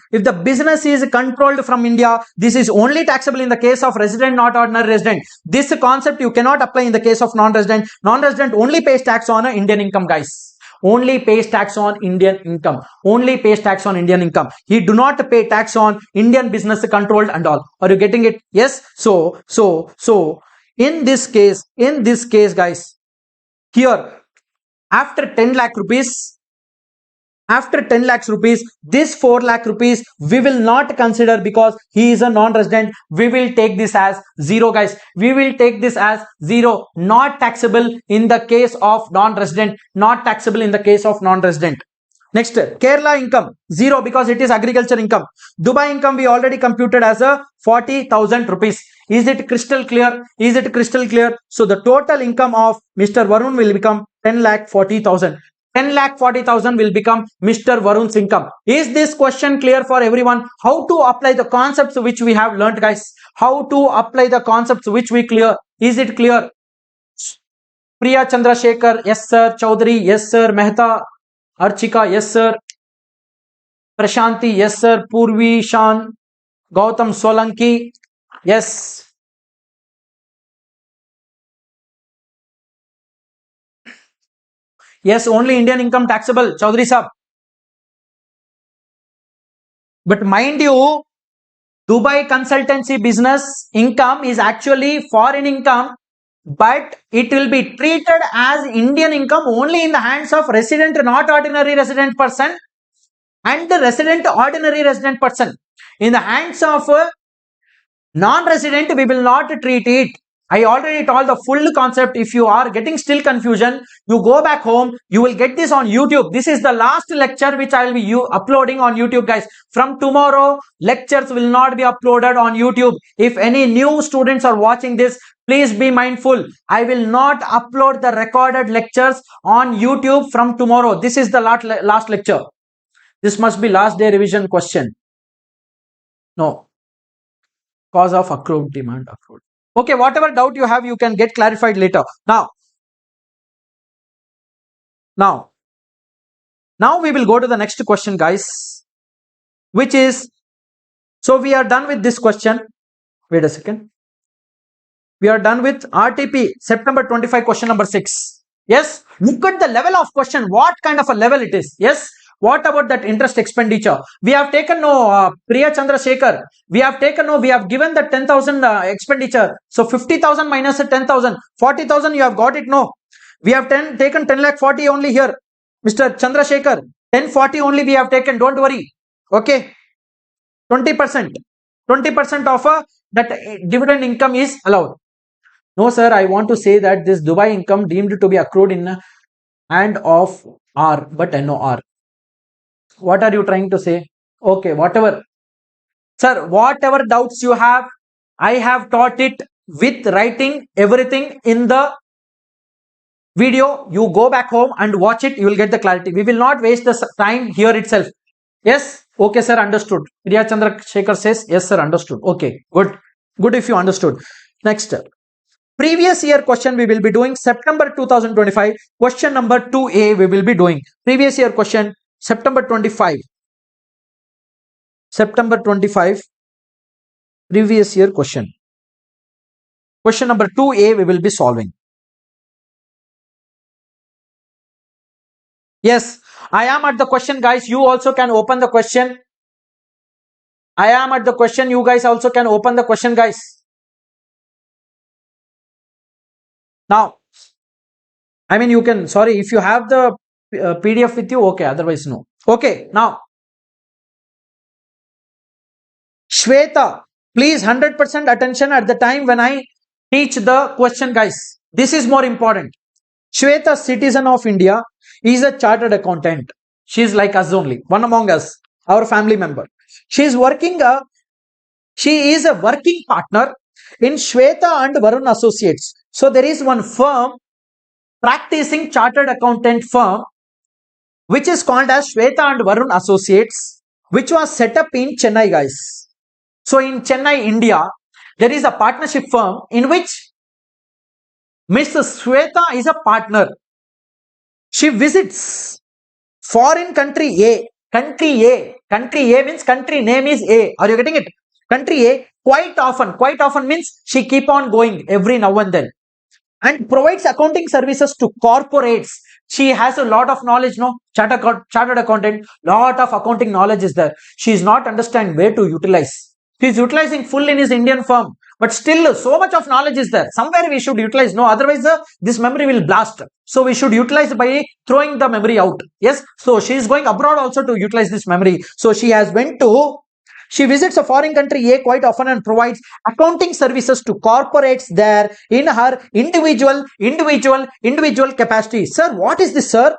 from India, this is only taxable in the case of resident, not ordinary resident. This concept you cannot apply in the case of non-resident. Non-resident only pays tax on Indian income, guys. Only pays tax on Indian income. Only pays tax on Indian income. He do not pay tax on Indian business controlled and all. Are you getting it? Yes. So in this case, guys, here after 10 lakh rupees, this 4 lakh rupees we will not consider because he is a non-resident. We will take this as 0, guys. We will take this as 0. Not taxable in the case of non-resident. Not taxable in the case of non-resident. Next, Kerala income 0 because it is agriculture income. Dubai income we already computed as a 40,000 rupees. Is it crystal clear? Is it crystal clear? So the total income of Mr. Varun will become 10,40,000. 10,40,000 will become Mr. Varun's income. Is this question clear for everyone? How to apply the concepts which we have learnt, guys? How to apply the concepts which we clear? Is it clear? Priya Chandrasekhar, yes sir. Chaudhary, yes sir. Mehta, Archika, yes sir. Prashanti, yes sir. Purvi, Shan, Gautam Solanki, yes. Yes, only Indian income taxable, Chaudhary sahab. But mind you, Dubai consultancy business income is actually foreign income, but it will be treated as Indian income only in the hands of resident, not ordinary resident person, and the resident, ordinary resident person. In the hands of non-resident, we will not treat it. I already told the full concept. If you are getting still confusion, you go back home, you will get this on YouTube. This is the last lecture which I will be uploading on YouTube, guys. From tomorrow, lectures will not be uploaded on YouTube. If any new students are watching this, please be mindful. I will not upload the recorded lectures on YouTube from tomorrow. This is the last lecture. This must be last day revision question. No. Cause of accrued demand, accrued. Okay, whatever doubt you have, you can get clarified later. Now we will go to the next question, guys, which is, so we are done with this question. Wait a second. We are done with RTP September 25 question number 6. Yes, look at the level of question. What kind of a level it is? Yes. What about that interest expenditure? We have taken Priya Chandrasekhar. We have given the 10,000 expenditure. So 50,000 minus 10,000, 40,000 you have got it, no? We have taken 10 lakh 40 only here. Mr. Chandrasekhar, 1040 only we have taken, don't worry. Okay. 20% of that dividend income is allowed. No sir, I want to say that this Dubai income deemed to be accrued in and of R, but NOR. What are you trying to say? Okay, whatever. Sir, whatever doubts you have, I have taught it with writing everything in the video. You go back home and watch it. You will get the clarity. We will not waste the time here itself. Yes? Okay, sir, understood. Priya Chandrasekhar says, yes, sir, understood. Okay, good. Good if you understood. Next. Previous year question we will be doing September 2025. Question number 2A we will be doing. Previous year question September 25. September 25. Previous year question. Question number 2A we will be solving. Yes, I am at the question, guys. You also can open the question. I am at the question. You guys also can open the question, guys. Now, I mean, you can, sorry, if you have the PDF with you, okay, otherwise no. Okay, now, Shweta, please 100% attention at the time when I teach the question, guys. This is more important. Shweta, citizen of India, is a chartered accountant. She is like us only, one among us, our family member. She is a working partner in Shweta and Varun Associates. So there is one firm, practicing chartered accountant firm, which is called as Shweta and Varun Associates, which was set up in Chennai, guys. So in Chennai, India, there is a partnership firm in which Mrs. Shweta is a partner. She visits Foreign country A. Country A. Country A means country name is A. Are you getting it? Country A, quite often. Quite often means she keep on going every now and then. And provides accounting services to corporates. She has a lot of knowledge, no? Chartered accountant, lot of accounting knowledge is there. She is not understanding where to utilize. He is utilizing full in his Indian firm, but still so much of knowledge is there. Somewhere we should utilize, no? Otherwise, this memory will blast. So we should utilize by throwing the memory out. Yes. So she is going abroad also to utilize this memory. So she visits a foreign country A quite often and provides accounting services to corporates there in her individual capacity. Sir, what is this, sir?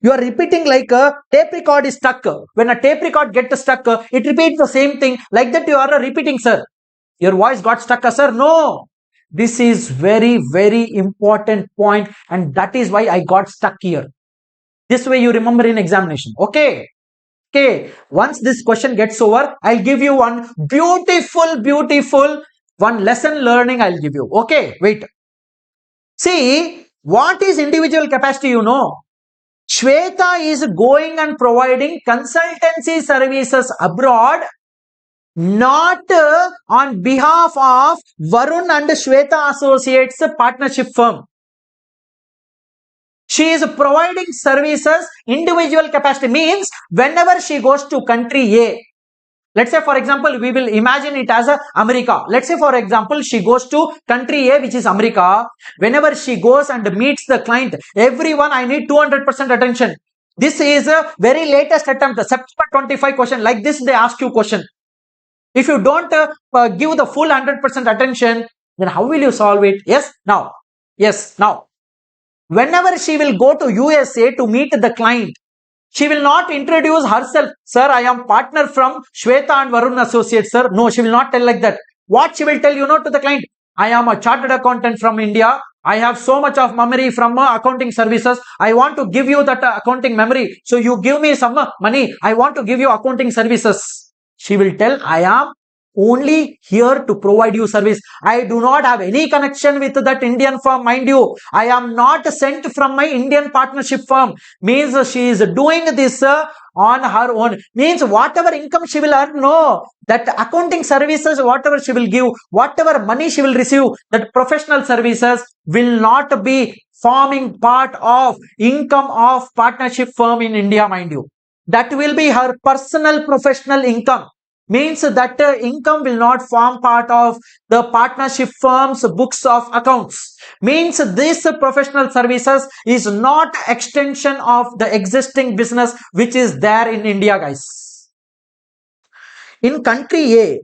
You are repeating like a tape record is stuck. When a tape record gets stuck, it repeats the same thing. Like that you are repeating, sir. Your voice got stuck, sir. No. This is very, very important point, and that is why I got stuck here. This way you remember in examination. Okay. Okay. Once this question gets over, I'll give you one beautiful one lesson learning I'll give you. Okay. Wait. See, what is individual capacity, you know? Shweta is going and providing consultancy services abroad, not on behalf of Varun and Shweta Associates partnership firm. She is providing services, individual capacity means whenever she goes to country A, let's say for example, we will imagine it as America. Let's say for example, she goes to country A, which is America. Whenever she goes and meets the client, everyone, I need 200% attention. This is a very latest attempt, September 25 question. Like this, they ask you question. If you don't give the full 100% attention, then how will you solve it? Yes, now. Whenever she will go to USA to meet the client, she will not introduce herself. Sir, I am partner from Shweta and Varun Associates, sir. No, she will not tell like that. What she will tell, you know, to the client? I am a chartered accountant from India. I have so much of memory from accounting services. I want to give you that accounting memory. So you give me some money. I want to give you accounting services. She will tell, I am only here to provide you service. I do not have any connection with that Indian firm, mind you. I am not sent from my Indian partnership firm. Means she is doing this on her own. Means whatever income she will earn, no. That accounting services, whatever she will give, whatever money she will receive, that professional services will not be forming part of income of partnership firm in India, mind you. That will be her personal professional income. Means that income will not form part of the partnership firm's books of accounts. Means this professional services is not extension of the existing business which is there in India, guys. In country A,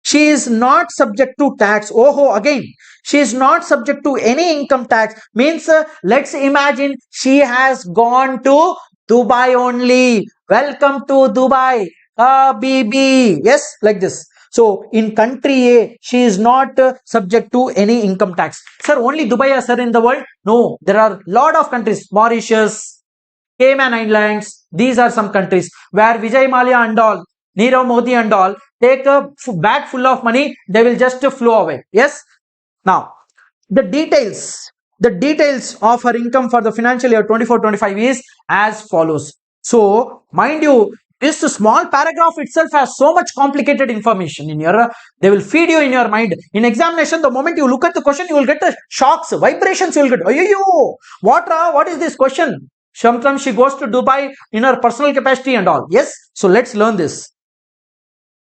she is not subject to tax. Oh, again, she is not subject to any income tax. Means let's imagine she has gone to Dubai only. Welcome to Dubai. BB. Yes, like this. So in country A, she is not subject to any income tax. Sir, only Dubai is, sir, in the world? No, there are lot of countries. Mauritius, Cayman Islands. These are some countries where Vijay Mallya and all, Nirav Modi and all take a bag full of money. They will just flow away. Yes. Now, the details of her income for the financial year 24-25 is as follows. So, mind you, this small paragraph itself has so much complicated information in your, they will feed you in your mind. In examination, the moment you look at the question, you will get the shocks, vibrations, you will get, oh, what is this question? Sometimes she goes to Dubai in her personal capacity and all. Yes, so let's learn this.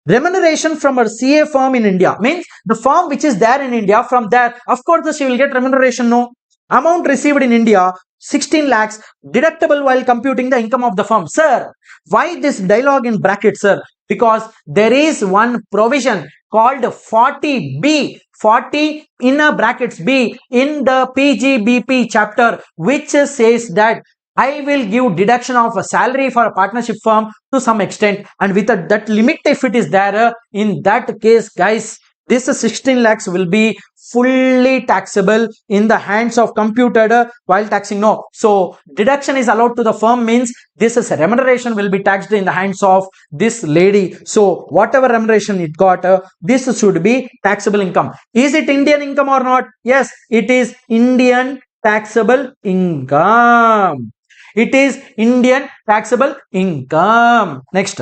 Remuneration from her CA firm in India. Means the firm which is there in India, from there, of course, she will get remuneration, no? Amount received in India, 16 lakhs, deductible while computing the income of the firm. Sir, why this dialogue in brackets, sir? Because there is one provision called 40B, 40 in brackets B in the PGBP chapter, which says that I will give deduction of a salary for a partnership firm to some extent, and with that limit, if it is there, in that case, guys, this 16 lakhs will be fully taxable in the hands of computed while taxing. No. So deduction is allowed to the firm means this is remuneration will be taxed in the hands of this lady. So whatever remuneration it got, this should be taxable income. Is it Indian income or not? Yes, it is Indian taxable income. It is Indian taxable income. Next,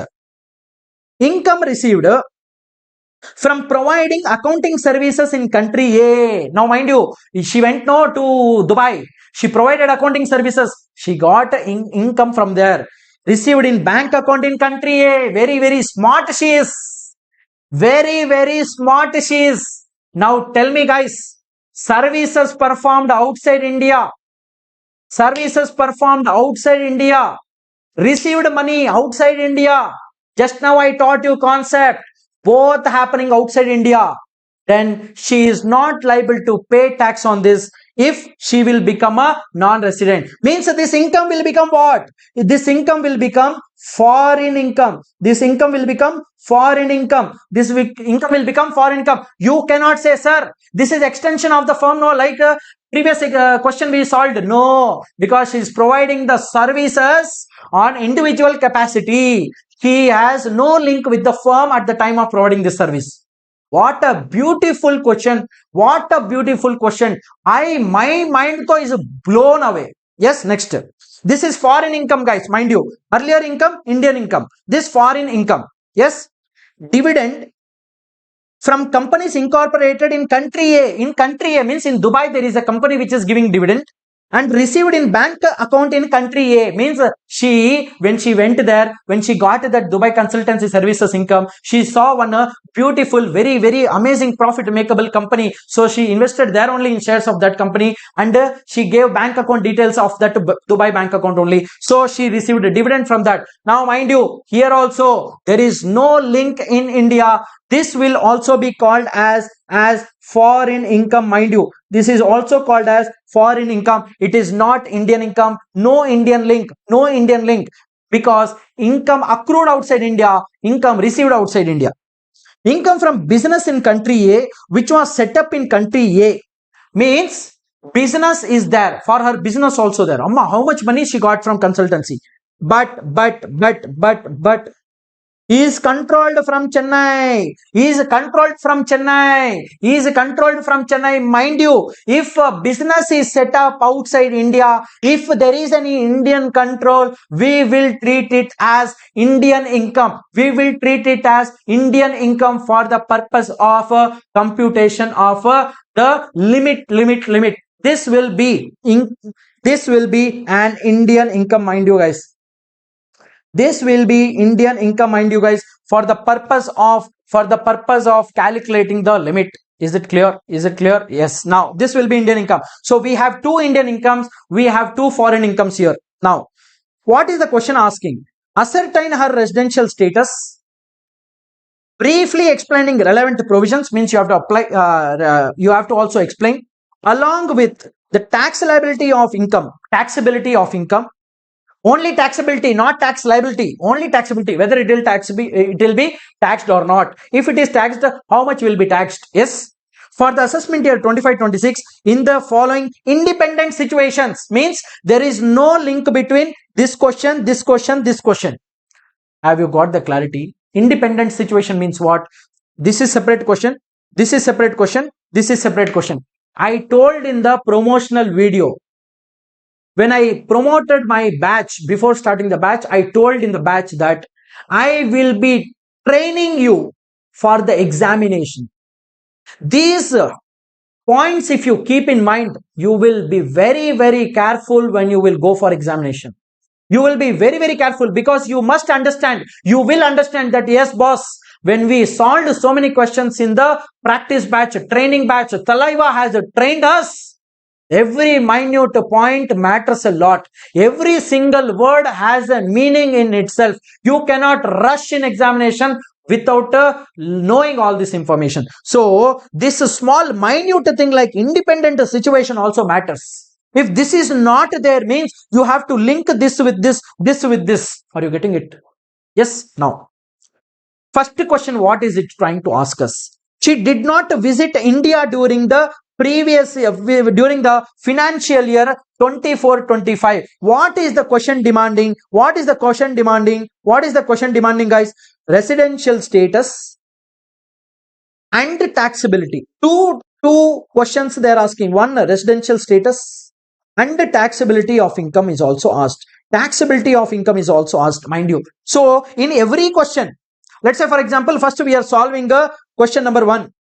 income received from providing accounting services in country A. Now, mind you, she went no to Dubai. She provided accounting services. She got income from there. Received in bank account in country A. Very, very smart she is. Very, very smart she is. Now, tell me, guys, services performed outside India. Services performed outside India. Received money outside India. Just now I taught you concept. Both happening outside India. Then she is not liable to pay tax on this if she will become a non-resident. Means this income will become what? This income will become foreign income. This income will become foreign income. This income will become foreign income. You cannot say, sir, this is extension of the firm. No, like previous question we solved. No, because she is providing the services on individual capacity. She has no link with the firm at the time of providing this service. What a beautiful question. What a beautiful question. My mind is blown away. Yes, next. This is foreign income, guys. Mind you, earlier income, Indian income. This foreign income. Yes. Dividend from companies incorporated in country A. In country A means in Dubai there is a company which is giving dividend, and received in bank account in country A means when she went there, when she got that Dubai consultancy services income, she saw one beautiful, very, very amazing profit makeable company. So she invested there only in shares of that company, and she gave bank account details of that Dubai bank account only. So she received a dividend from that. Now, mind you, here also there is no link in India. This will also be called as foreign income, mind you. This is also called as foreign income. It is not Indian income. No Indian link. No Indian link. Because income accrued outside India, income received outside India. Income from business in country A, which was set up in country A, means business is there. For her business also there. Amma, how much money she got from consultancy? But he is controlled from Chennai. He is controlled from Chennai. He is controlled from Chennai. Mind you, if a business is set up outside India, if there is any Indian control, we will treat it as Indian income. We will treat it as Indian income for the purpose of computation of the limit. This will be an Indian income, mind you, guys. This will be Indian income, mind you, guys, for the purpose of calculating the limit. Is it clear? Is it clear? Yes. Now this will be Indian income. So we have two Indian incomes. We have two foreign incomes here. Now, what is the question asking? Ascertain her residential status. Briefly explaining relevant provisions means you have to apply. You have to also explain along with the tax liability of income, taxability of income. Only taxability, not tax liability. Only taxability. Whether it will be taxed or not. If it is taxed, how much will be taxed? Yes. For the assessment year 25-26, in the following independent situations, means there is no link between this question, this question, this question. Have you got the clarity? Independent situation means what? This is separate question. This is separate question. This is separate question. I told in the promotional video. When I promoted my batch, before starting the batch, I told in the batch that I will be training you for the examination. These points, if you keep in mind, you will be very, very careful when you will go for examination. You will be very, very careful because you must understand, you will understand that yes, boss, when we solved so many questions in the practice batch, training batch, Thalaiva has trained us. Every minute point matters a lot. Every single word has a meaning in itself. You cannot rush in examination without knowing all this information. So, this small minute thing like independent situation also matters. If this is not there, means you have to link this with this, this with this. Are you getting it? Yes? Now, first question, what is it trying to ask us? She did not visit India during the during the financial year 24-25. What is the question demanding? What is the question demanding? What is the question demanding, guys? Residential status and taxability. Two questions they are asking. One, residential status and taxability of income is also asked. Taxability of income is also asked, mind you. So in every question, let's say for example, first we are solving a question number 1.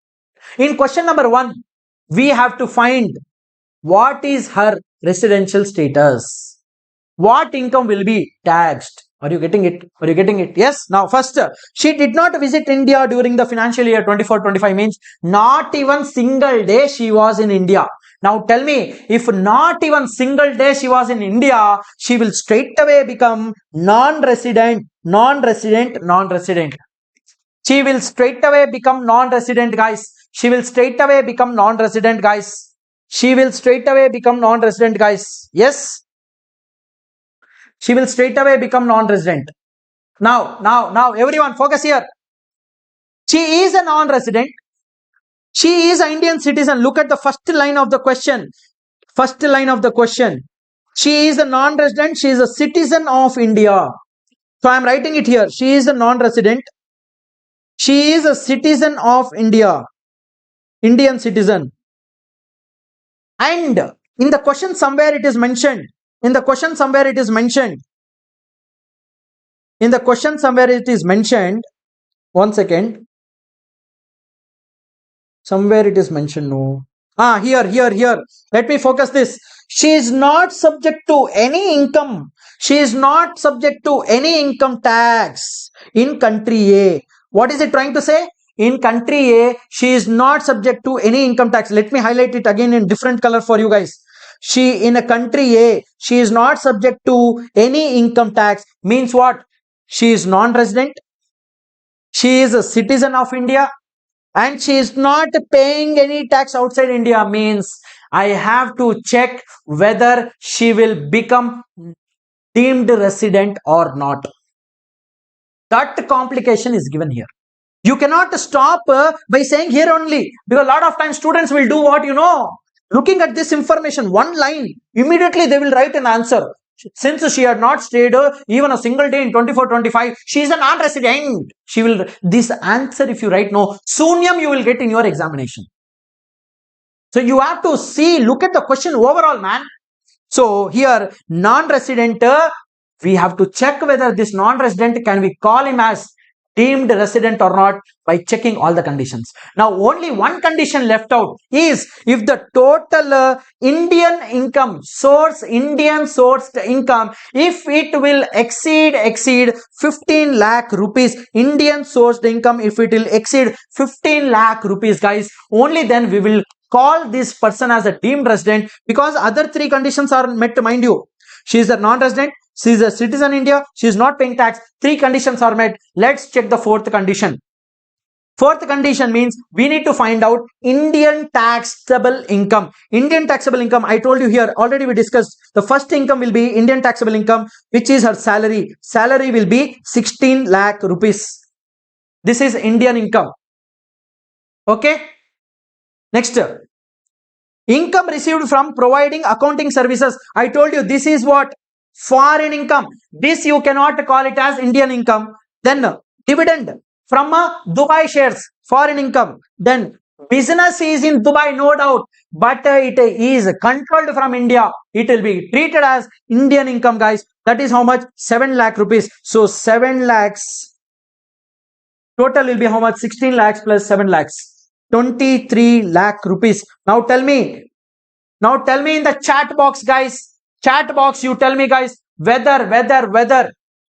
In question number 1, we have to find what is her residential status, what income will be taxed. Are you getting it? Are you getting it? Yes. Now first, she did not visit India during the financial year 24-25, means not even single day she was in India. Now tell me, if not even single day she was in India, she will straight away become non-resident. She will straight away become non-resident, guys. She will straight away become non-resident, guys. She will straight away become non-resident, guys. Yes. She will straight away become non-resident. Now, everyone focus here. She is a non-resident. She is an Indian citizen. Look at the first line of the question. First line of the question. She is a non-resident. She is a citizen of India. So I am writing it here. She is a non-resident. She is a citizen of India. Indian citizen. And in the question somewhere it is mentioned. In the question somewhere it is mentioned. In the question somewhere it is mentioned. One second. Somewhere it is mentioned. No. Here. Let me focus this. She is not subject to any income. She is not subject to any income tax in country A. What is it trying to say? In country A, she is not subject to any income tax. Let me highlight it again in different color for you guys. She in a country A, she is not subject to any income tax. Means what? She is non-resident. She is a citizen of India. And she is not paying any tax outside India. Means I have to check whether she will become deemed resident or not. That complication is given here. You cannot stop by saying here only, because a lot of times students will do what, looking at this information, one line, immediately they will write an answer. Since she had not stayed even a single day in 24-25, she is a non-resident. She will, this answer if you write no, Sunyam you will get in your examination. So you have to see, look at the question overall, man. So here, non-resident, we have to check whether this non-resident, can we call him as deemed resident or not by checking all the conditions. Now only one condition left out is if the total Indian sourced income, if it will exceed 15 lakh rupees, Indian sourced income, if it will exceed 15 lakh rupees, guys, only then we will call this person as a deemed resident, because other 3 conditions are met, mind you. She is a non-resident, she is a citizen India, she is not paying tax. 3 conditions are met. Let's check the 4th condition. 4th condition means we need to find out Indian taxable income. Indian taxable income, I told you here, already we discussed. The first income will be Indian taxable income, which is her salary. Salary will be 16 lakh rupees. This is Indian income. Okay. Next. Income received from providing accounting services. I told you this is what? Foreign income. This you cannot call it as Indian income. Then dividend from Dubai shares, foreign income. Then business is in Dubai, no doubt, but it is controlled from India. It will be treated as Indian income, guys. That is how much? 7 lakh rupees. So 7 lakhs. Total will be how much? 16 lakhs plus 7 lakhs. 23 lakh rupees. Now tell me in the chat box, guys. Chat box, you tell me, guys, whether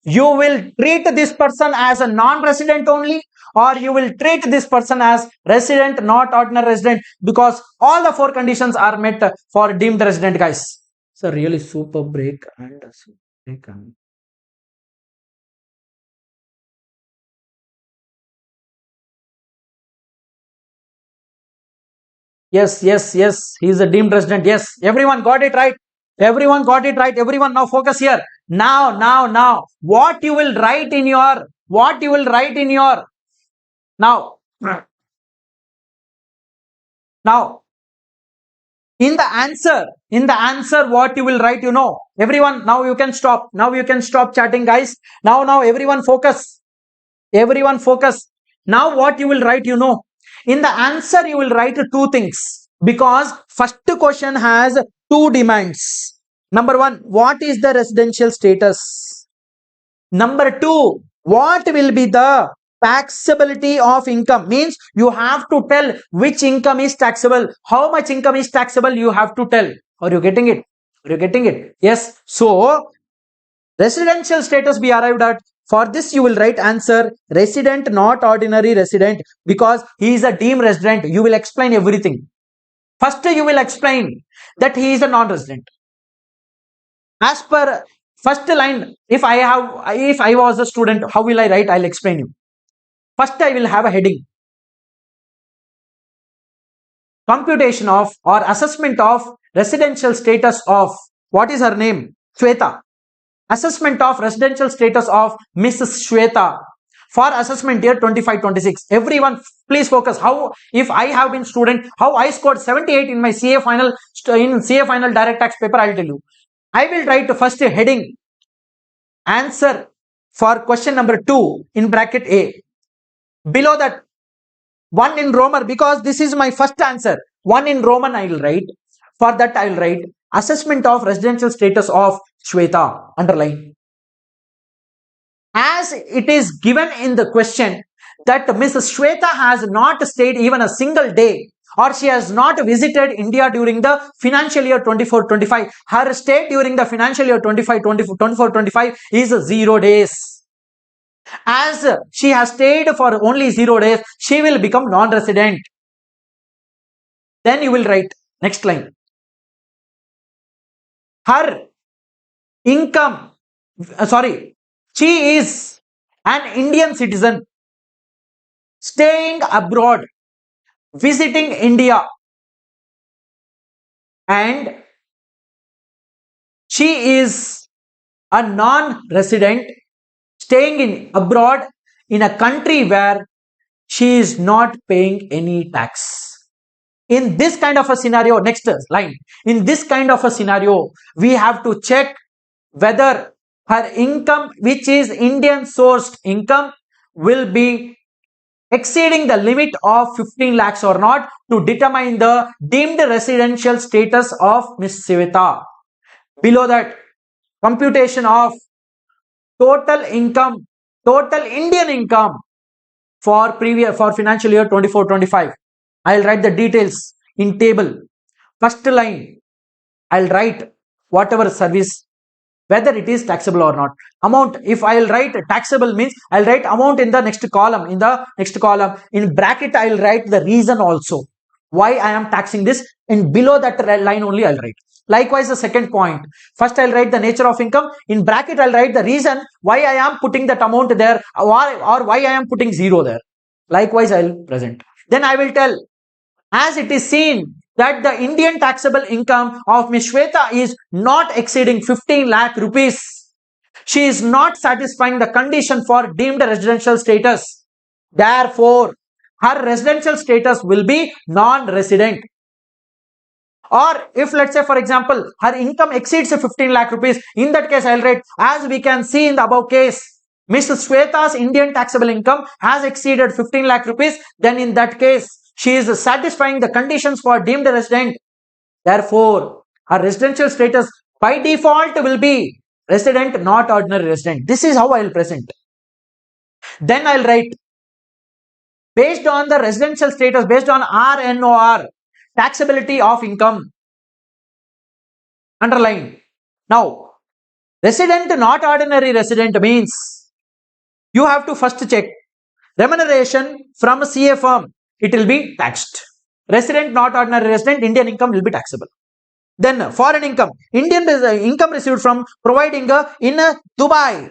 you will treat this person as a non-resident only, or you will treat this person as resident, not ordinary resident, because all the 4 conditions are met for deemed resident, guys. It's a really super break and a super break. Yes. He is a deemed resident. Yes. Everyone got it right. Everyone now focus here. Now. What you will write in your now. In the answer, what you will write, everyone, now you can stop. Now you can stop chatting, guys. Now everyone focus. Now what you will write, in the answer, you will write 2 things, because first question has 2 demands. Number 1, what is the residential status? Number 2, what will be the taxability of income? Means you have to tell which income is taxable, how much income is taxable, you have to tell. Are you getting it? Are you getting it? Yes. So residential status we arrived at. For this you will write answer resident, not ordinary resident, because he is a deemed resident. You will explain everything. First you will explain that he is a non-resident. As per first line, if I was a student, how will I write? I'll explain you. First I will have a heading. Computation of or assessment of residential status of, what is her name? Shweta. Assessment of residential status of Mrs. Shweta for assessment year 25-26. Everyone please focus. How, if I have been student, how I scored 78 in my CA final direct tax paper, I'll tell you. I will write first a heading, answer for question number 2 in bracket A. Below that 1 in Roman, because this is my first answer. 1 in Roman I will write. For that I will write assessment of residential status of Shweta, underline. As it is given in the question that Mrs. Shweta has not stayed even a single day, or she has not visited India during the financial year 24-25. Her stay during the financial year 24-25 is 0 days. As she has stayed for only 0 days, she will become non-resident. Then you will write next line. Her income, she is an Indian citizen staying abroad, visiting India, and she is a non-resident staying in abroad in a country where she is not paying any tax. In this kind of a scenario, next line, in this kind of a scenario, we have to check whether her income, which is Indian sourced income, will be exceeding the limit of 15 lakhs or not, to determine the deemed residential status of Miss Shweta. Below that, computation of total income, total Indian income for financial year 24-25. I'll write the details in table. First line, I'll write whatever service, whether it is taxable or not. Amount, if I'll write taxable means I'll write amount in the next column. In bracket I'll write the reason also, why I am taxing this, and below that line only I'll write. Likewise the second point, first I'll write the nature of income, in bracket I'll write the reason why I am putting that amount there, or why I am putting 0 there. Likewise I'll present. Then I will tell, as it is seen that the Indian taxable income of Ms. Shweta is not exceeding 15 lakh rupees, she is not satisfying the condition for deemed residential status. Therefore, her residential status will be non-resident. Or if, let's say for example, her income exceeds 15 lakh rupees, in that case I'll write, as we can see in the above case, Mrs. Shweta's Indian taxable income has exceeded 15 lakh rupees, then in that case, she is satisfying the conditions for deemed resident. Therefore, her residential status by default will be resident, not ordinary resident. This is how I will present. Then I'll write, based on the residential status, based on RNOR, taxability of income, underline. Now, resident, not ordinary resident means you have to first check remuneration from a CA firm, it will be taxed. Resident, not ordinary resident, Indian income will be taxable. Then foreign income, Indian income received from providing in Dubai,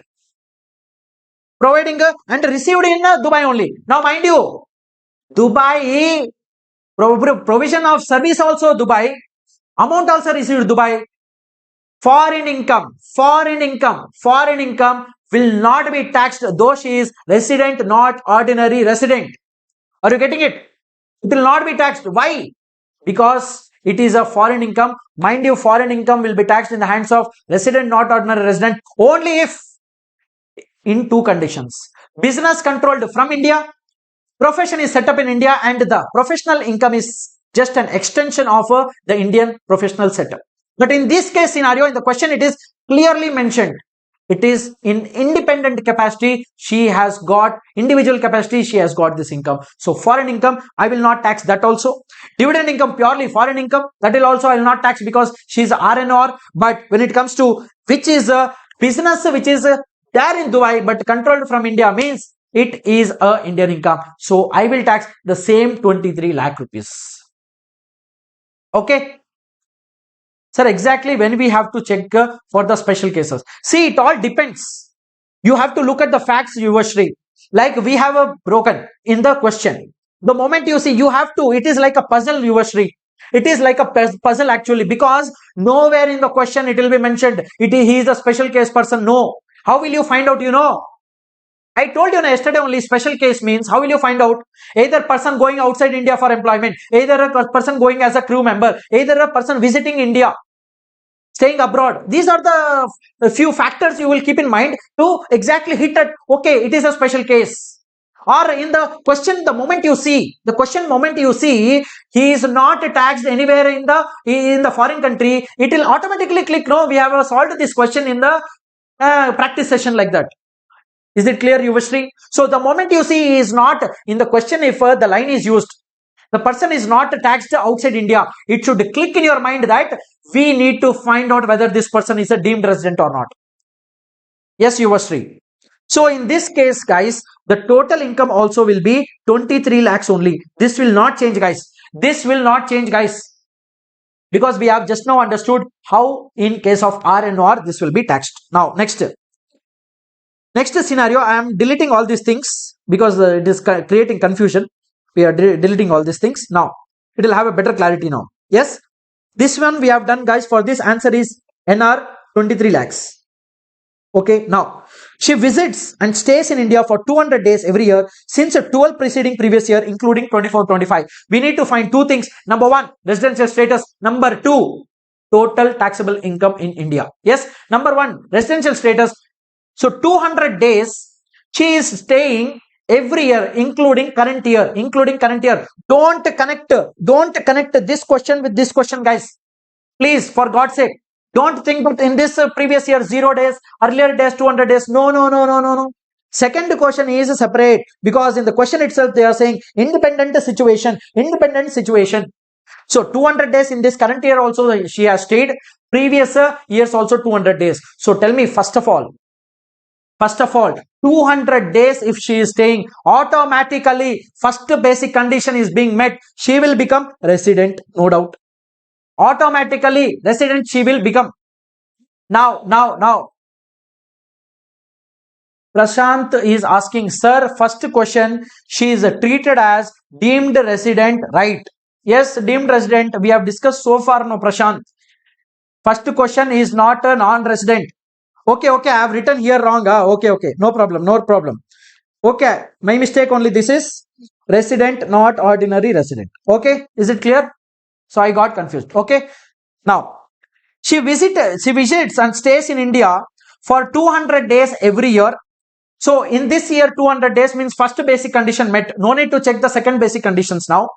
and received in Dubai only. Now mind you, Dubai, provision of service also Dubai, amount also received Dubai. Foreign income will not be taxed though she is resident, not ordinary resident. Are you getting it? It will not be taxed. Why? Because it is a foreign income. Mind you, foreign income will be taxed in the hands of resident, not ordinary resident, only if in 2 conditions. Business controlled from India, profession is set up in India, and the professional income is just an extension of the Indian professional setup. But in this case scenario, in the question, it is clearly mentioned. It is in independent capacity. She has got individual capacity. She has got this income. So foreign income, I will not tax that also. Dividend income, purely foreign income, that will also I will not tax because she is RNR. But when it comes to which is a business which is there in Dubai but controlled from India, means it is a Indian income. So I will tax the same 23 lakh rupees. Okay. Sir, exactly when we have to check for the special cases. See, it all depends. You have to look at the facts, Yuvashri. Like we have a broken in the question. The moment you see, you have to, it is like a puzzle, Yuvashri. It is like a puzzle actually, because nowhere in the question it will be mentioned. He is a special case person. No. How will you find out? I told you yesterday only, special case means how will you find out? Either person going outside India for employment, either a person going as a crew member, either a person visiting India, staying abroad. These are the few factors you will keep in mind to exactly hit at, okay, it is a special case. Or in the question, the moment you see, he is not taxed anywhere in the foreign country, it will automatically click, no, we have solved this question in the practice session, like that. Is it clear, Yuvashri? So the moment you see he is not in the question, if the line is used, the person is not taxed outside India, it should click in your mind that we need to find out whether this person is a deemed resident or not. Yes, Yuvashri. So in this case, guys, the total income also will be 23 lakhs only. This will not change, guys. This will not change, guys. Because we have just now understood how in case of R and R this will be taxed. Now, next scenario, I am deleting all these things because it is creating confusion. We are deleting all these things. Now, it will have a better clarity now. Yes, this one we have done, guys. For this, answer is NR 23 lakhs. Okay, now she visits and stays in India for 200 days every year since a 12 preceding previous year, including 24-25. We need to find two things. Number one, residential status. Number two, total taxable income in India. Yes, number one, residential status. So 200 days she is staying every year, including current year. Don't connect this question with this question, guys. Please, for God's sake, don't think that in this previous year 0 days, earlier days 200 days. No. Second question is separate, because in the question itself they are saying independent situation. So 200 days in this current year also she has stayed. Previous years also 200 days. So tell me, first of all, 200 days if she is staying, automatically first basic condition is being met. She will become resident, no doubt. Automatically resident she will become. Now. Prashant is asking, sir, first question, she is treated as deemed resident, right? Yes, deemed resident. We have discussed so far, no, Prashant. First question is not a non-resident. Okay, I have written here wrong. Okay, no problem. Okay, my mistake only. This is resident, not ordinary resident. Okay, is it clear? So I got confused. Okay, now she visits and stays in India for 200 days every year. So in this year 200 days means first basic condition met. No need to check the second basic conditions now.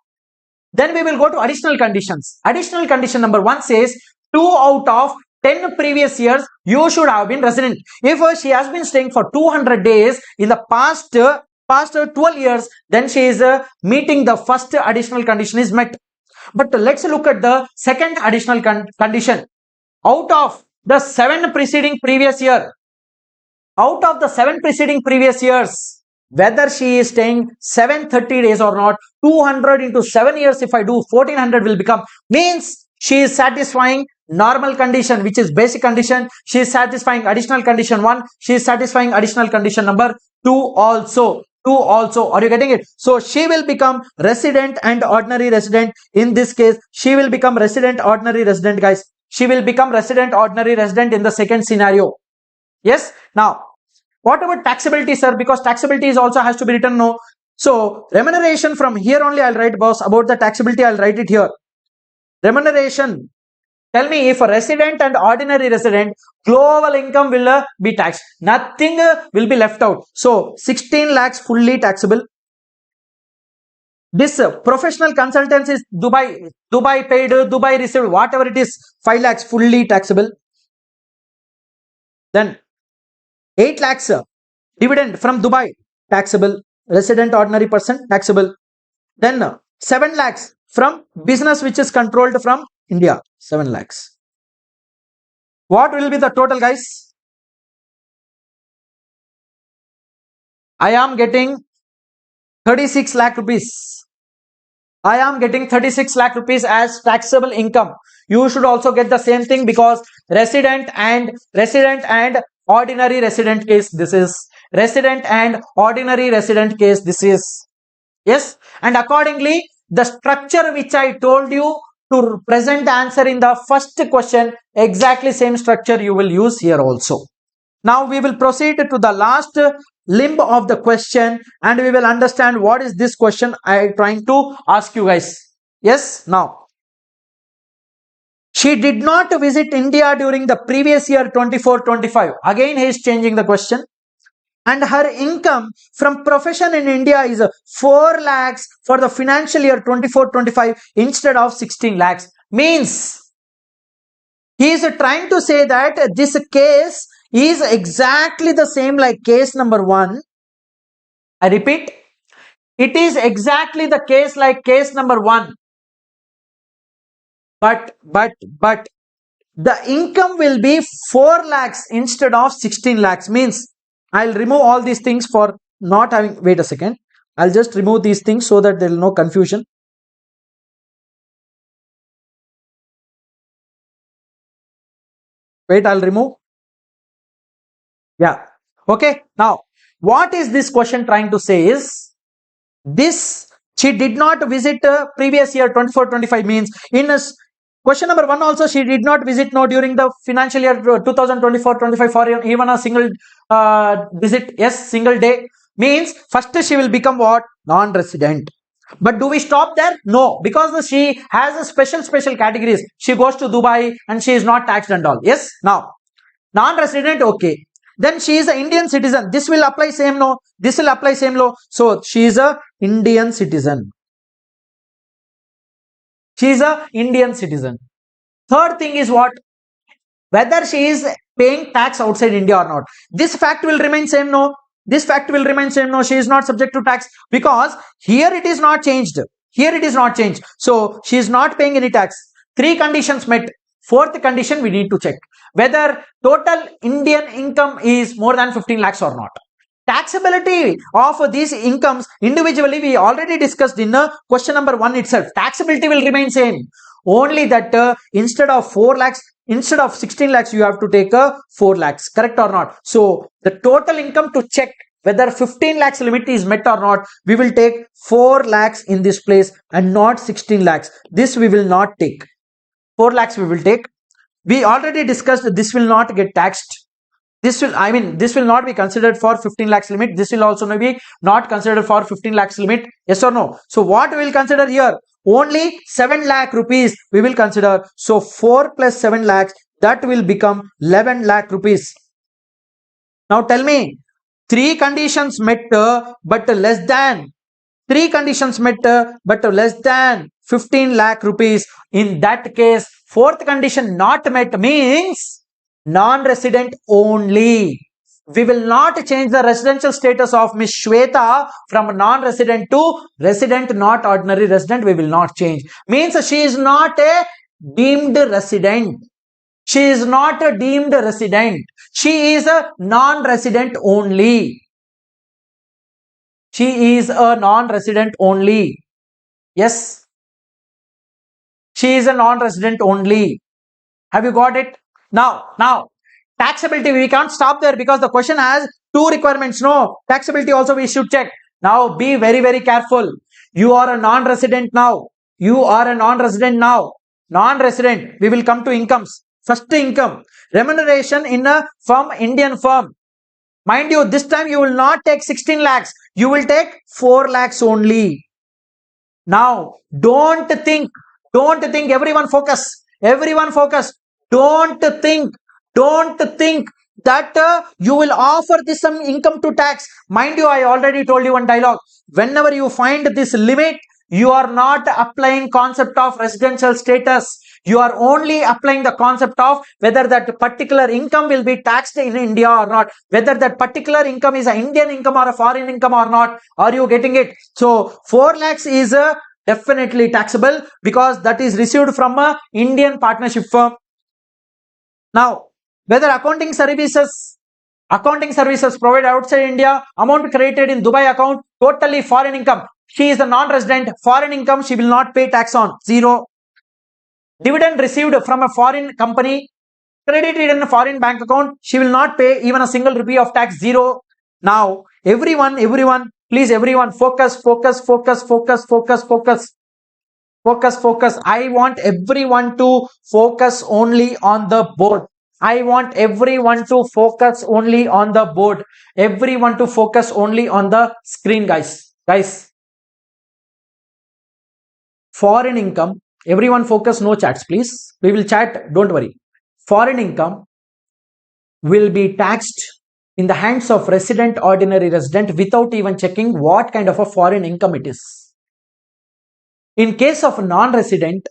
Then we will go to additional conditions. Additional condition number 1 says 2 out of 10 previous years you should have been resident. If she has been staying for 200 days in the past 12 years, then she is meeting the first additional condition is met. But let's look at the second additional condition. Out of the 7 preceding previous years, whether she is staying 730 days or not, 200 into 7 years, if I do 1400 will become, means she is satisfying normal condition, which is basic condition. She is satisfying additional condition 1. She is satisfying additional condition number 2 also. Are you getting it? So she will become resident and ordinary resident. In this case, she will become resident ordinary resident, guys. She will become resident ordinary resident in the second scenario. Yes. Now, what about taxability, sir? Because taxability is also has to be written, no. So remuneration, from here only I'll write, boss, about the taxability. I'll write it here. Remuneration. Tell me, if a resident and ordinary resident, global income will be taxed. Nothing will be left out. So 16 lakhs fully taxable. This professional consultants is Dubai paid, Dubai received, whatever it is, 5 lakhs fully taxable. Then 8 lakhs dividend from Dubai taxable, resident ordinary person taxable. Then 7 lakhs from business which is controlled from India, 7 lakhs. What will be the total, guys? I am getting 36 lakh rupees. I am getting 36 lakh rupees as taxable income. You should also get the same thing, because resident and ordinary resident case, this is resident and ordinary resident case, this is, yes. And accordingly, the structure which I told you to present the answer in the first question, exactly same structure you will use here also. Now we will proceed to the last limb of the question, and we will understand what is this question I am trying to ask you guys. Yes, now she did not visit India during the previous year 24-25. Again he is changing the question. And her income from profession in India is 4 lakhs for the financial year 24-25 instead of 16 lakhs. Means he is trying to say that this case is exactly the same like case number 1. I repeat, it is exactly the case like case number 1. But the income will be 4 lakhs instead of 16 lakhs. Means I'll remove all these things for not having, wait a second, I'll just remove these things so that there is no confusion. Wait, I'll remove. Yeah. Okay. Now, what is this question trying to say is, this she did not visit previous year 24-25 means in question number 1 also she did not visit during the financial year 2024-25 for even a single visit. Yes, single day. Means first she will become what? Non-resident. But do we stop there? No, because she has a special categories. She goes to Dubai and she is not taxed and all. Yes. Now non-resident, okay. Then she is an Indian citizen. This will apply same, no? This will apply same law. So she is a Indian citizen. She is a Indian citizen. Third thing is what? Whether she is paying tax outside India or not. This fact will remain same, no? This fact will remain same, no? She is not subject to tax, because here it is not changed. Here it is not changed. So she is not paying any tax. 3 conditions met. 4th condition we need to check whether total Indian income is more than 15 lakhs or not. Taxability of these incomes individually we already discussed in question number 1 itself. Taxability will remain same. Only that instead of 4 lakhs, instead of 16 lakhs, you have to take 4 lakhs. Correct or not? So the total income, to check whether 15 lakhs limit is met or not, we will take 4 lakhs in this place and not 16 lakhs. This we will not take. 4 lakhs we will take. We already discussed this will not get taxed. This will not be considered for 15 lakhs limit. This will also be not considered for 15 lakhs limit. Yes or no? So what we will consider here? Only 7 lakh rupees we will consider. So 4 plus 7 lakhs, that will become 11 lakh rupees. Now tell me, 3 conditions met but less than 3 conditions met but less than 15 lakh rupees. In that case, 4th condition not met means non-resident only. We will not change the residential status of Miss Shweta from non-resident to resident, not ordinary resident. We will not change. Means she is not a deemed resident. She is not a deemed resident. She is a non-resident only. She is a non-resident only. Yes. She is a non-resident only. Have you got it? Now, taxability, we can't stop there because the question has 2 requirements. No, taxability also we should check. Now, be very, very careful. You are a non-resident now. You are a non-resident now. Non-resident, we will come to incomes. First income, remuneration in a firm, Indian firm. Mind you, this time you will not take 16 lakhs. You will take 4 lakhs only. Now, don't think, everyone focus. Don't think that you will offer this some income to tax. Mind you, I already told you one dialogue. Whenever you find this limit, you are not applying concept of residential status. You are only applying the concept of whether that particular income will be taxed in India or not, whether that particular income is an Indian income or a foreign income or not. Are you getting it? So 4 lakhs is definitely taxable because that is received from a Indian partnership firm. Now, whether accounting services provided outside India, amount created in Dubai account, totally foreign income. She is a non-resident, foreign income she will not pay tax on, 0. Dividend received from a foreign company, credited in a foreign bank account, she will not pay even a single rupee of tax, 0. Now, everyone, please everyone, focus. I want everyone to focus only on the board. Everyone to focus only on the screen, guys. Foreign income, everyone focus, no chats, please. We will chat, don't worry. Foreign income will be taxed in the hands of ordinary resident without even checking what kind of a foreign income it is. In case of non-resident,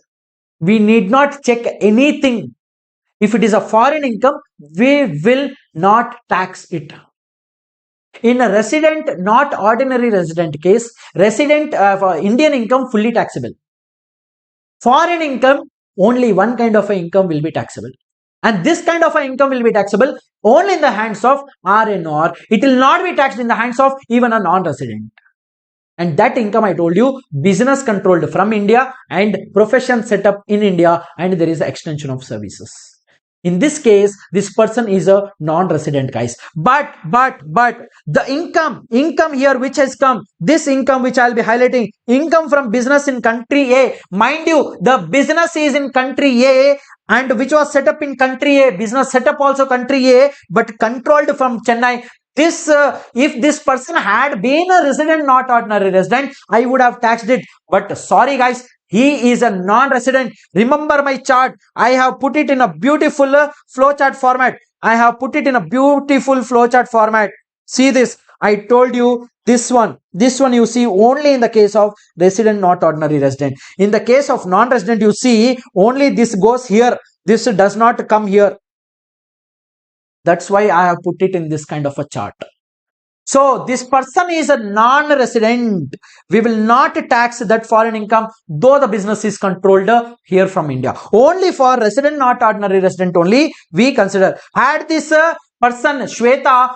we need not check anything. If it is a foreign income, we will not tax it. In a resident, not ordinary resident case, resident Indian income fully taxable. Foreign income, only one kind of income will be taxable. And this kind of income will be taxable only in the hands of RNR. It will not be taxed in the hands of even a non-resident. And that income, I told you, business controlled from India and profession set up in India, and there is an extension of services. In this case, this person is a non-resident, guys. But the income here which has come, this income which I'll be highlighting, income from business in country A. Mind you, the business is in country A and which was set up in country A, business set up also country A, but controlled from Chennai. This if this person had been a resident, not ordinary resident, I would have taxed it. But sorry, guys, he is a non-resident. Remember my chart. I have put it in a beautiful flowchart format. See this. I told you this one you see only in the case of resident, not ordinary resident. In the case of non-resident, you see only this goes here. This does not come here. That's why I have put it in this kind of a chart. So this person is a non-resident. We will not tax that foreign income, though the business is controlled here from India. Only for resident, not ordinary resident only we consider. Had this person Shweta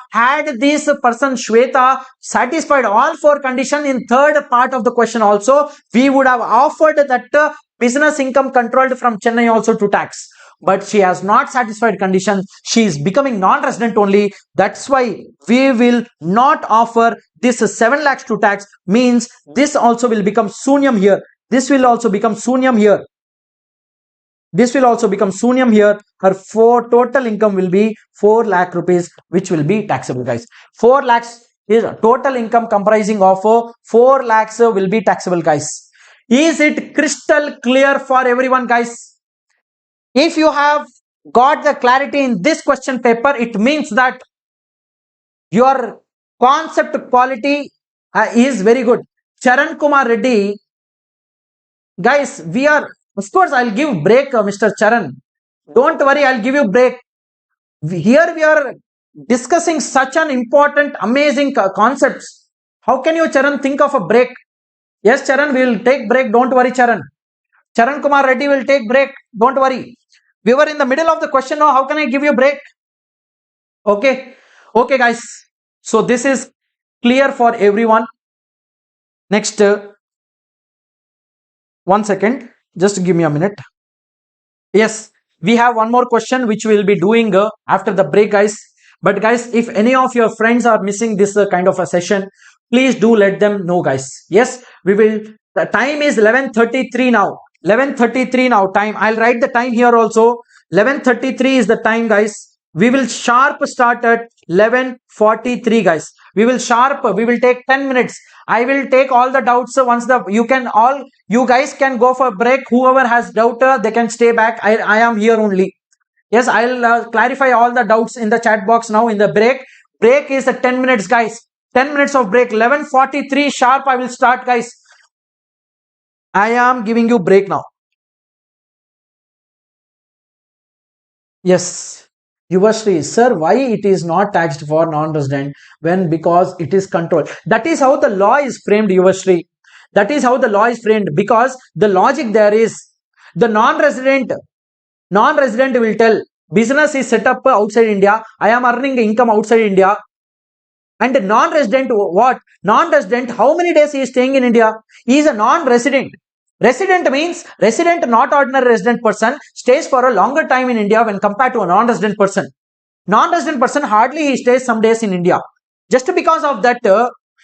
satisfied all 4 conditions in third part of the question also, we would have offered that business income controlled from Chennai also to tax. But she has not satisfied conditions. She is becoming non-resident only. That's why we will not offer this 7 lakhs to tax. Means this also will become sunyam here. This will also become sunyam here. Her total income will be 4 lakh rupees, which will be taxable, guys. 4 lakhs is total income comprising of 4 lakhs will be taxable, guys. Is it crystal clear for everyone, guys? If you have got the clarity in this question paper, it means that your concept quality is very good. Charan Kumar Reddy, guys, of course, I'll give break, Mr. Charan. Don't worry, I'll give you break. Here we are discussing such an important, amazing concepts. How can you, Charan, think of a break? Yes, Charan, we will take break. Don't worry, Charan. Charan Kumar Reddy will take break. Don't worry. We were in the middle of the question now. How can I give you a break? Okay, guys. So this is clear for everyone. Next, 1 second. Just give me a minute. Yes, we have one more question which we will be doing after the break, guys. But guys, if any of your friends are missing this kind of a session, please do let them know, guys. Yes, we will. The time is 11:33 now. 11:33 now time. I'll write the time here also. 11:33 is the time, guys. We will sharp start at 11:43, guys. We will take 10 minutes. I will take all the doubts once you guys can go for break. Whoever has doubt, they can stay back. I am here only. Yes, I'll clarify all the doubts in the chat box now in the break. Break is 10 minutes, guys. 10 minutes of break. 11:43 sharp I will start, guys. I am giving you break now. Yes. Yuvashri, sir, why it is not taxed for non-resident when because it is controlled? That is how the law is framed, Yuvashri. That is how the law is framed because the logic there is the non-resident will tell business is set up outside India. I am earning income outside India. And non-resident, what? Non-resident, how many days he is staying in India? He is a non-resident. Resident means resident, not ordinary resident person, stays for a longer time in India when compared to a non-resident person. Non-resident person hardly he stays some days in India. Just because of that,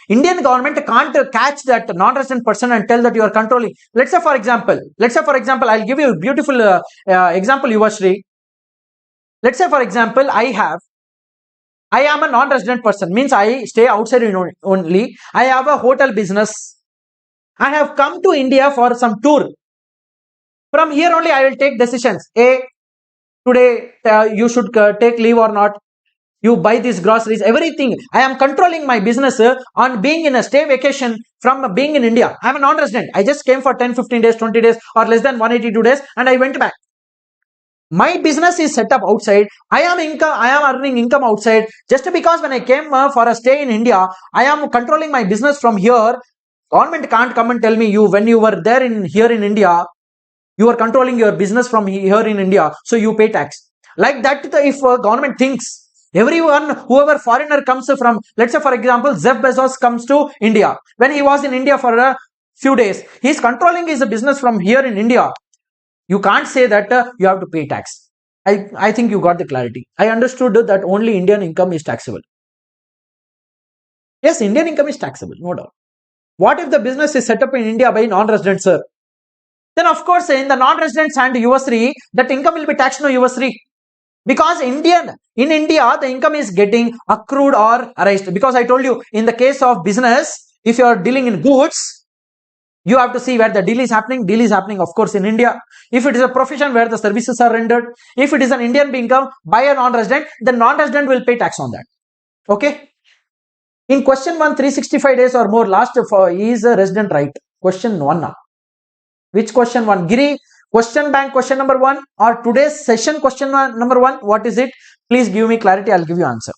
Indian government can't catch that non-resident person and tell that you are controlling. Let's say for example, I'll give you a beautiful example, Yuvashri. Let's say for example, I am a non-resident person, means I stay outside only. I have a hotel business. I have come to India for some tour. From here only I will take decisions. Today you should take leave or not. You buy these groceries, everything. I am controlling my business on being in a stay vacation from being in India. I am a non-resident. I just came for 10, 15 days, 20 days or less than 182 days and I went back. My business is set up outside. I am earning income outside. Just because when I came for a stay in India, I am controlling my business from here. Government can't come and tell me you when you were there here in India, you are controlling your business from here in India, so you pay tax. Like that, if government thinks everyone, whoever foreigner comes from, let's say for example, Jeff Bezos comes to India. When he was in India for a few days, he is controlling his business from here in India. You can't say that you have to pay tax. I think you got the clarity. I understood that only Indian income is taxable. Yes, Indian income is taxable, no doubt. What if the business is set up in India by non-residents, sir? Then of course in the non-residents and US3, that income will be taxed no US3. Because in India the income is getting accrued or erased. Because I told you in the case of business, if you are dealing in goods, you have to see where the deal is happening. Deal is happening, of course, in India. If it is a profession where the services are rendered, if it is an Indian income by a non-resident, the non-resident will pay tax on that. Okay. In question 1, 365 days or more last for is a resident right. Question 1 now. Which question 1? Giri, question bank question number 1 or today's session question number 1? What is it? Please give me clarity. I'll give you answer.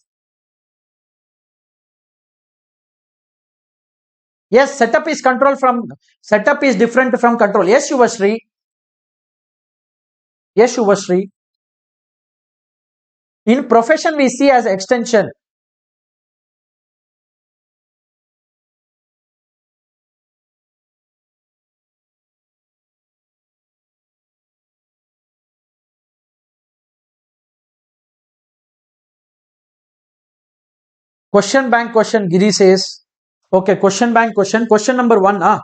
Yes, setup is different from control. Yes, Shubhashri. Yes, Shubhashri. In profession, we see as extension. Question bank question, Giri says. Okay, question bank question. Question number 1.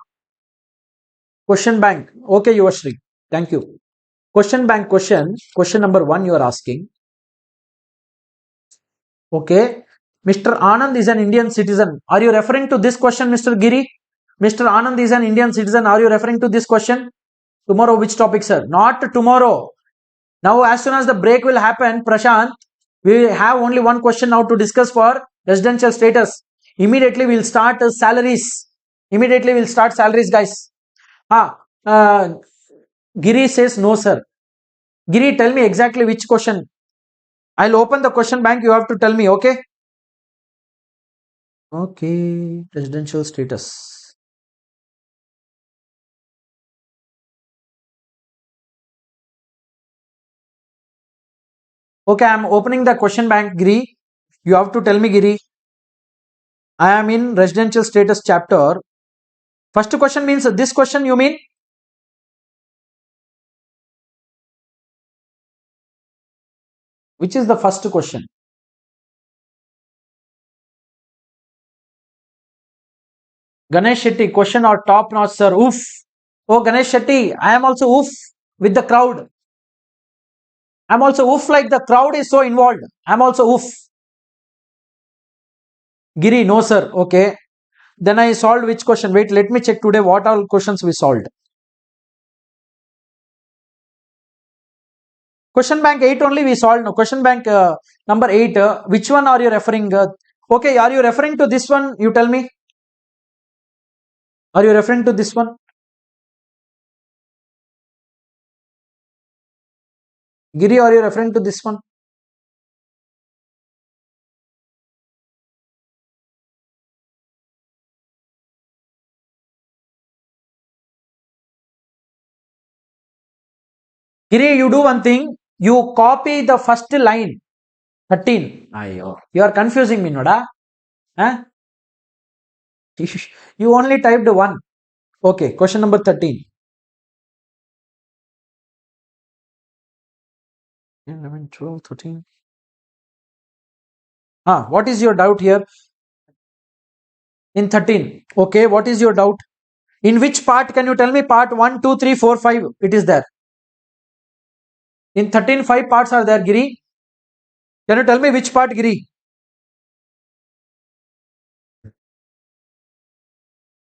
Question bank. Okay, Yuvashri. Thank you. Question bank question. Question number 1 you are asking. Okay. Mr. Anand is an Indian citizen. Are you referring to this question, Mr. Giri? Mr. Anand is an Indian citizen. Are you referring to this question? Tomorrow, which topic, sir? Not tomorrow. Now, as soon as the break will happen, Prashant, we have only one question now to discuss for residential status. Immediately, we'll start salaries. Immediately, we'll start salaries, guys. Giri says no, sir. Giri, tell me exactly which question. I'll open the question bank. You have to tell me, okay? Okay, residential status. Okay, I'm opening the question bank, Giri. You have to tell me, Giri. I am in residential status chapter. First question means this question you mean? Which is the first question? Ganesh Shetty, question or top notch, sir? Oof. Oh, Ganesh Shetty, I am also oof with the crowd. I'm also oof like the crowd is so involved. I'm also oof. Giri, no, sir. Okay. Then I solved which question? Wait, let me check today what all questions we solved. Question bank 8 only we solved. No, question bank number 8. Which one are you referring? Okay, are you referring to this one? You tell me. Are you referring to this one? Giri, are you referring to this one? Giri, you do one thing. You copy the first line. 13. Ayo. You are confusing me, Noda. Huh? You only typed one. Okay, question number 13. 11, 12, 13. What is your doubt here? In 13. Okay, what is your doubt? In which part? Can you tell me part 1, 2, 3, 4, 5? It is there. In 13, 5 parts are there, Giri. Can you tell me which part, Giri?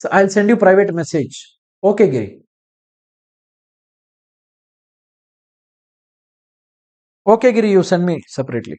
So I'll send you private message. Okay, Giri. Okay, Giri, you send me separately.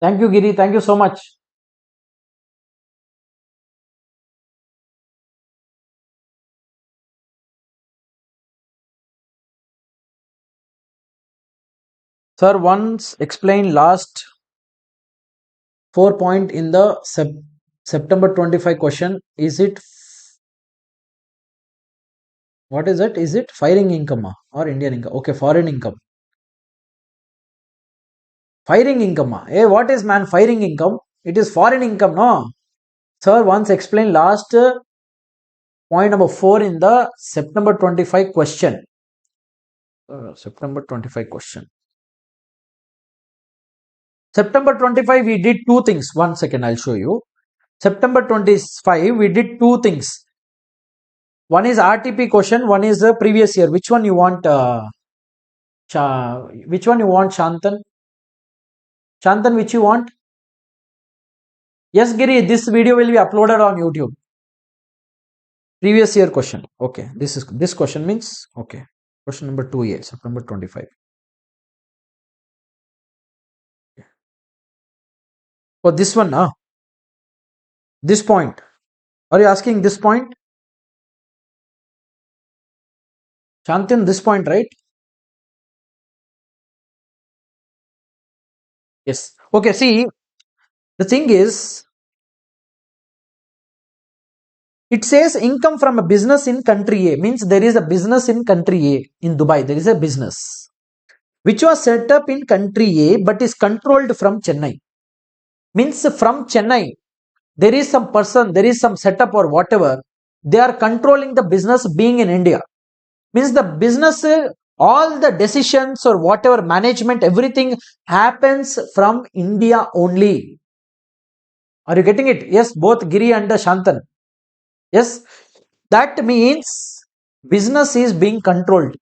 Thank you, Giri. Thank you so much. Sir, once explain last 4 point in the September 25 question. Is it, what is it? Is it firing income or Indian income? Okay, foreign income. Firing income. Hey, what is man firing income? It is foreign income, no? Sir, once explain last point number 4 in the September 25 question. September 25 question. September 25, we did two things. 1 second, I'll show you. September 25, we did two things. One is RTP question, one is the previous year. Which one you want? Which one you want, Shantan? Shantan, which you want? Yes, Giri, this video will be uploaded on YouTube. Previous year question. Okay, this question means okay. Question number 2A, September 25. Oh, this one, this point. Are you asking this point? Shantan, this point, right? Yes. Okay, see, the thing is, it says income from a business in country A, means there is a business in country A. In Dubai, there is a business which was set up in country A but is controlled from Chennai. Means from Chennai, there is some person, there is some setup or whatever, they are controlling the business being in India. Means the business, all the decisions or whatever management, everything happens from India only. Are you getting it? Yes, both Giri and Shantan. Yes, that means business is being controlled.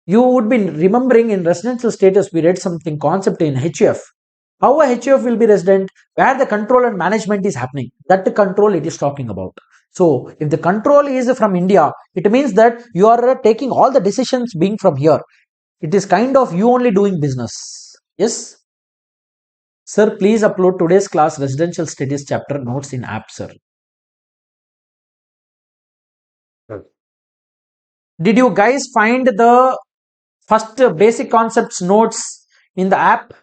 You would be remembering in residential status, we read something concept in HUF. How a HUF will be resident, where the control and management is happening. That control it is talking about. So if the control is from India, it means that you are taking all the decisions being from here. It is kind of you only doing business. Yes. Sir, please upload today's class residential studies chapter notes in app, sir. Did you guys find the first basic concepts notes in the app?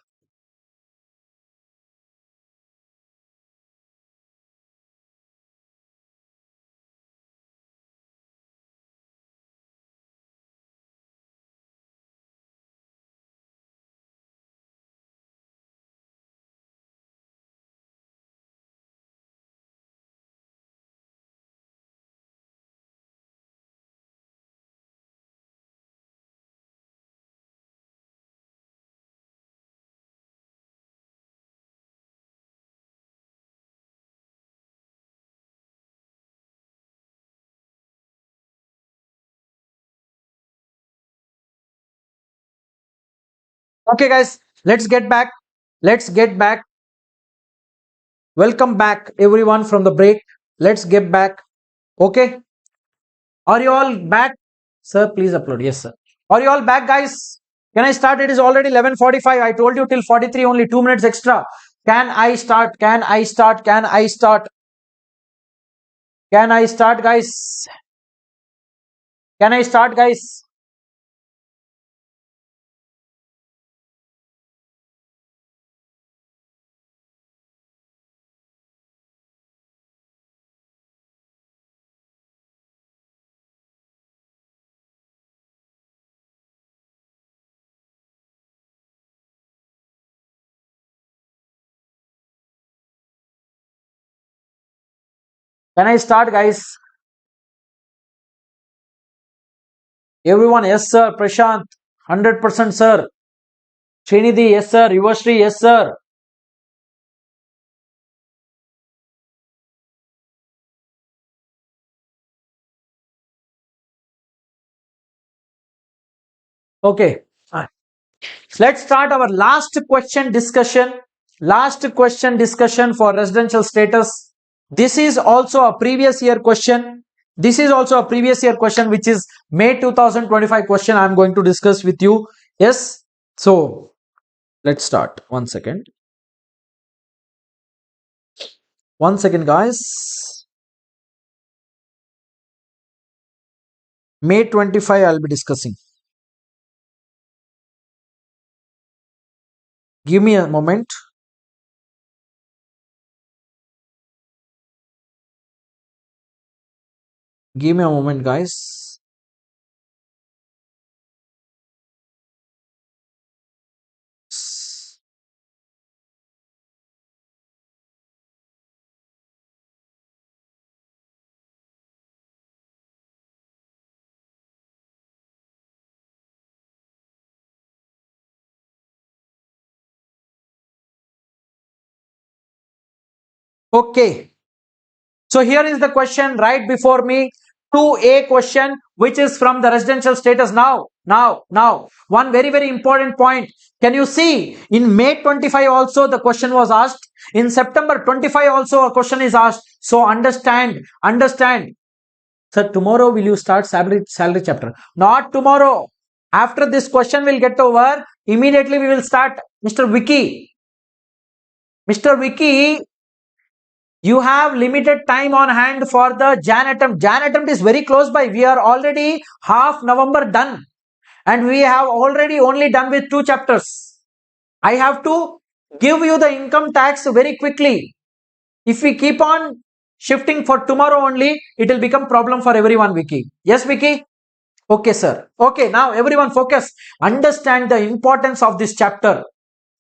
Okay, guys, let's get back. Let's get back. Welcome back, everyone, from the break. Let's get back. Okay. Are you all back? Sir, please upload. Yes, sir. Are you all back, guys? Can I start? It is already 11:45. I told you till 43, only 2 minutes extra. Can I start? Can I start? Can I start? Can I start, guys? Can I start, guys? Can I start, guys? Everyone, yes, sir. Prashant, 100%, sir. Srinidhi, yes, sir. Yuvashri, yes, sir. Okay. Let's start our last question discussion. Last question discussion for residential status. This is also a previous year question. This is also a previous year question, which is May 2025 question. I'm going to discuss with you. Yes. So let's start. 1 second. 1 second, guys. May 25, I'll be discussing. Give me a moment. Give me a moment, guys. Okay. So here is the question right before me. 2A question, which is from the residential status. Now, one very, very important point. Can you see in May 25 also the question was asked? In September 25 also a question is asked. So understand. Sir, tomorrow will you start salary chapter? Not tomorrow. After this question will get over, immediately we will start. Mr. Vicky. Mr. Vicky, you have limited time on hand for the Jan attempt. Jan attempt is very close by. We are already half November done. And we have already only done with 2 chapters. I have to give you the income tax very quickly. If we keep on shifting for tomorrow only, it will become problem for everyone, Vicky. Yes, Vicky? Okay, sir. Okay, now everyone focus. Understand the importance of this chapter.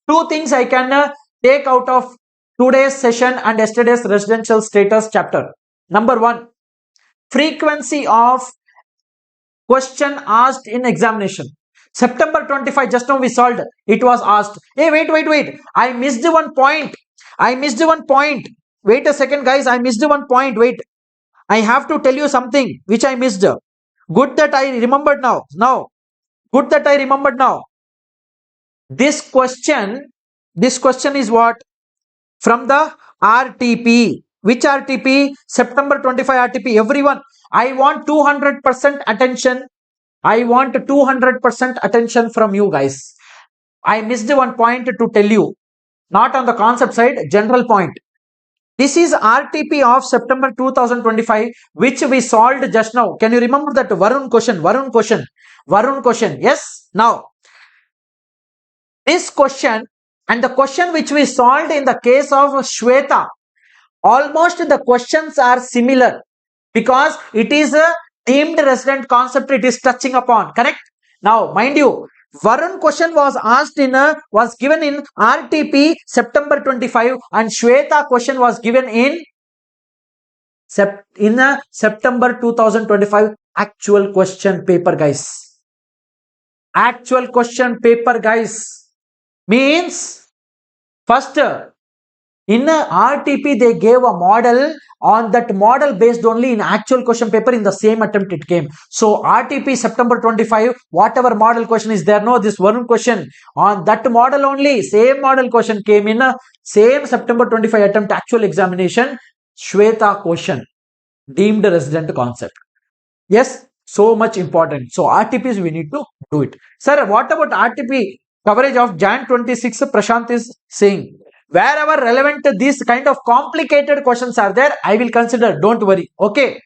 2 things I can take out of today's session and yesterday's residential status chapter. Number 1, frequency of question asked in examination. September 25, just now we solved. It was asked. Hey, wait. I missed one point. Wait a second, guys. I missed one point. Wait. I have to tell you something which I missed. Good that I remembered now. Good that I remembered now. This question is what? From the RTP. Which RTP? September 25 RTP. Everyone, I want 200% attention. I want 200% attention from you guys. I missed one point to tell you. Not on the concept side, general point. This is RTP of September 2025, which we solved just now. Can you remember that Varun question? Yes? Now, This question and the question which we solved in the case of Shweta, almost the questions are similar because it is a deemed resident concept it is touching upon, correct? Now, mind you, Varun question was asked was given in RTP September 25 and Shweta question was given in September 2025 actual question paper, guys. Actual question paper, guys. Means first in RTP they gave a model, on that model based only in actual question paper in the same attempt it came. So RTP September 25, whatever model question is there, no, this one question on that model only, same model question came in same September 25 attempt actual examination. Shweta question, deemed resident concept. Yes, so much important. So RTPs we need to do it. Sir, what about RTP coverage of Jan 26? Prashant is saying, wherever relevant these kind of complicated questions are there, I will consider, don't worry. Okay.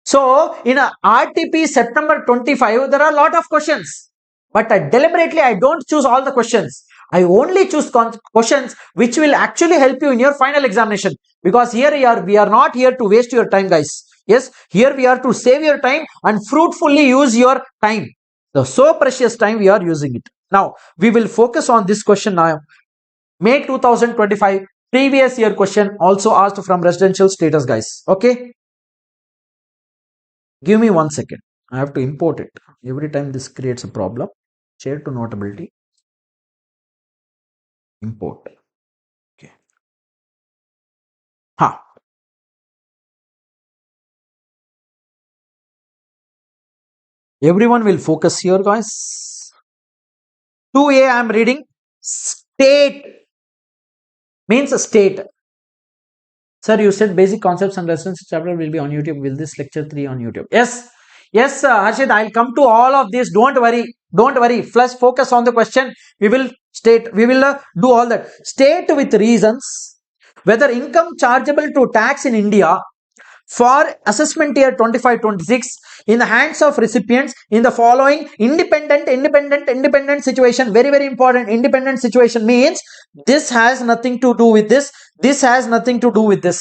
So in a RTP September 25, there are a lot of questions, but deliberately I don't choose all the questions. I only choose questions which will actually help you in your final examination, because here we are not here to waste your time, guys. Yes, here we are to save your time and fruitfully use your time. So precious time we are using it. Now we will focus on this question now. May 2025 previous year question also asked from residential status, guys. Okay. Give me 1 second. I have to import it. Every time this creates a problem. Share to notability. Import. Okay. Everyone will focus here, guys. 2A I am reading. State means state. Sir, you said basic concepts and lessons chapter will be on YouTube. Will this lecture 3 on YouTube? Yes. Yes, Harshit, I'll come to all of this. Don't worry. Don't worry. First focus on the question. We will do all that. State with reasons whether income chargeable to tax in India for assessment year 25-26 in the hands of recipients in the following independent situation. Very, very important. Independent situation means this has nothing to do with this. This has nothing to do with this.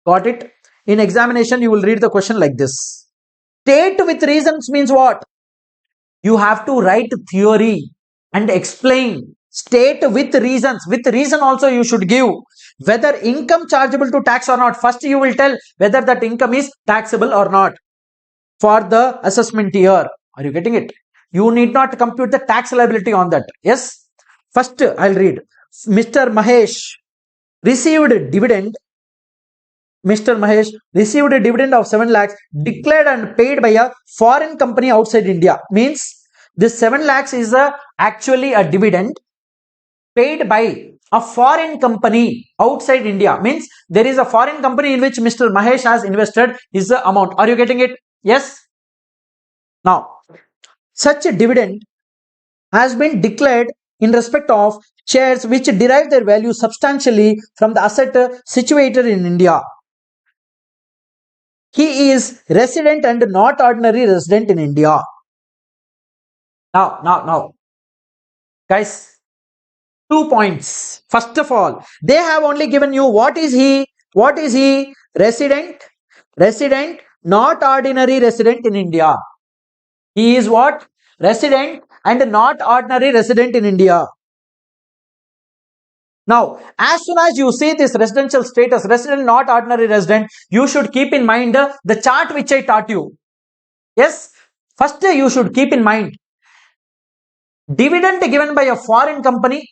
Got it? In examination, you will read the question like this. State with reasons means what? You have to write theory and explain. State with reasons. With reason also you should give whether income chargeable to tax or not. First you will tell whether that income is taxable or not for the assessment year. Are you getting it? You need not compute the tax liability on that. Yes. First I'll read. Mr. Mahesh received dividend. Mr. Mahesh received a dividend of 7 lakhs declared and paid by a foreign company outside India. Means this 7 lakhs is actually a dividend paid by a foreign company outside India. Means there is a foreign company in which Mr. Mahesh has invested his amount. Are you getting it? Yes. Now, such a dividend has been declared in respect of shares which derive their value substantially from the asset situated in India. He is resident and not ordinary resident in India. Now, guys, 2 points. First of all, they have only given you what is he? What is he? Resident, not ordinary resident in India. He is what? Resident and not ordinary resident in India. Now, as soon as you see this residential status, resident, not ordinary resident, you should keep in mind the chart which I taught you. Yes, first you should keep in mind dividend given by a foreign company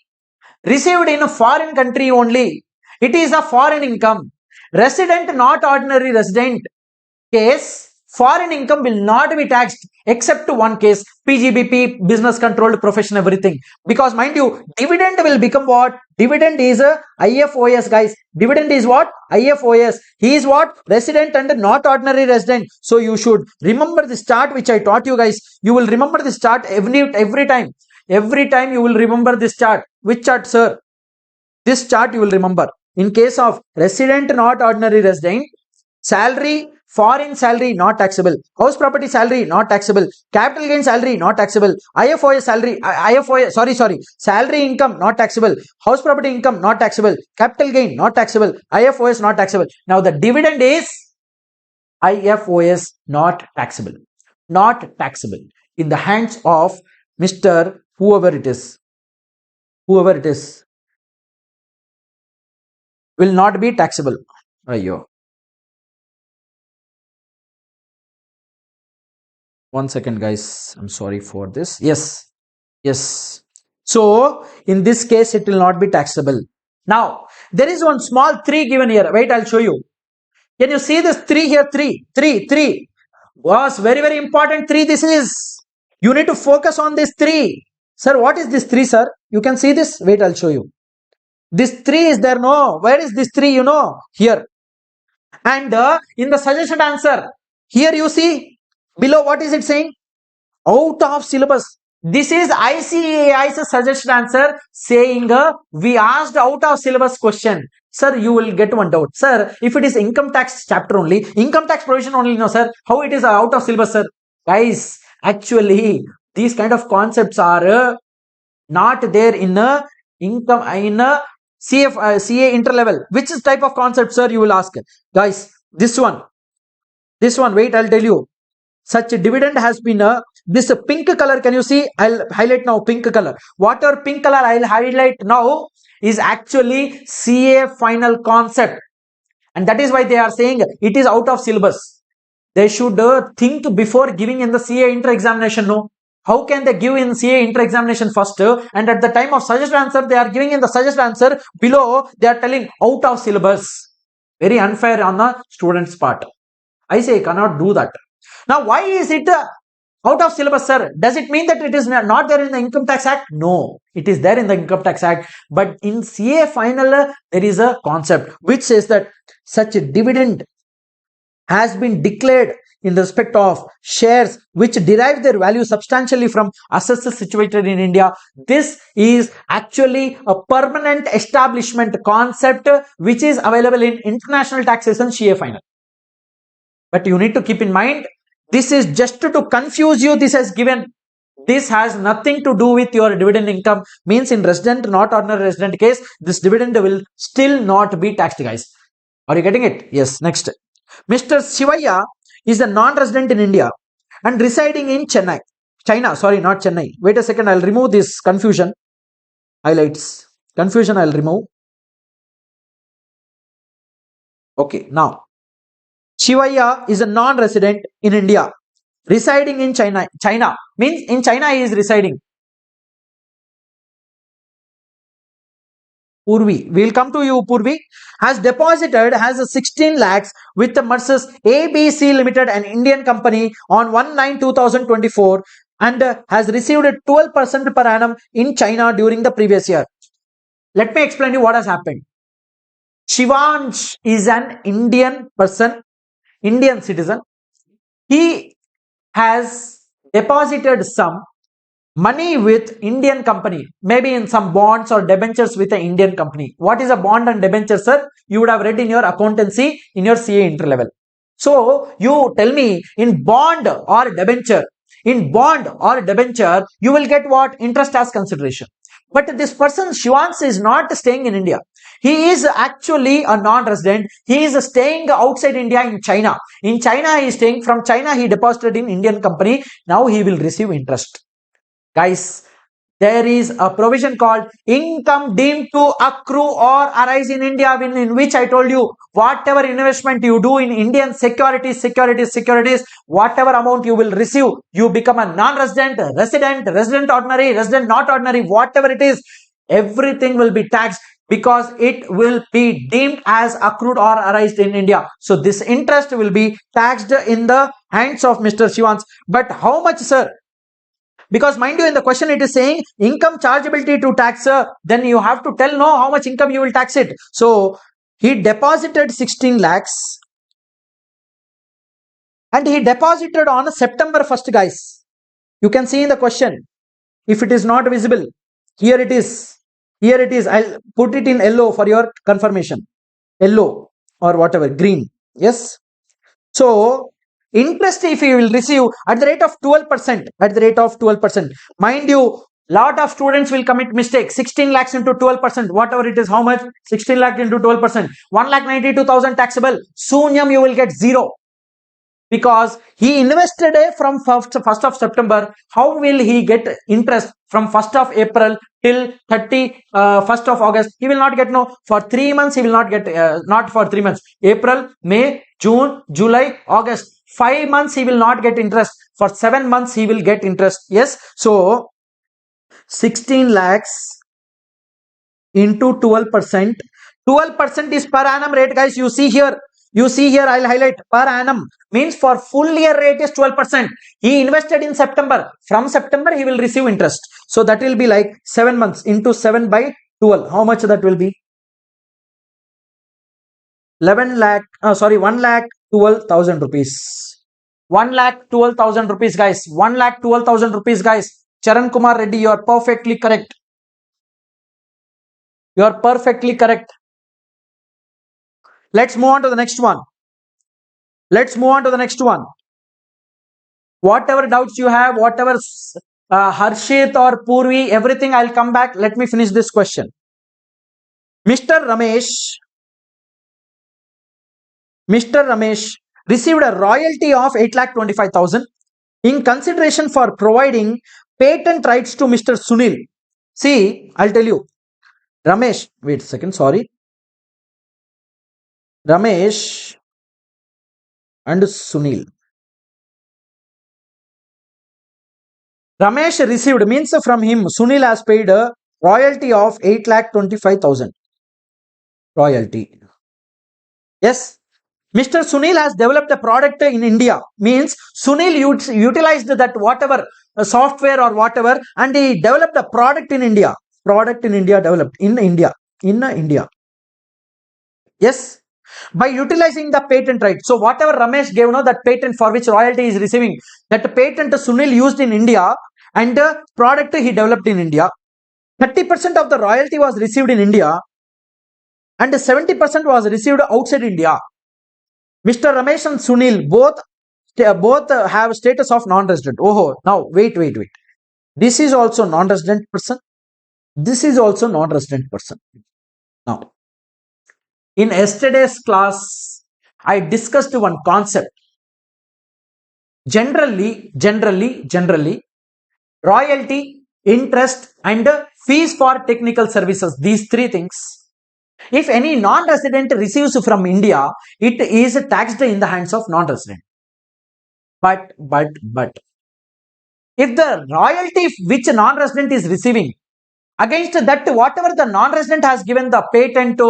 received in a foreign country only. It is a foreign income. Resident, not ordinary resident case, foreign income will not be taxed except to one case, PGBP, business controlled profession, everything. Because mind you, dividend will become what? Dividend is a IFOS, guys. Dividend is what? IFOS. He is what? Resident and not ordinary resident. So you should remember this chart which I taught you, guys. You will remember this chart every time. Every time you will remember this chart. Which chart, sir? This chart you will remember. In case of resident, not ordinary resident, salary foreign salary not taxable, house property salary not taxable, capital gain salary not taxable, IFOS salary, salary income not taxable, house property income not taxable, capital gain not taxable, IFOS not taxable. Now the dividend is IFOS not taxable, in the hands of Mr. whoever it is will not be taxable. Ayyo. One second, guys. I'm sorry for this. Yes. So in this case, it will not be taxable. Now there is one small 3 given here. Wait, I'll show you. Can you see this 3 here? 3 was very important. 3 this is. You need to focus on this 3. Sir, what is this 3, sir? You can see this. Wait, I'll show you. This 3 is there. No. Where is this 3? Here. And in the suggested answer, here you see below, what is it saying? Out of syllabus. This is ICAI's suggested answer saying we asked out of syllabus question. Sir, you will get one doubt. Sir, if it is income tax chapter only, income tax provision only, no sir, how it is out of syllabus, sir? Guys, actually, these kind of concepts are not there in CA inter level. Which is type of concept, sir, you will ask? Guys, this one, wait, I'll tell you. Such a dividend has been this pink color. Can you see? I'll highlight now pink color. Whatever pink color I'll highlight now is actually CA final concept. And that is why they are saying it is out of syllabus. They should think before giving in the CA inter examination. No. How can they give in CA inter examination first and at the time of suggested answer they are giving in the suggested answer below they are telling out of syllabus. Very unfair on the student's part. I say you cannot do that. Now why is it out of syllabus, sir? Does it mean that it is not there in the Income Tax Act? No, it is there in the Income Tax Act. But in CA final there is a concept which says that such a dividend has been declared in respect of shares which derive their value substantially from assets situated in India. This is actually a permanent establishment concept which is available in international taxation CA final. But you need to keep in mind, this is just to confuse you. This has given. This has nothing to do with your dividend income. Means in resident, not ordinary resident case, this dividend will still not be taxed, guys. Are you getting it? Yes. Next, Mr. Shivaya is a non-resident in India and residing in China. Sorry, not Chennai. Wait a second. I'll remove this confusion. Highlights. Confusion I'll remove. Okay. Now, Shivaya is a non-resident in India, residing in China. China means in China he is residing. Purvi, we'll come to you. Purvi has deposited a 16 lakhs with the Mercers ABC Limited, an Indian company, on 1/9/2024 and has received 12% per annum in China during the previous year. Let me explain you what has happened. Shivansh is an Indian person, Indian citizen. He has deposited some money with Indian company, maybe in some bonds or debentures with an Indian company. What is a bond and debenture, sir? You would have read in your accountancy in your CA inter level. So you tell me, in bond or debenture, you will get what? Interest as consideration. But this person Shivansh is not staying in India. He is actually a non-resident. He is staying outside India in China. In China he is staying. From China he deposited in Indian company. Now he will receive interest. Guys, there is a provision called income deemed to accrue or arise in India, in which I told you whatever investment you do in Indian securities, whatever amount you will receive, you become a non-resident, resident ordinary, resident not ordinary, whatever it is, everything will be taxed because it will be deemed as accrued or arised in India. So this interest will be taxed in the hands of Mr. Shivansh. But how much, sir? Because mind you, in the question it is saying income chargeability to tax, then you have to tell how much income you will tax it. So he deposited 16 lakhs and he deposited on September 1st, guys. You can see in the question, if it is not visible, here it is. I'll put it in yellow for your confirmation. Yellow or whatever, green. Yes. So interest if you will receive at the rate of 12%, at the rate of 12%, mind you, lot of students will commit mistake. 16 lakhs into 12%, whatever it is, how much? 16 lakh into 12%, 1,92,000 taxable. Soon you will get zero, because he invested from 1st of September. How will he get interest from 1st of April till 1st of August? He will not get, no, for 3 months he will not get, not for 3 months, April, May, June, July, August, 5 months he will not get interest. For 7 months he will get interest. Yes, so 16 lakhs into 12%. 12% is per annum rate, guys. You see here, I'll highlight per annum means for full year rate is 12%. He invested in September. From September he will receive interest. So that will be like 7 months into 7 by 12. How much that will be? 1,12,000 rupees. 1,12,000 rupees, guys. 1,12,000 rupees, guys. Charan Kumar Reddy, you are perfectly correct. You are perfectly correct. Let's move on to the next one. Whatever doubts you have, whatever Harshit or Purvi, everything, I'll come back. Let me finish this question. Mr. Ramesh received a royalty of 8,25,000 in consideration for providing patent rights to Mr. Sunil. See, I'll tell you. Ramesh, wait a second, sorry. Ramesh and Sunil. Ramesh received, means from him, Sunil has paid a royalty of 8,25,000. Royalty. Yes. Mr. Sunil has developed a product in India. Means Sunil utilized that whatever software or whatever, and he developed a product in India. Developed in India. Yes. By utilizing the patent right. So whatever Ramesh gave, that patent for which royalty is receiving, that patent Sunil used in India, and the product he developed in India. 30% of the royalty was received in India, and 70% was received outside India. Mr. Ramesh and Sunil both have status of non-resident. Oh, now wait. This is also non-resident person. This is also non-resident person. Now, in yesterday's class, I discussed one concept. Generally, royalty, interest, and fees for technical services. These three things. If any non-resident receives from India, it is taxed in the hands of non-resident. But if the royalty which non-resident is receiving, against that whatever the non-resident has given, the patent,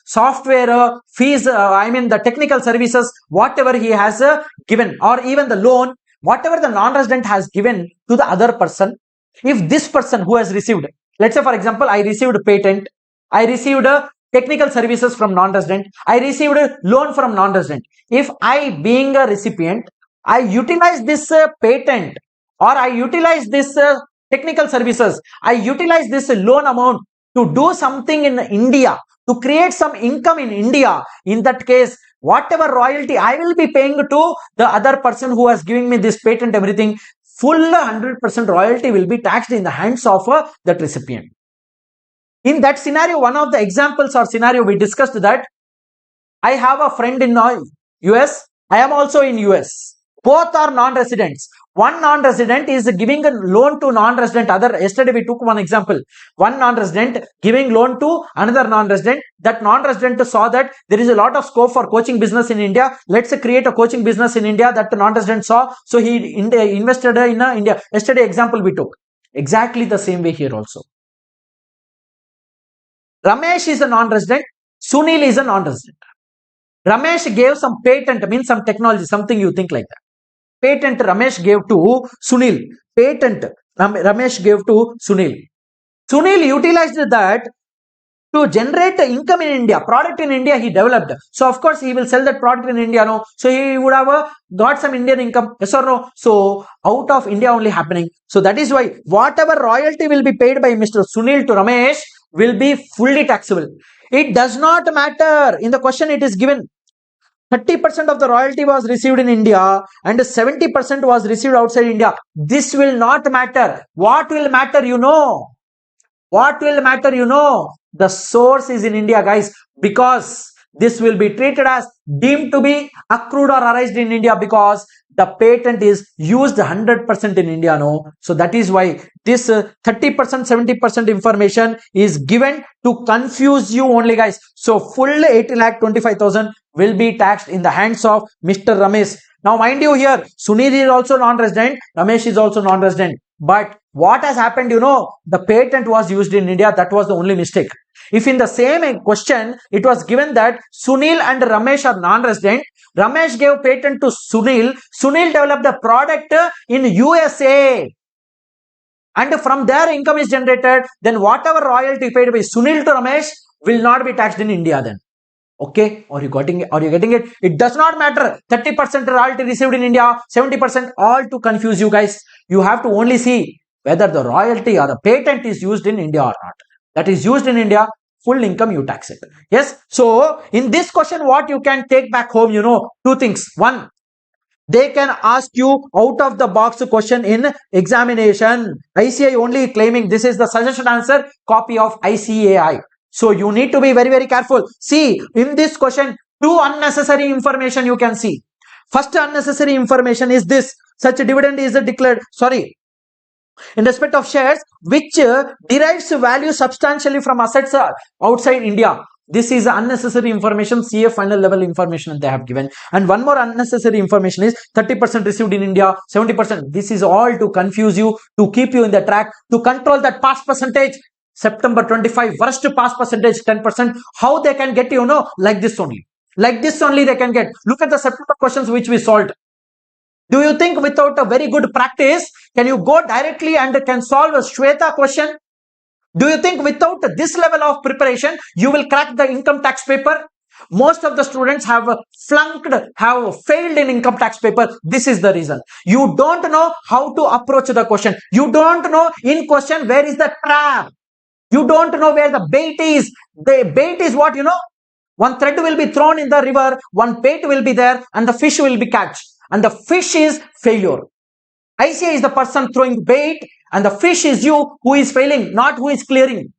software, fees, the technical services, whatever he has given, or even the loan, whatever the non-resident has given to the other person, if this person who has received, let's say for example, I received patent, I received technical services from non-resident, I received a loan from non-resident. If I, being a recipient, I utilize this patent, or I utilize this technical services, I utilize this loan amount to do something in India, to create some income in India, in that case, whatever royalty I will be paying to the other person who has given me this patent, everything, full 100% royalty will be taxed in the hands of that recipient. In that scenario, one of the examples or scenario we discussed that I have a friend in US, I am also in US. Both are non-residents. One non-resident is giving a loan to non-resident. Yesterday we took one example. One non-resident giving loan to another non-resident. That non-resident saw that there is a lot of scope for coaching business in India. Let's create a coaching business in India. That non-resident saw. So he invested in India. Yesterday example we took. Exactly the same way here also. Ramesh is a non-resident. Sunil is a non-resident. Ramesh gave some patent, means some technology, something you think like that. Patent Ramesh gave to Sunil. Ramesh gave to Sunil. Sunil utilized that to generate income in India. Product in India he developed. So of course he will sell that product in India, no? So he would have got some Indian income, yes or no? So out of India only happening. So that is why whatever royalty will be paid by Mr. Sunil to Ramesh will be fully taxable. It does not matter. In the question it is given, 30% of the royalty was received in India and 70% was received outside India. This will not matter. What will matter, you know? What will matter, you know? The source is in India, guys, because this will be treated as deemed to be accrued or arised in India because the patent is used 100% in India, no? So that is why this 30%, 70% information is given to confuse you only, guys. So full 80,25,000 will be taxed in the hands of Mr. Ramesh. Now, mind you, here Sunil is also non-resident, Ramesh is also non-resident. But what has happened, you know, the patent was used in India. That was the only mistake. If in the same question, it was given that Sunil and Ramesh are non-resident, Ramesh gave patent to Sunil, Sunil developed the product in USA. And from there income is generated, then whatever royalty paid by Sunil to Ramesh will not be taxed in India then. Okay, are you getting it? Are you getting it? It does not matter. 30% royalty received in India, 70%, all to confuse you guys. You have to only see whether the royalty or the patent is used in India or not. That is used in India, full income you tax it. Yes. So in this question, what you can take back home, you know, two things. One, they can ask you out of the box question in examination. ICAI only claiming this is the suggested answer, copy of ICAI. So you need to be very, very careful. See, in this question, two unnecessary information you can see. First unnecessary information is this: such a dividend is declared, sorry, in respect of shares which derives value substantially from assets outside India. This is unnecessary information, CA final level information they have given. And one more unnecessary information is 30% received in India, 70%. This is all to confuse you, to keep you in the track, to control that pass percentage. September 25, worst pass percentage 10%. How they can get, you know, like this only. Like this only they can get. Look at the September questions which we solved. Do you think without a very good practice, can you go directly and can solve a Shweta question? Do you think without this level of preparation, you will crack the income tax paper? Most of the students have flunked, have failed in income tax paper. This is the reason. You don't know how to approach the question. You don't know in question where is the trap. You don't know where the bait is. The bait is what, you know? One thread will be thrown in the river, one bait will be there, and the fish will be catched. And the fish is failure. ICA is the person throwing bait, and the fish is you who is failing, not who is clearing.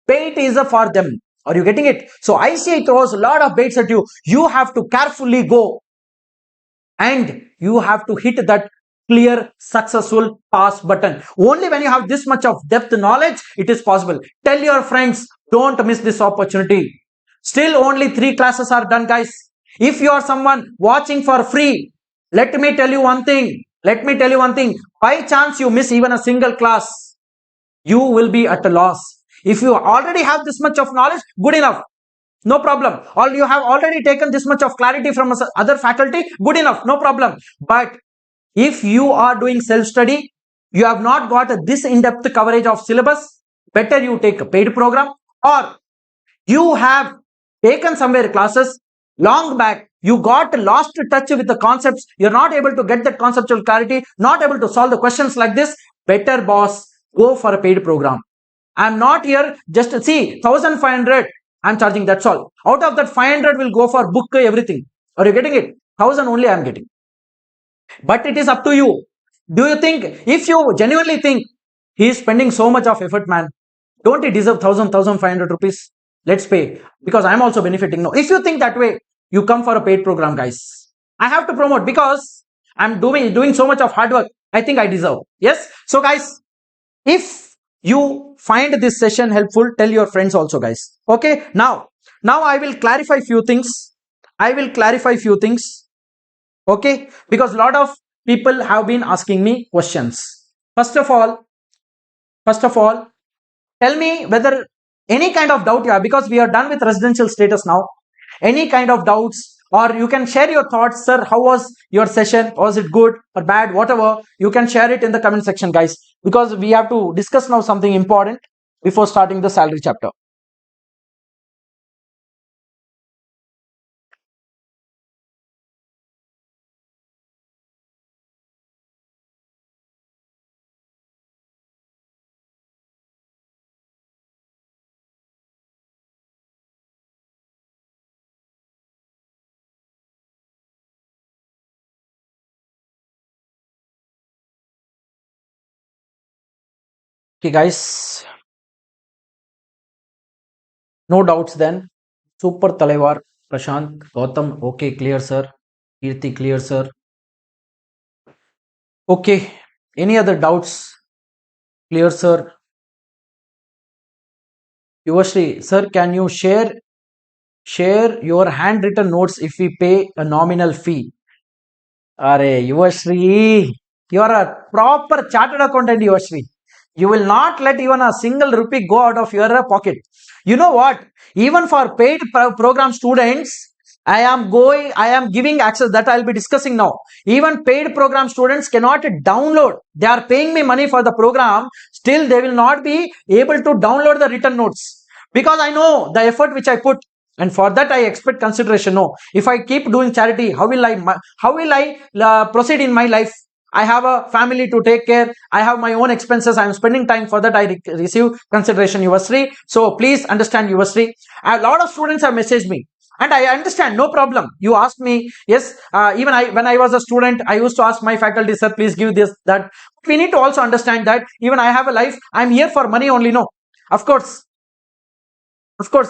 Bait is for them. Are you getting it? So ICA throws a lot of baits at you. You have to carefully go and you have to hit that clear, successful pass button. Only when you have this much of depth knowledge, it is possible. Tell your friends, don't miss this opportunity. Still only 3 classes are done, guys. If you are someone watching for free, let me tell you one thing. Let me tell you one thing. By chance you miss even a single class, you will be at a loss. If you already have this much of knowledge, good enough. No problem. Or you have already taken this much of clarity from other faculty, good enough. No problem. But if you are doing self-study, you have not got this in-depth coverage of syllabus, better you take a paid program, or you have taken somewhere classes long back, you got lost touch with the concepts, you're not able to get that conceptual clarity, not able to solve the questions like this, better boss, go for a paid program. I'm not here just to see 1,500 I'm charging, that's all. Out of that 500 will go for book, everything. Are you getting it? 1,000 only I'm getting. But it is up to you. Do you think, if you genuinely think he is spending so much of effort, man, don't he deserve 1,500 rupees? Let's pay, because I'm also benefiting. No, if you think that way, you come for a paid program, guys. I have to promote because I'm doing so much of hard work. I think I deserve. Yes. So guys, if you find this session helpful, tell your friends also, guys. Okay. Now I will clarify few things. Okay, because a lot of people have been asking me questions. First of all, tell me whether any kind of doubt you have, because we are done with residential status now. Any kind of doubts, or you can share your thoughts. Sir, how was your session? Was it good or bad? Whatever, you can share it in the comment section, guys, because we have to discuss now something important before starting the salary chapter. Okay, guys. No doubts then. Super Thalaiva, Prashant, Gautam. Okay, clear, sir. Kirti, clear, sir. Okay. Any other doubts? Clear, sir. Yuvashri, sir, can you share your handwritten notes if we pay a nominal fee? Are Yuvashri, you are a proper chartered accountant, Yuvashri. You will not let even a single rupee go out of your pocket. You know what? Even for paid program students, I am giving access that I'll be discussing now. Even paid program students cannot download. They are paying me money for the program. Still, they will not be able to download the written notes because I know the effort which I put, and for that I expect consideration. No, if I keep doing charity, how will I proceed in my life? I have a family to take care. I have my own expenses. I am spending time for that. I receive consideration, Yuvasri. So please understand, Yuvasri. A lot of students have messaged me, and I understand. No problem. You asked me. Yes, even when I was a student, I used to ask my faculty, sir, please give this, that. We need to also understand that even I have a life. I am here for money only. No, of course,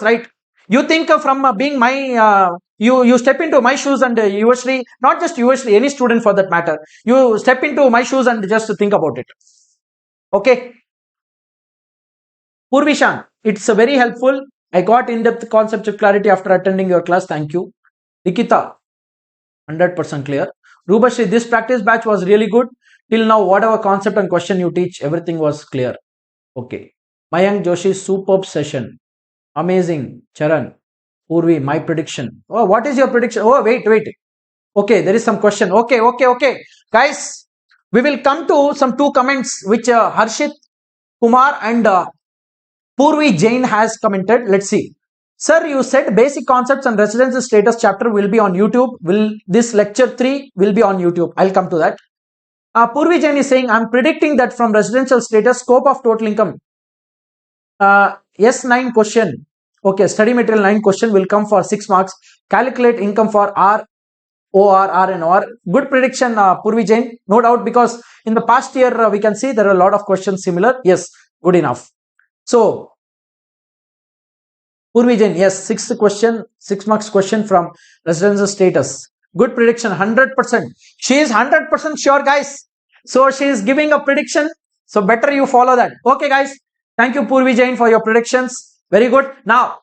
right? You think from being my you step into my shoes and Yuvashri, not just Yuvashri, any student for that matter, you step into my shoes and just think about it. Okay, Purvishan, it's very helpful. I got in-depth conceptual clarity after attending your class. Thank you. Nikita, 100% clear. Rubashri, this practice batch was really good. Till now, whatever concept and question you teach, everything was clear. Okay. Mayank Joshi, superb session. Amazing. Charan, Purvi, my prediction. Oh, what is your prediction? Oh, wait. Okay, there is some question. Okay. Guys, we will come to some two comments which Harshit Kumar and Purvi Jain has commented. Let's see. Sir, you said basic concepts and residency status chapter will be on YouTube. Will this lecture 3 will be on YouTube? I'll come to that. Purvi Jain is saying, I'm predicting that from residential status, scope of total income. S9 question. Okay, study material 9 question will come for 6 marks. Calculate income for R, OR, R and OR. Good prediction, Purvi Jain. No doubt, because in the past year, we can see there are a lot of questions similar. Yes, good enough. So, Purvi Jain, yes, 6th question, 6 marks question from residential status. Good prediction, 100%. She is 100% sure, guys. So, she is giving a prediction. So, better you follow that. Okay, guys. Thank you, Purvi Jain, for your predictions. Very good. Now,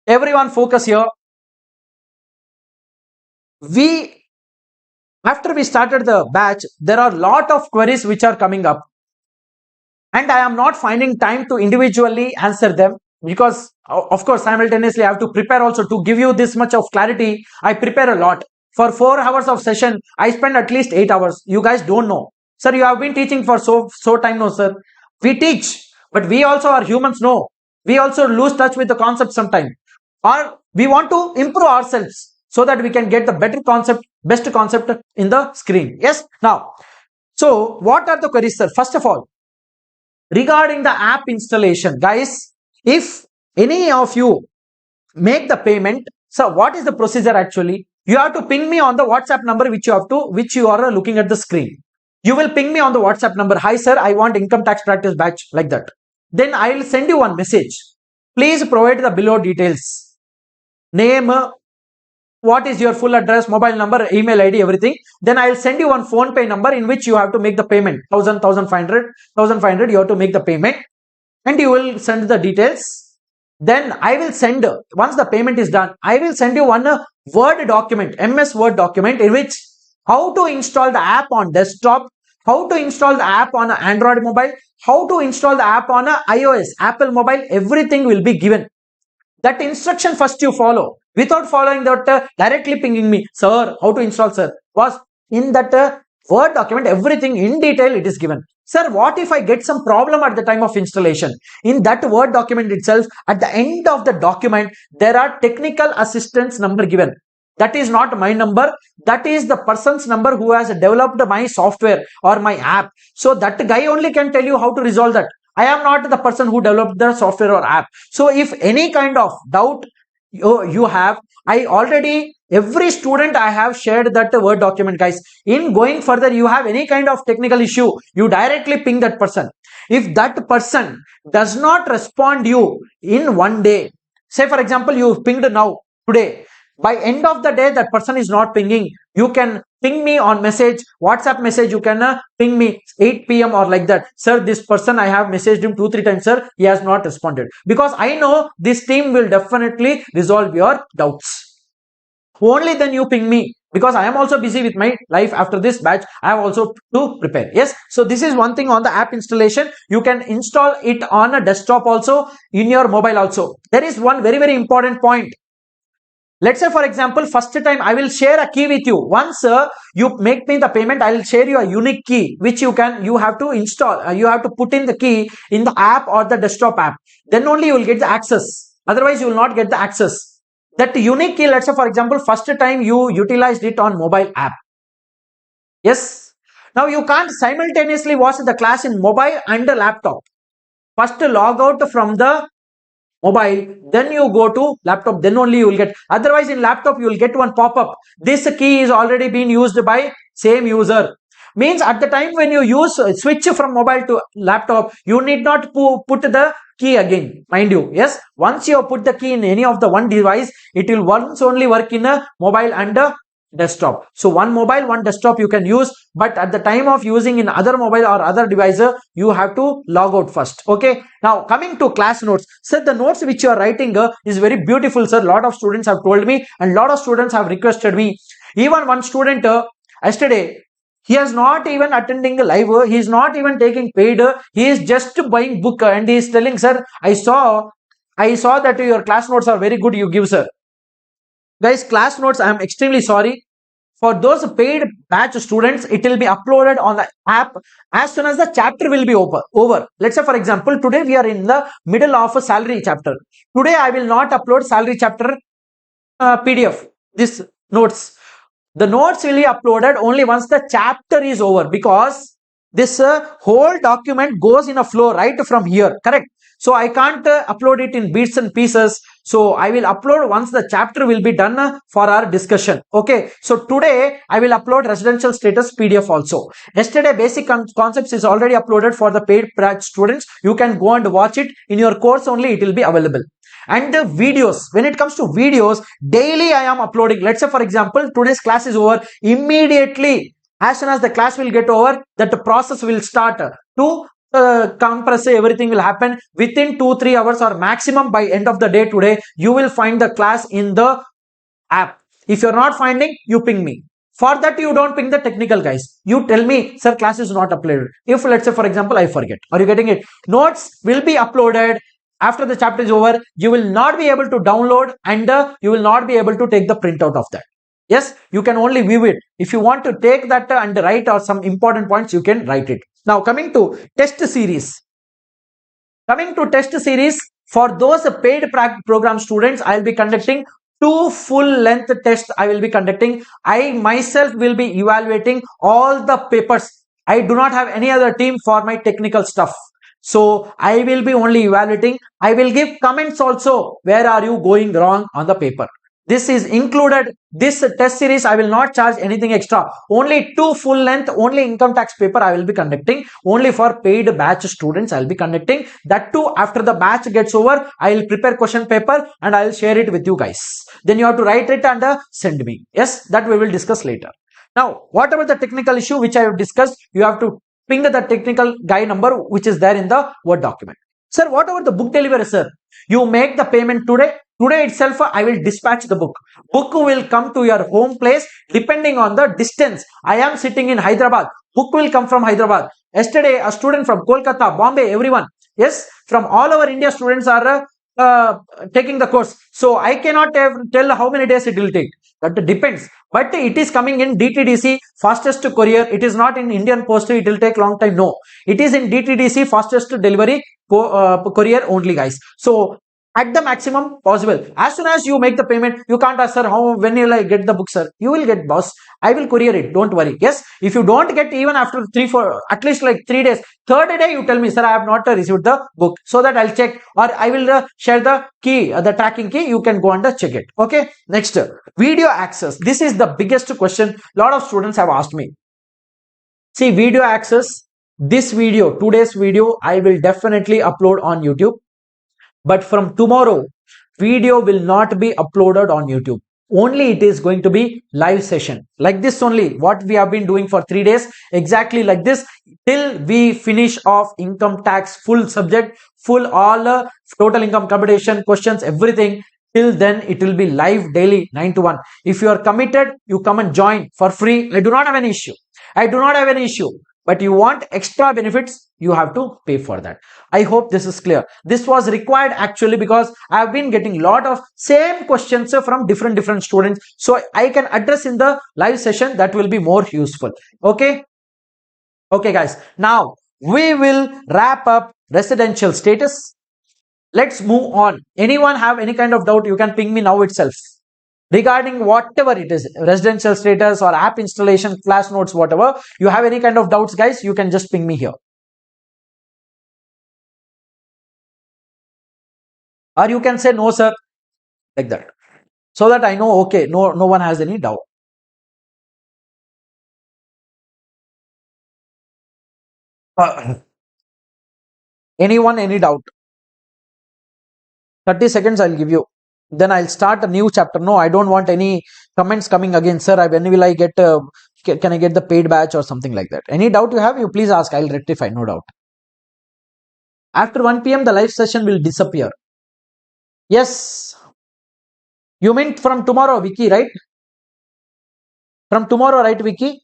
everyone focus here. After we started the batch, there are a lot of queries which are coming up. And I am not finding time to individually answer them because, of course, simultaneously I have to prepare also to give you this much of clarity. I prepare a lot. For 4 hours of session, I spend at least 8 hours. You guys don't know. Sir, you have been teaching for so time, no, sir. We teach, but we also are humans, no. We also lose touch with the concept sometime. Or we want to improve ourselves so that we can get the best concept in the screen. Yes. Now, so what are the queries, sir? First of all, regarding the app installation, guys, if any of you make the payment, so what is the procedure actually? You have to ping me on the WhatsApp number which you are looking at the screen. You will ping me on the WhatsApp number. Hi sir, I want income tax practice batch, like that. Then I will send you one message. Please provide the below details. Name, what is your full address, mobile number, email ID, everything. Then I will send you one phone pay number in which you have to make the payment. 1500 you have to make the payment, and you will send the details. Then I will send, once the payment is done, I will send you one Word document, MS Word document, in which how to install the app on desktop, how to install the app on an Android mobile, how to install the app on a iOS, Apple mobile, everything will be given. That instruction first you follow. Without following that, directly pinging me, sir, how to install, sir, was in that Word document, everything in detail it is given. Sir, what if I get some problem at the time of installation? In that Word document itself, at the end of the document, there are technical assistance number given. That is not my number. That is the person's number who has developed my software or my app. So that guy only can tell you how to resolve that. I am not the person who developed the software or app. So if any kind of doubt you have, I already, every student I have shared that Word document, guys. In going further, you have any kind of technical issue, you directly ping that person. If that person does not respond you in one day, say for example, you pinged now, today, by end of the day that person is not pinging, you can ping me on message, WhatsApp message, you can ping me 8 p.m. or like that. Sir, this person I have messaged him 2-3 times, sir, he has not responded. Because I know this team will definitely resolve your doubts. Only then you ping me, because I am also busy with my life. After this batch, I have also to prepare. Yes, so this is one thing on the app installation. You can install it on a desktop also, in your mobile also. There is one very, very important point. Let's say for example, first time I will share a key with you. Once you make me the payment, I will share you a unique key which you have to install. You have to put in the key in the app or the desktop app. Then only you will get the access. Otherwise, you will not get the access. That unique key, let's say for example, first time you utilized it on mobile app. Yes. Now you can't simultaneously watch the class in mobile and the laptop. First log out from the mobile, then you go to laptop, then only you will get. Otherwise in laptop you will get one pop-up. This key is already been used by same user. Means at the time when you use switch from mobile to laptop, you need not put the key again, mind you. Yes, once you put the key in any of the one device, it will once only work in a mobile and a desktop. So one mobile, one desktop you can use, but at the time of using in other mobile or other device, you have to log out first. Okay, now coming to class notes. Sir, the notes which you are writing is very beautiful, sir. Lot of students have told me and lot of students have requested me. Even one student yesterday, he is not even attending a live, he is not even taking paid, he is just buying book and he is telling, sir, I saw that your class notes are very good, you give, sir. Guys, class notes, I am extremely sorry. For those paid batch students, it will be uploaded on the app as soon as the chapter will be over. Let's say for example, today we are in the middle of a salary chapter. Today I will not upload salary chapter PDF, this notes. The notes will be uploaded only once the chapter is over, because this whole document goes in a flow right from here, correct? So I can't upload it in bits and pieces. So I will upload once the chapter will be done for our discussion. Okay, so today I will upload residential status PDF also. Yesterday basic concepts is already uploaded for the paid batch students. You can go and watch it in your course only, it will be available. And the videos, when it comes to videos, daily I am uploading. Let's say for example, today's class is over, immediately as soon as the class will get over, that process will start to compress, everything will happen within 2-3 hours or maximum by end of the day today. You will find the class in the app. If you're not finding, you ping me. For that, you don't ping the technical guys. You tell me, sir, class is not uploaded. If let's say for example, I forget. Are you getting it? Notes will be uploaded after the chapter is over. You will not be able to download and you will not be able to take the printout of that. Yes, you can only view it. If you want to take that and write or some important points, you can write it. Now coming to test series. Coming to test series, for those paid program students, I will be conducting 2 full length tests. I will be conducting. I myself will be evaluating all the papers. I do not have any other team for my technical stuff. So I will be only evaluating. I will give comments also. Where are you going wrong on the paper? This is included. This test series, I will not charge anything extra. Only 2 full length, only income tax paper I will be conducting. Only for paid batch students I will be conducting. That too, after the batch gets over, I will prepare question paper and I will share it with you guys. Then you have to write it and send me. Yes, that we will discuss later. Now, whatever the technical issue which I have discussed, you have to ping the technical guy number which is there in the Word document. Sir, whatever the book delivery, sir, you make the payment today. Today itself, I will dispatch the book. Book will come to your home place depending on the distance. I am sitting in Hyderabad. Book will come from Hyderabad. Yesterday, a student from Kolkata, Bombay, everyone. Yes, from all over India, students are taking the course. So I cannot tell how many days it will take. That depends. But it is coming in DTDC, fastest courier. It is not in Indian Post. It will take long time. No, it is in DTDC, fastest delivery courier only, guys. So at the maximum possible. As soon as you make the payment, you can't ask, sir, how, when will I get the book, sir? You will get, boss. I will courier it. Don't worry. Yes, if you don't get even after 3-4, at least like 3 days, third day you tell me, sir, I have not received the book, so that I'll check, or I will share the key, the tracking key. You can go and check it. Okay. Next, video access. This is the biggest question. Lot of students have asked me. See, video access. This video, today's video, I will definitely upload on YouTube. But from tomorrow, video will not be uploaded on YouTube. Only it is going to be live session. Like this only, what we have been doing for 3 days, exactly like this, till we finish off income tax, full subject, full all total income computation, questions, everything. Till then, it will be live daily, 9 to 1. If you are committed, you come and join for free. I do not have any issue. I do not have any issue. But you want extra benefits, you have to pay for that. I hope this is clear. This was required actually because I have been getting lot of same questions from different students. So I can address in the live session. That will be more useful. Okay. Okay, guys. Now we will wrap up residential status. Let's move on. Anyone have any kind of doubt? You can ping me now itself. Regarding whatever it is, residential status or app installation, class notes, whatever, you have any kind of doubts, guys, you can just ping me here. Or you can say no, sir, like that. So that I know, okay, no one has any doubt. Anyone, any doubt? 30 seconds I'll give you. Then I'll start a new chapter. No, I don't want any comments coming again. Sir, when will I get, can I get the paid batch or something like that? Any doubt you have, you please ask. I'll rectify, no doubt. After 1 p.m., the live session will disappear. Yes. You mean from tomorrow, Vicky, right? From tomorrow, right, Vicky?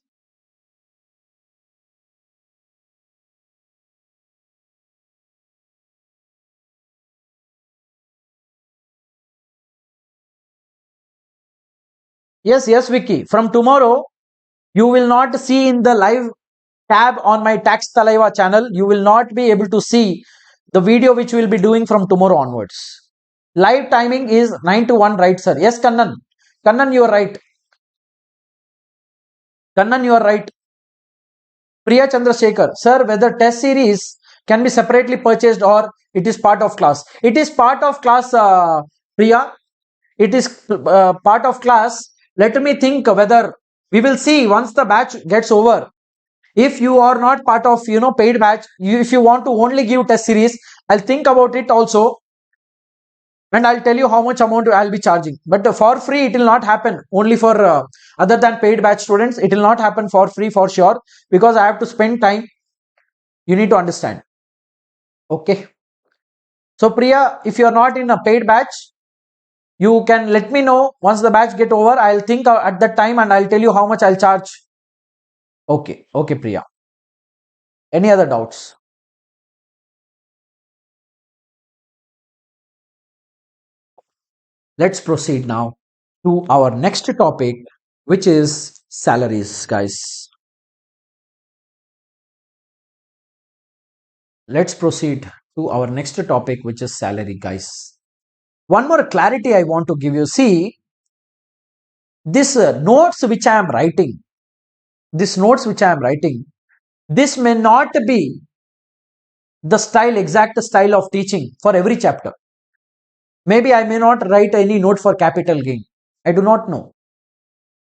Yes, Vicky. From tomorrow, you will not see in the live tab on my Tax Thalaiva channel. You will not be able to see the video which we will be doing from tomorrow onwards. Live timing is 9 to 1, right, sir? Yes, Kannan. Kannan, you are right. Kannan, you are right. Priya Chandrasekhar, sir, whether test series can be separately purchased or it is part of class. It is part of class, Priya. It is part of class. Let me think whether we will see once the batch gets over. If you are not part of, paid batch, if you want to only give test series, I'll think about it also. And I'll tell you how much amount I'll be charging. But for free, it will not happen. Only for other than paid batch students, it will not happen for free for sure. Because I have to spend time. You need to understand. Okay. So Priya, if you are not in a paid batch, you can let me know once the batch get over. I'll think at that time and I'll tell you how much I'll charge. Okay. Okay, Priya. Any other doubts? Let's proceed now to our next topic, which is salaries, guys. Let's proceed to our next topic, which is salary, guys. One more clarity I want to give you. See, this notes which I am writing, this may not be the exact style of teaching for every chapter. Maybe I may not write any note for capital gain. I do not know.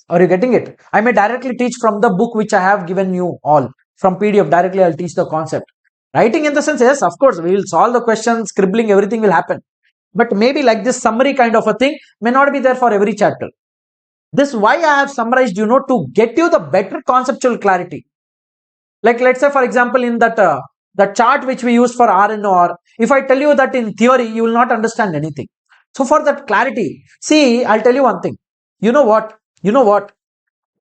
Are you getting it? I may directly teach from the book which I have given you all. From PDF, directly I'll teach the concept. Writing in the sense, yes, of course, we will solve the questions, scribbling, everything will happen. But maybe like this summary kind of a thing may not be there for every chapter. This why I have summarized, to get you the better conceptual clarity. Like let's say, for example, in that the chart which we use for R and R, if I tell you that in theory, you will not understand anything. So for that clarity, see, I'll tell you one thing. You know what?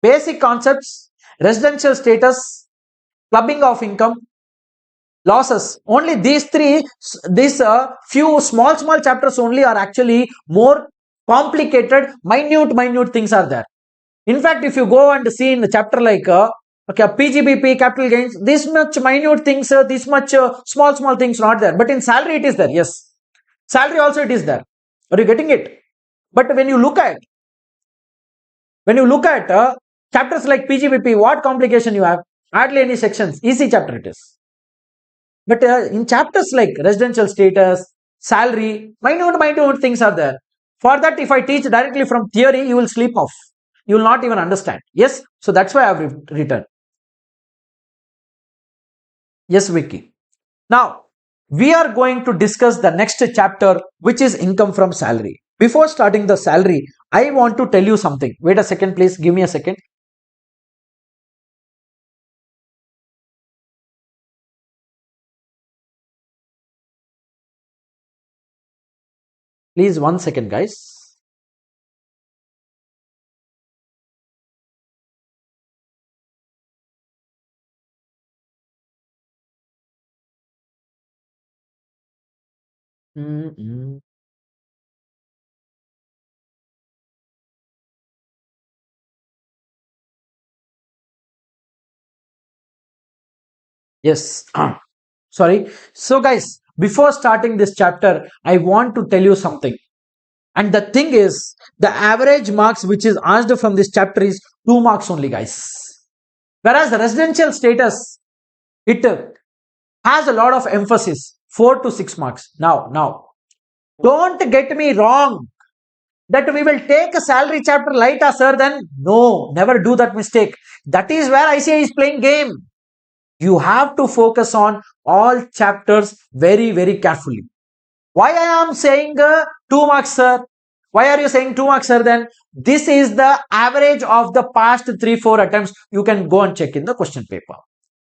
Basic concepts, residential status, clubbing of income, losses. Only these few small chapters only are actually more complicated, minute things are there. In fact, if you go and see in the chapter like PGBP, capital gains, this much minute things, this much small things not there. But in salary it is there, yes. Salary also it is there. Are you getting it? But when you look at chapters like PGBP, what complication you have? Hardly any sections. Easy chapter it is. But in chapters like residential status, salary, minute things are there. For that, if I teach directly from theory, you will sleep off. You will not even understand. Yes, so that's why I have written. Yes, Vicky. Now, we are going to discuss the next chapter, which is income from salary. Before starting the salary, I want to tell you something. Wait a second, please. Give me a second. Please, 1 second, guys. Yes. Sorry. So, guys, before starting this chapter, I want to tell you something. And the thing is, the average marks which is asked from this chapter is 2 marks only, guys. Whereas the residential status, it has a lot of emphasis, 4 to 6 marks. Now, don't get me wrong that we will take a salary chapter light, sir. Then no, never do that mistake. That is where ICI is playing game. You have to focus on all chapters very, very carefully. Why I am saying 2 marks, sir? Why are you saying 2 marks, sir? Then this is the average of the past 3-4 attempts. You can go and check in the question paper.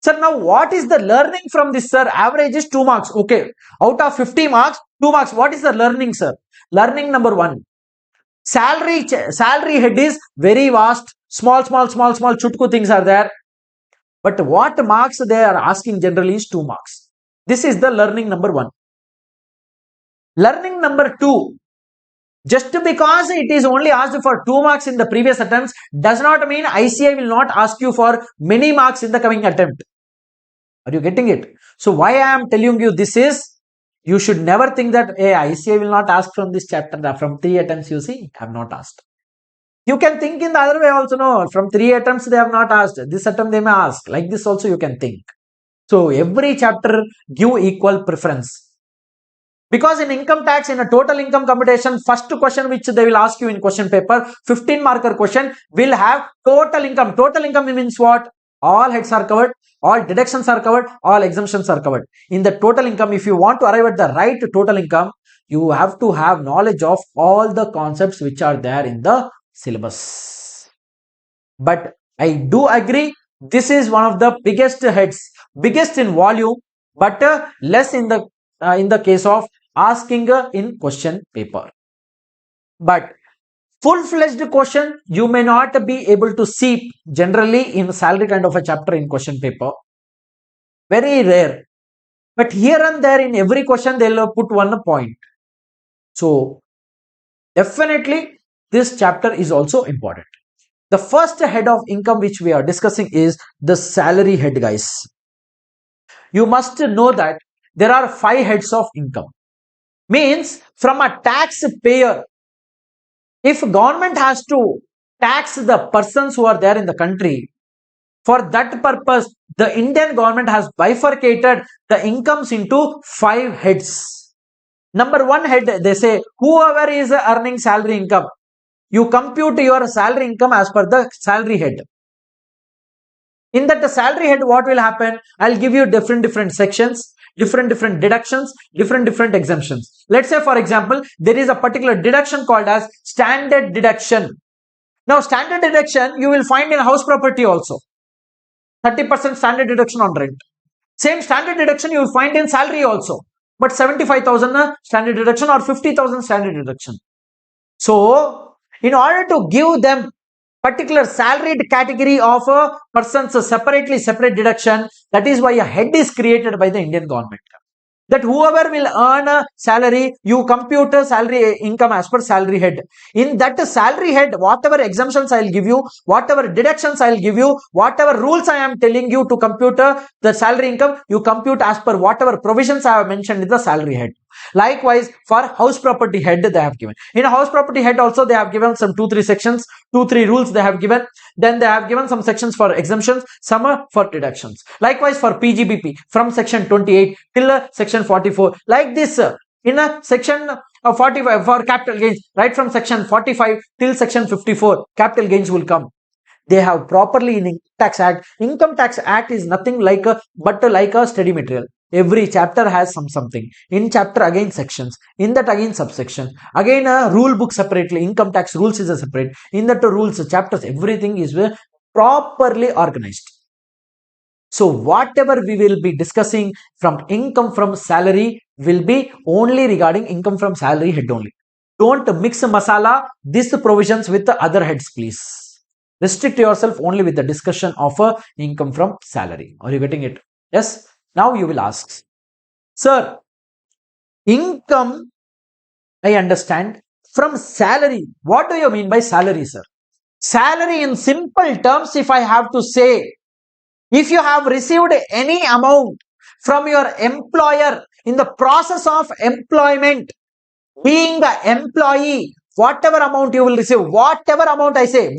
Sir, now what is the learning from this, sir? Average is 2 marks. Okay. Out of 50 marks, 2 marks. What is the learning, sir? Learning number 1. Salary head is very vast. Small chutku things are there. But what marks they are asking generally is 2 marks. This is the learning number 1. Learning number 2. Just because it is only asked for 2 marks in the previous attempts does not mean ICI will not ask you for many marks in the coming attempt. Are you getting it? So why I am telling you this is, you should never think that hey, ICI will not ask from this chapter. From 3 attempts, you see, I have not asked. You can think in the other way also. No, from 3 attempts they have not asked. This attempt they may ask. Like this also you can think. So every chapter give equal preference. Because in income tax, in a total income computation, first question which they will ask you in question paper, 15 marker question will have total income. Total income means what? All heads are covered, all deductions are covered, all exemptions are covered. In the total income, if you want to arrive at the right total income, you have to have knowledge of all the concepts which are there in the syllabus. But I do agree, this is one of the biggest heads, biggest in volume, but less in the case of asking in question paper. But full-fledged question you may not be able to see generally in salary kind of a chapter in question paper. Very rare. But here and there in every question they'll put one point. So definitely this chapter is also important. The first head of income which we are discussing is the salary head, guys. You must know that there are 5 heads of income. Means from a taxpayer, if government has to tax the persons who are there in the country, for that purpose, the Indian government has bifurcated the incomes into 5 heads. Number 1 head, they say, whoever is earning salary income, you compute your salary income as per the salary head. In that salary head, what will happen? I'll give you different sections, different deductions, different exemptions. Let's say, for example, there is a particular deduction called as standard deduction. Now, standard deduction you will find in house property also. 30% standard deduction on rent. Same standard deduction you will find in salary also. But 75,000 standard deduction or 50,000 standard deduction. So, in order to give them particular salaried category of a person's separate deduction, that is why a head is created by the Indian government. That whoever will earn a salary, you compute a salary income as per salary head. In that salary head, whatever exemptions I will give you, whatever deductions I will give you, whatever rules I am telling you to compute the salary income, you compute as per whatever provisions I have mentioned in the salary head. Likewise, for house property head, they have given. In house property head also, they have given some 2-3 sections, 2-3 rules they have given. Then they have given some sections for exemptions, some for deductions. Likewise, for PGBP, from section 28 till section 44. Like this, in a section 45 for capital gains, right from section 45 till section 54, capital gains will come. They have properly in Income Tax Act. Income Tax Act is nothing like a study material. Every chapter has something. In chapter again sections. In that again subsection. Again a rule book separately. Income tax rules is a separate. In that rules chapters, everything is properly organized. So whatever we will be discussing from income from salary will be only regarding income from salary head only. Don't mix masala these provisions with the other heads, please. Restrict yourself only with the discussion of income from salary. Are you getting it? Yes. Now you will ask, sir, income, I understand. From salary, what do you mean by salary, sir? Salary in simple terms, if I have to say, if you have received any amount from your employer in the process of employment, being the employee, whatever amount you will receive, whatever amount I say,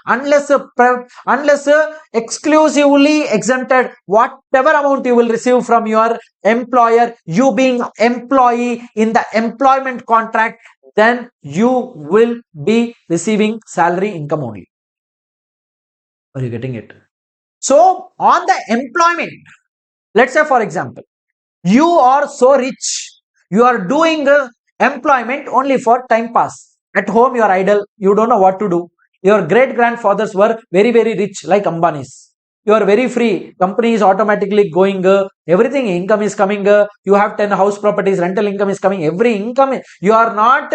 unless exclusively exempted, whatever amount you will receive from your employer, you being employee in the employment contract, then you will be receiving salary income only. Are you getting it? So on the employment, let's say for example, you are so rich, you are doing employment only for time pass. At home you are idle, you don't know what to do. Your great grandfathers were very rich like Ambani's. You are very free, company is automatically going, everything income is coming, you have 10 house properties, rental income is coming, every income, you are not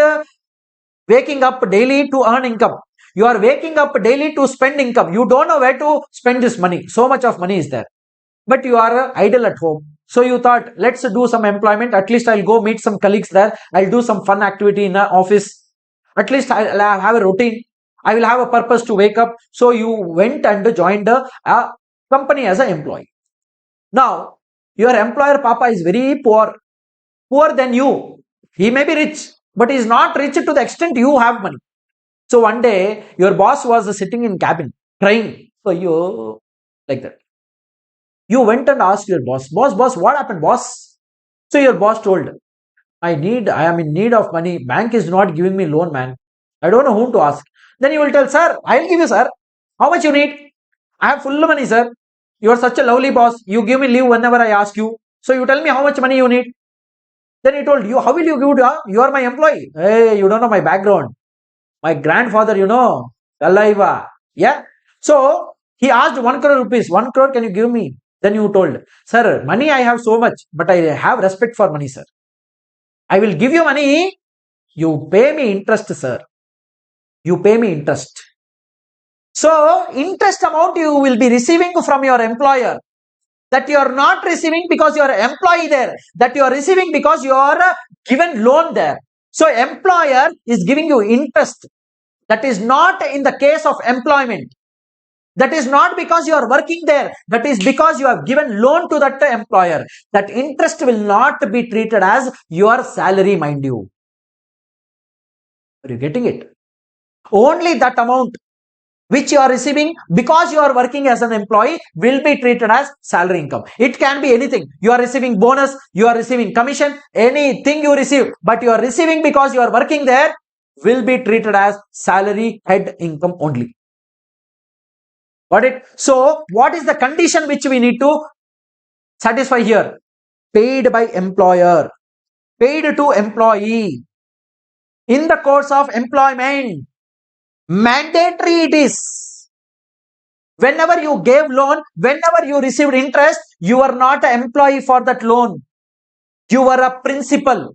waking up daily to earn income. You are waking up daily to spend income. You don't know where to spend this money. So much of money is there. But you are idle at home. So you thought, let's do some employment. At least I'll go meet some colleagues there. I'll do some fun activity in the office. At least I'll have a routine. I will have a purpose to wake up. So you went and joined a company as an employee. Now, your employer Papa is very poor. Poorer than you. He may be rich, but he is not rich to the extent you have money. So one day, your boss was sitting in cabin, crying. So you, like that. You went and asked your boss, what happened, boss? So your boss told, I am in need of money. Bank is not giving me loan, man. I don't know whom to ask. Then you will tell, sir, I will give you, sir. How much you need? I have full money, sir. You are such a lovely boss. You give me leave whenever I ask you. So you tell me how much money you need. Then he told you, how will you give it? You are my employee. Hey, you don't know my background. My grandfather, Thalaiva. Yeah. So he asked 1 crore rupees. 1 crore, can you give me? Then you told, sir, money I have so much, but I have respect for money, sir. I will give you money. You pay me interest, sir. You pay me interest. So interest amount you will be receiving from your employer, that you are not receiving because you are an employee there, that you are receiving because you are given loan there. So employer is giving you interest. That is not in the case of employment. That is not because you are working there. That is because you have given loan to that employer. That interest will not be treated as your salary, mind you. Are you getting it? Only that amount which you are receiving because you are working as an employee will be treated as salary income. It can be anything. You are receiving bonus, you are receiving commission, anything you receive, but you are receiving because you are working there will be treated as salary head income only. Got it? So what is the condition which we need to satisfy here? Paid by employer, paid to employee in the course of employment. Mandatory it is. Whenever you gave loan, whenever you received interest, you are not an employee for that loan. You were a principal.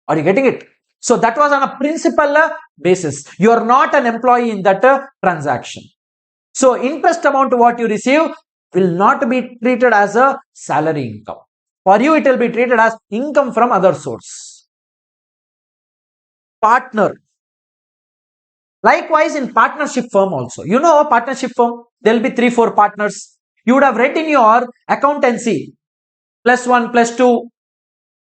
Are you getting it? So that was on a principal basis. You are not an employee in that transaction. So interest amount what you receive will not be treated as a salary income. For you it will be treated as income from other source. Partner. Likewise in partnership firm also. You know partnership firm, there will be 3-4 partners. You would have read in your accountancy. plus 1, plus 2,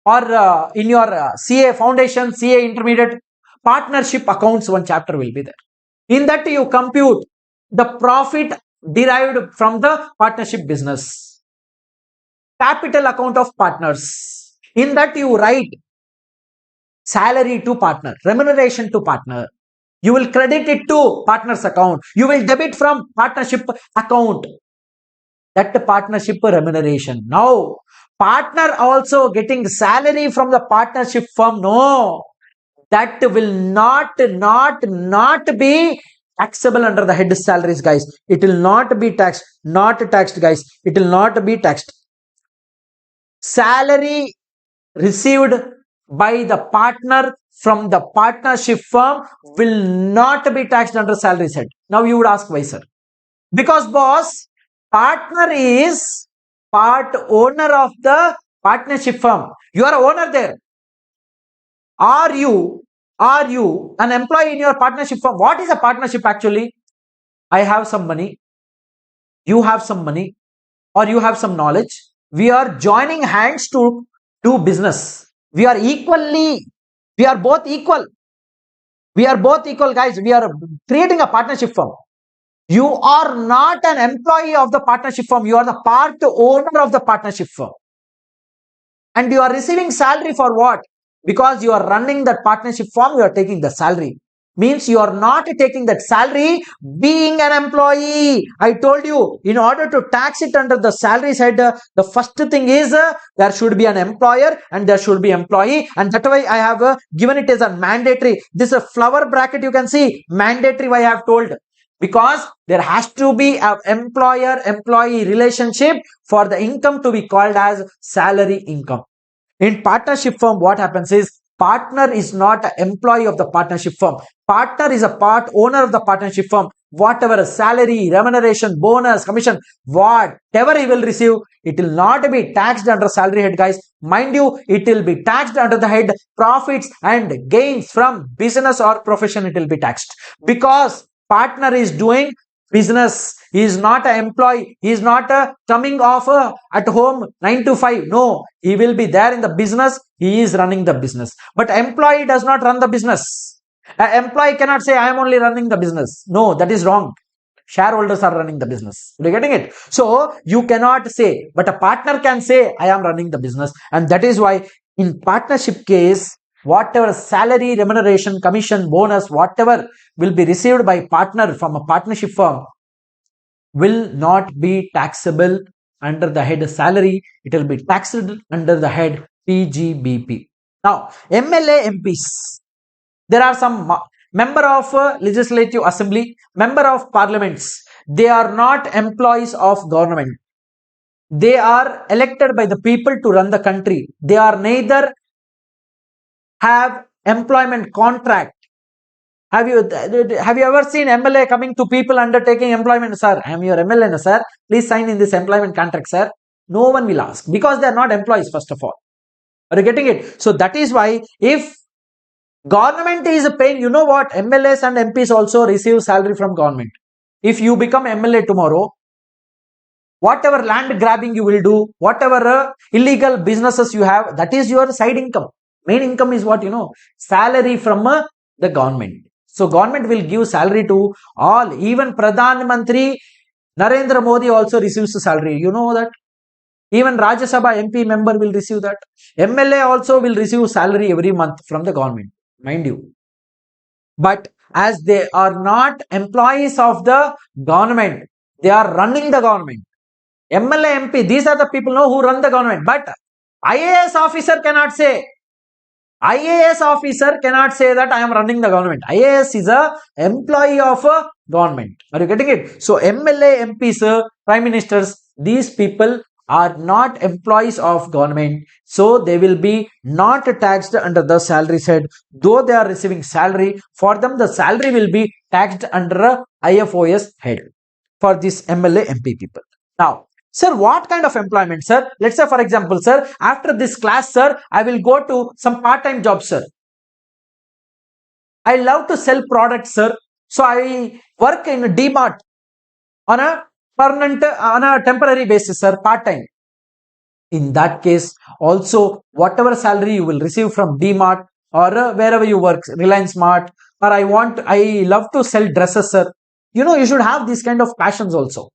or in your CA foundation, CA intermediate, partnership accounts, one chapter will be there. In that you compute the profit derived from the partnership business, capital account of partners. In that you write salary to partner, remuneration to partner. You will credit it to partner's account. You will debit from partnership account. That partnership remuneration. Now, partner also getting salary from the partnership firm. No, that will not be taxable under the head salaries, guys. It will not be taxed. Not taxed, guys. It will not be taxed. Salary received by the partner from the partnership firm will not be taxed under salaries head. Now you would ask why, sir? Because boss, partner is part owner of the partnership firm. You are a owner there. Are you an employee in your partnership firm? What is a partnership actually? I have some money, you have some money, or you have some knowledge. We are joining hands to do business. We are both equal. We are both equal, guys. We are creating a partnership firm. You are not an employee of the partnership firm. You are the part owner of the partnership firm. And you are receiving salary for what? Because you are running that partnership firm, you are taking the salary. Means you are not taking that salary being an employee. I told you, in order to tax it under the salary side, the first thing is there should be an employer and there should be employee, and that way I have given it as a mandatory. This is a flower bracket, you can see mandatory why I have told, because there has to be an employer-employee relationship for the income to be called as salary income. In partnership firm, what happens is partner is not an employee of the partnership firm. Partner is a part owner of the partnership firm. Whatever salary, remuneration, bonus, commission, whatever he will receive, it will not be taxed under salary head, guys. Mind you, it will be taxed under the head profits and gains from business or profession. It will be taxed because partner is doing business. He is not an employee. He is not coming off at home 9 to 5. No, he will be there in the business. He is running the business. But employee does not run the business. An employee cannot say, I am only running the business. No, that is wrong. Shareholders are running the business. Are you getting it? So you cannot say, but a partner can say, I am running the business. And that is why in partnership case, whatever salary, remuneration, commission, bonus, whatever will be received by partner from a partnership firm will not be taxable under the head salary. It will be taxed under the head PGBP. Now, MLA MPs. There are some member of legislative assembly, member of parliaments. They are not employees of government. They are elected by the people to run the country. They are neither have employment contract. Have you ever seen MLA coming to people undertaking employment? Sir, I am your MLA, sir. Please sign in this employment contract, sir. No one will ask because they are not employees, first of all. Are you getting it? So that is why if government is paying, you know what? MLAs and MPs also receive salary from government. If you become MLA tomorrow, whatever land grabbing you will do, whatever illegal businesses you have, that is your side income. Main income is what? Salary from the government. So government will give salary to all. Even Pradhan Mantri Narendra Modi also receives salary. You know that? Even Rajya Sabha MP member will receive that. MLA also will receive salary every month from the government, mind you. But as they are not employees of the government, they are running the government. MLA, MP, these are the people who run the government. But IAS officer cannot say. IAS officer cannot say that I am running the government. IAS is a employee of a government. Are you getting it? So MLA, MPs, prime ministers, these people are not employees of government. So they will be not taxed under the salary side. Though they are receiving salary, for them the salary will be taxed under a IFOS head for this MLA, MP people. Now, sir, what kind of employment, sir? Let's say, for example, sir, after this class, sir, I will go to some part-time job, sir. I love to sell products, sir. So I work in a DMart on a permanent, on a temporary basis, sir, part-time. In that case, also whatever salary you will receive from DMart or wherever you work, Reliance Mart, or I love to sell dresses, sir. You should have these kind of passions also.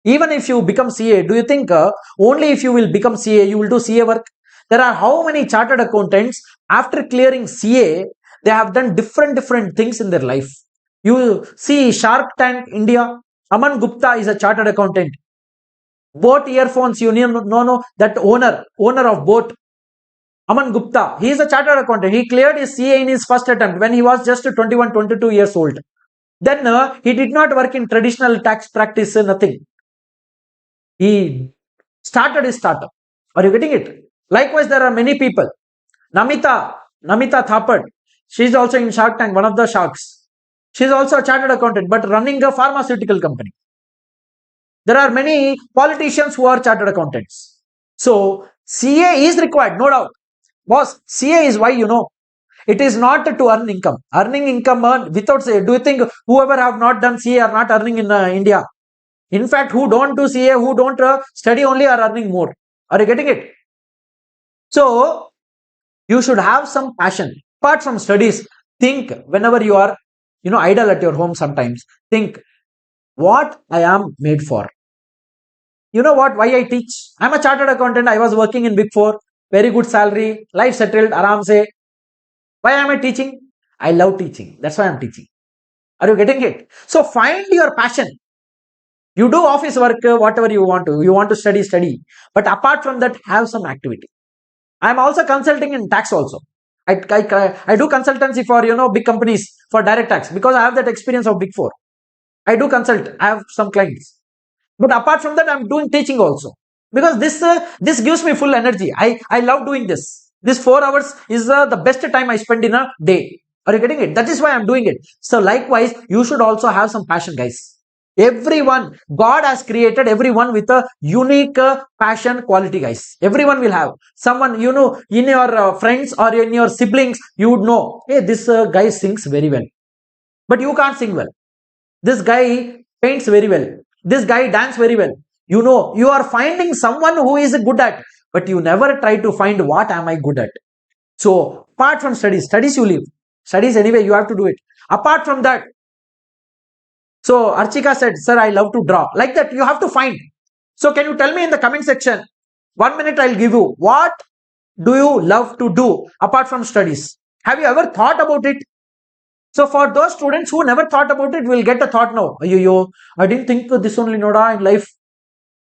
Even if you become CA, do you think only if you will become CA, you will do CA work? There are how many chartered accountants after clearing CA, they have done different things in their life. You see Shark Tank India, Aman Gupta is a chartered accountant. Boat earphones, no, that owner of boat, Aman Gupta, he is a chartered accountant. He cleared his CA in his first attempt when he was just 21, 22 years old. Then he did not work in traditional tax practice, nothing. He started his startup. Are you getting it? Likewise, there are many people. Namita Thapad, she is also in Shark Tank, one of the sharks. She is also a chartered accountant, but running a pharmaceutical company. There are many politicians who are chartered accountants. So CA is required, no doubt. Boss, CA is why it is not to earn income. Earning income without CA. Do you think whoever have not done CA are not earning in India? In fact, who don't do CA, who don't study only are earning more. Are you getting it? So you should have some passion. Apart from studies, think whenever you are, idle at your home sometimes, think what I am made for. You know what? Why I teach? I'm a chartered accountant. I was working in Big Four. Very good salary. Life settled. Aram se. Why am I teaching? I love teaching. That's why I'm teaching. Are you getting it? So find your passion. You do office work, whatever you want to. You want to study. But apart from that, have some activity. I'm also consulting in tax also. I do consultancy for, big companies for direct tax because I have that experience of Big Four. I do consult. I have some clients. But apart from that, I'm doing teaching also because this gives me full energy. I love doing this. This 4 hours is the best time I spend in a day. Are you getting it? That is why I'm doing it. So likewise, you should also have some passion, guys. Everyone, God has created everyone with a unique passion quality, guys. Everyone will have someone, in your friends or in your siblings, you would know, hey, this guy sings very well, but you can't sing well. This guy paints very well. This guy dance very well. You are finding someone who is good at, but you never try to find what am I good at. So apart from studies you leave. Studies anyway, you have to do it. Apart from that, so Archika said, sir, I love to draw. Like that, you have to find. So can you tell me in the comment section, 1 minute I'll give you. What do you love to do apart from studies? Have you ever thought about it? So for those students who never thought about it, will get a thought now. I didn't think this only Noda in life.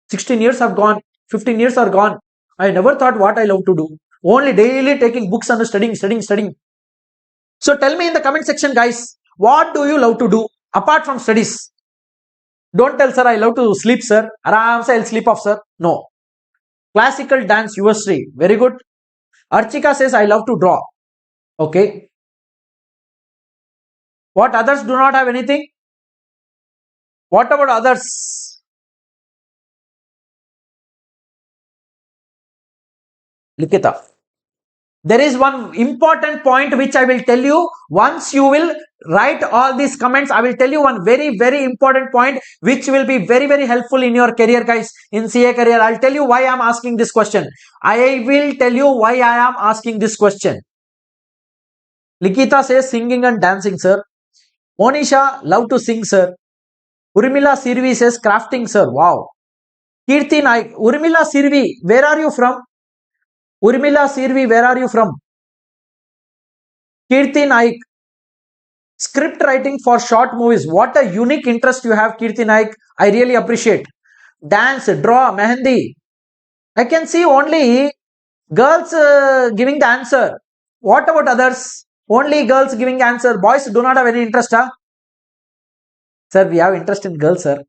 16 years have gone, 15 years are gone. I never thought what I love to do. Only daily taking books and studying. So tell me in the comment section, guys, what do you love to do apart from studies? Don't tell, sir, I love to sleep, sir. Aram se I'll sleep off, sir. No. Classical dance, USC. Very good. Archika says, I love to draw. Okay. What others do not have anything? What about others? Likita. There is one important point which I will tell you. Once you will write all these comments, I will tell you one very important point which will be very helpful in your career, guys, in CA career. I'll tell you why I am asking this question. I will tell you why I am asking this question. Likita says singing and dancing, sir. Monisha, love to sing, sir. Urmila Sirvi says crafting, sir. Wow. Kirti Naik. Urmila Sirvi, where are you from? Urmila Sirvi, where are you from? Kirti Naik. Script writing for short movies. What a unique interest you have, Kirti Naik. I really appreciate. Dance, draw, mehendi. I can see only girls giving the answer. What about others? Only girls giving answer. Boys do not have any interest, huh? Sir, we have interest in girls, sir.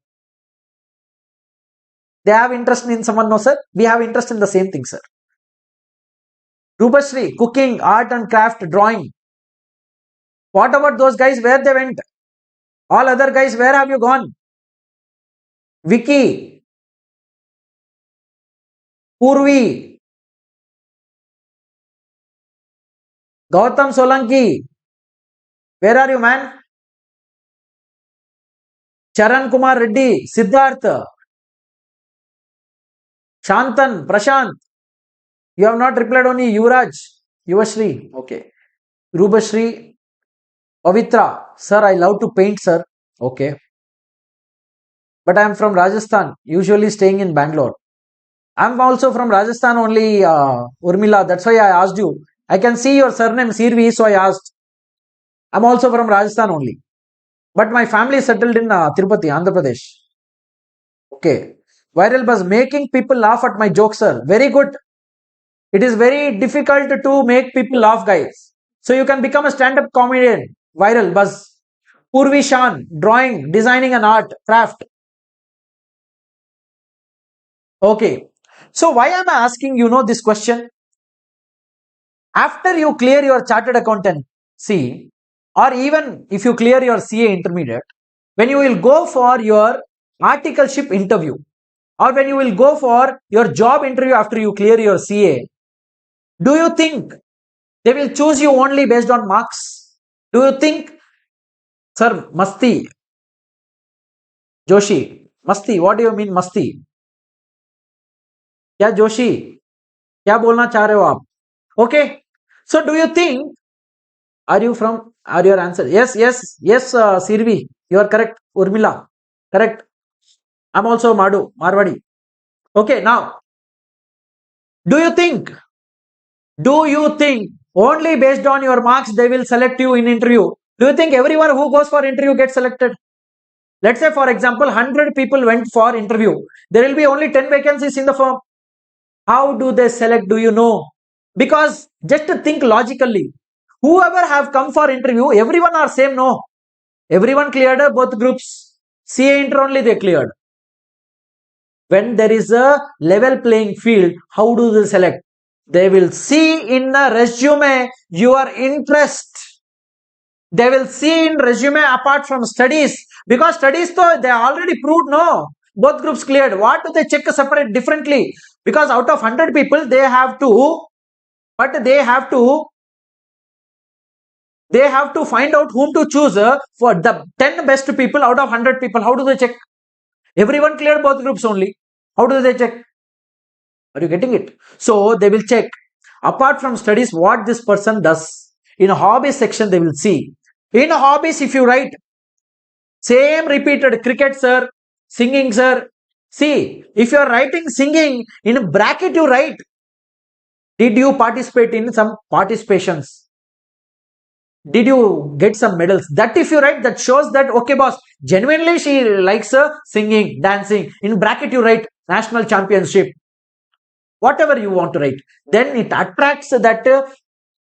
They have interest in someone, no, sir? We have interest in the same thing, sir. Rupashri, cooking, art and craft, drawing. What about those guys? Where they went? All other guys, where have you gone? Vicky, Purvi, Gautam Solanki. Where are you, man? Charan Kumar Reddy, Siddharth, Shantan, Prashant. You have not replied only Yuvraj, Yuvashri. Okay. Rubashri, Pavitra. Sir, I love to paint, sir. Okay. But I am from Rajasthan, usually staying in Bangalore. I'm also from Rajasthan only, Urmila. That's why I asked you. I can see your surname Sirvi, so I asked. I'm also from Rajasthan only. But my family is settled in Tirupati, Andhra Pradesh. Okay. Viral buzz, making people laugh at my jokes, sir. Very good. It is very difficult to make people laugh, guys. So you can become a stand-up comedian. Viral buzz. Purvi Shan, drawing, designing and art, craft. Okay. So why am I asking this question? After you clear your chartered accountancy, or even if you clear your CA intermediate, when you will go for your articleship interview, or when you will go for your job interview after you clear your CA, do you think they will choose you only based on marks? Do you think, sir, masti, Joshi, masti, what do you mean masti? क्या जोशी क्या बोलना चाह रहे हो आप? Okay, so do you think, are you from, are your answer? Yes, Sirvi, you are correct. Urmila, correct. I'm also Marwadi. Okay, now, do you think only based on your marks they will select you in interview? Do you think everyone who goes for interview gets selected? Let's say, for example, 100 people went for interview. There will be only 10 vacancies in the firm. How do they select? Do you know? Because just to think logically, whoever have come for interview, everyone are same, no? Everyone cleared both groups. CA Inter only they cleared. When there is a level playing field, how do they select? They will see in a resume your interest. They will see in resume apart from studies. Because studies though they already proved, no? Both groups cleared. What do they check separate differently? Because out of 100 people, they have to find out whom to choose for the 10 best people out of 100 people. How do they check? Everyone cleared both groups only. How do they check? Are you getting it? So they will check apart from studies what this person does. In hobbies section they will see. In hobbies, if you write same repeated, cricket sir, singing sir. See, if you are writing singing, in bracket you write, did you participate in some participations? Did you get some medals? That if you write, that shows that, okay boss, genuinely she likes singing, dancing. In bracket you write national championship. Whatever you want to write. Then it attracts that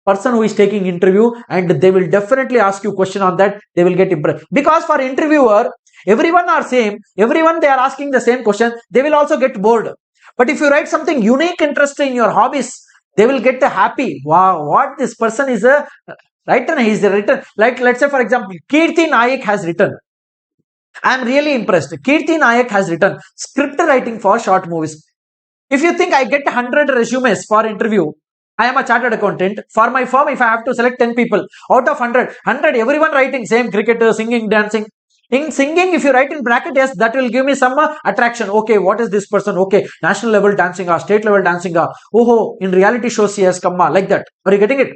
person who is taking interview, and they will definitely ask you question on that. They will get impressed. Because for interviewer, everyone are same. Everyone they are asking the same question. They will also get bored. But if you write something unique, interesting in your hobbies, they will get happy. Wow, what this person is a writer. He is a writer. Like let's say for example, Kirti Nayak has written. I am really impressed. Kirti Nayak has written script writing for short movies. If you think I get 100 resumes for interview, I am a chartered accountant. For my firm, if I have to select 10 people, out of 100, everyone writing same cricketer, singing, dancing. In singing, if you write in bracket, yes, that will give me some attraction. Okay, what is this person? Okay, national level dancing, state level dancing. Oh, in reality shows he has come, like that. Are you getting it?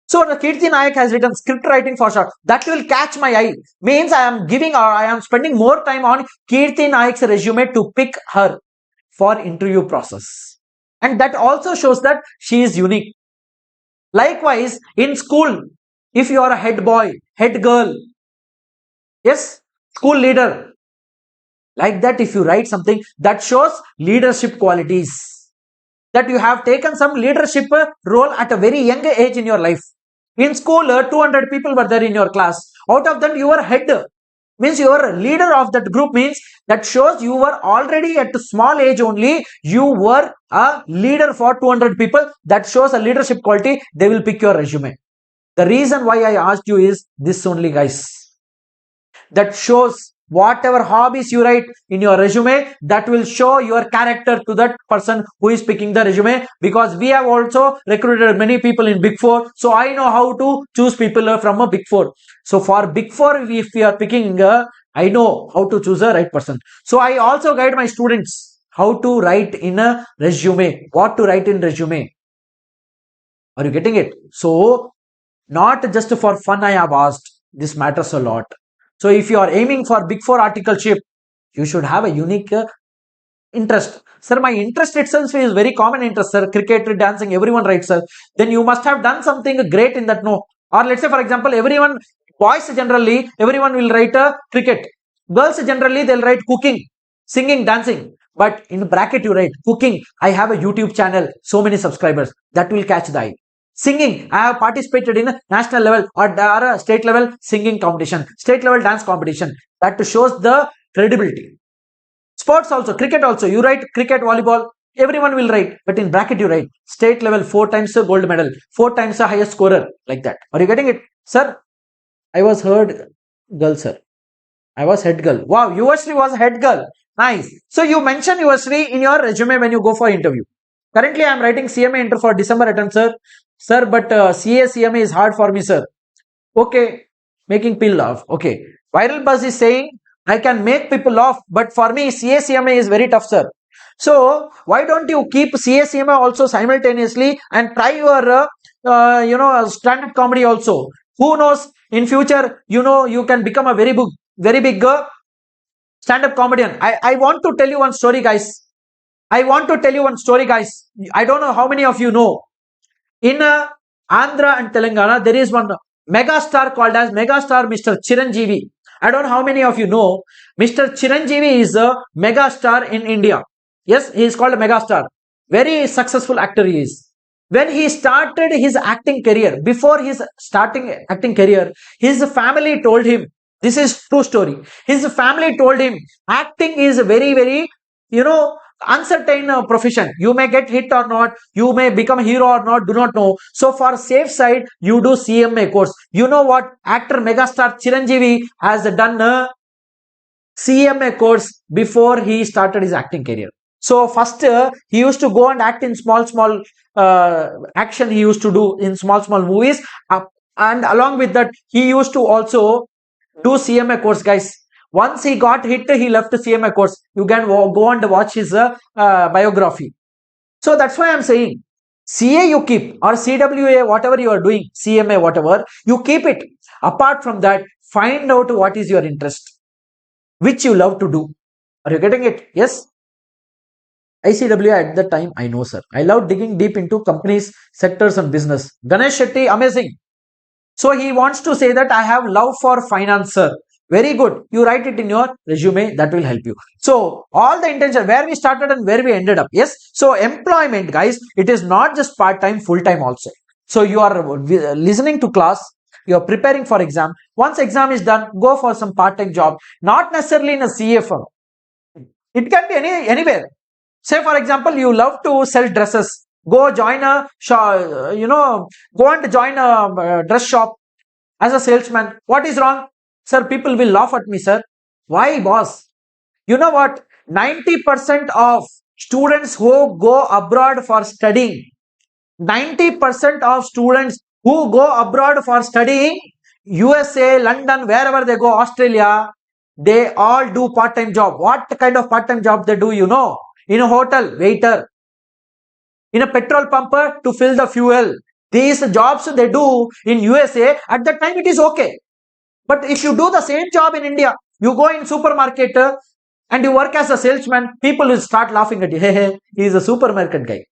So the Kirti Nayak has written script writing for short. That will catch my eye. Means I am spending more time on Kirti Nayak's resume to pick her for interview process. And that also shows that she is unique. Likewise, in school, if you are a head boy, head girl, yes, school leader, like that, if you write something that shows leadership qualities, that you have taken some leadership role at a very young age in your life. In school, 200 people were there in your class. Out of that, you were head. Means you are a leader of that group, means that shows you were already at a small age only. You were a leader for 200 people. That shows a leadership quality. They will pick your resume. The reason why I asked you is this only, guys. That shows whatever hobbies you write in your resume, that will show your character to that person who is picking the resume. Because we have also recruited many people in Big Four, so I know how to choose people from a Big Four. So for Big Four, if we are picking, I know how to choose a right person. So I also guide my students. how to write in a resume, what to write in resume. Are you getting it? So not just for fun I have asked, this matters a lot. So if you are aiming for big four articleship, you should have a unique interest. Sir, my interest itself is very common interest, sir. Cricket, dancing, everyone writes, sir. Then you must have done something great in that, no? Or let's say, for example, everyone, boys generally, everyone will write cricket. Girls generally, they'll write cooking, singing, dancing. But in bracket, you write cooking. I have a YouTube channel, so many subscribers. That will catch the eye. Singing, I have participated in a national level or a state level singing competition, state level dance competition. That shows the credibility. Sports also, cricket also, you write cricket, volleyball, everyone will write, but in bracket you write state level 4 times a gold medal, 4 times a highest scorer, like that. Are you getting it? Sir, I was heard girl, sir. I was head girl. Wow, Yuvashri was head girl. Nice. So you mention Yuvashri in your resume when you go for interview. Currently, I am writing CMA Inter for December attempt, sir. Sir, but CA CMA is hard for me, sir. Okay, making people laugh. Okay. Viral Buzz is saying, I can make people laugh, but for me, CA CMA is very tough, sir. So, why don't you keep CA CMA also simultaneously and try your, stand-up comedy also. Who knows, in future, you can become a very big stand-up comedian. I want to tell you one story, guys. I don't know how many of you know. In Andhra and Telangana, there is one megastar called as megastar Mr. Chiranjeevi. I don't know how many of you know. Mr. Chiranjeevi is a megastar in India. Yes, he is called a megastar. Very successful actor he is. When he started his acting career, before his starting acting career, his family told him, this is true story. His family told him, acting is very, uncertain profession. You may get hit or not, you may become a hero or not, do not know. So for safe side, you do CMA course. You know what? Actor megastar Chiranjeevi has done a CMA course before he started his acting career. So first he used to go and act in small action he used to do in small movies, and along with that he used to also do CMA course, guys. Once he got hit, he left the CMA course. You can go and watch his biography. So that's why I'm saying CA you keep, or CWA, whatever you are doing, CMA, whatever, you keep it. Apart from that, find out what is your interest, which you love to do. Are you getting it? Yes? ICWA at the time, I know, sir. I love digging deep into companies, sectors and business. Ganesh Shetty, amazing. So he wants to say that I have love for finance, sir. Very good. You write it in your resume. That will help you. So all the intention, where we started and where we ended up. Yes. So employment, guys, it is not just part-time, full-time also. So you are listening to class. You are preparing for exam. Once exam is done, go for some part-time job. Not necessarily in a CA firm. It can be anywhere. Say for example, you love to sell dresses. Go join a shop, go and join a dress shop as a salesman. What is wrong? Sir, people will laugh at me, sir. Why, boss? You know what? 90% of students who go abroad for studying, 90% of students who go abroad for studying, USA, London, wherever they go, Australia, they all do part-time job. What kind of part-time job they do, you know? In a hotel, waiter. In a petrol pumper to fill the fuel. These jobs they do in USA, at that time it is okay. But if you do the same job in India, you go in supermarket and you work as a salesman, people will start laughing at you. Hey, he is a supermarket guy.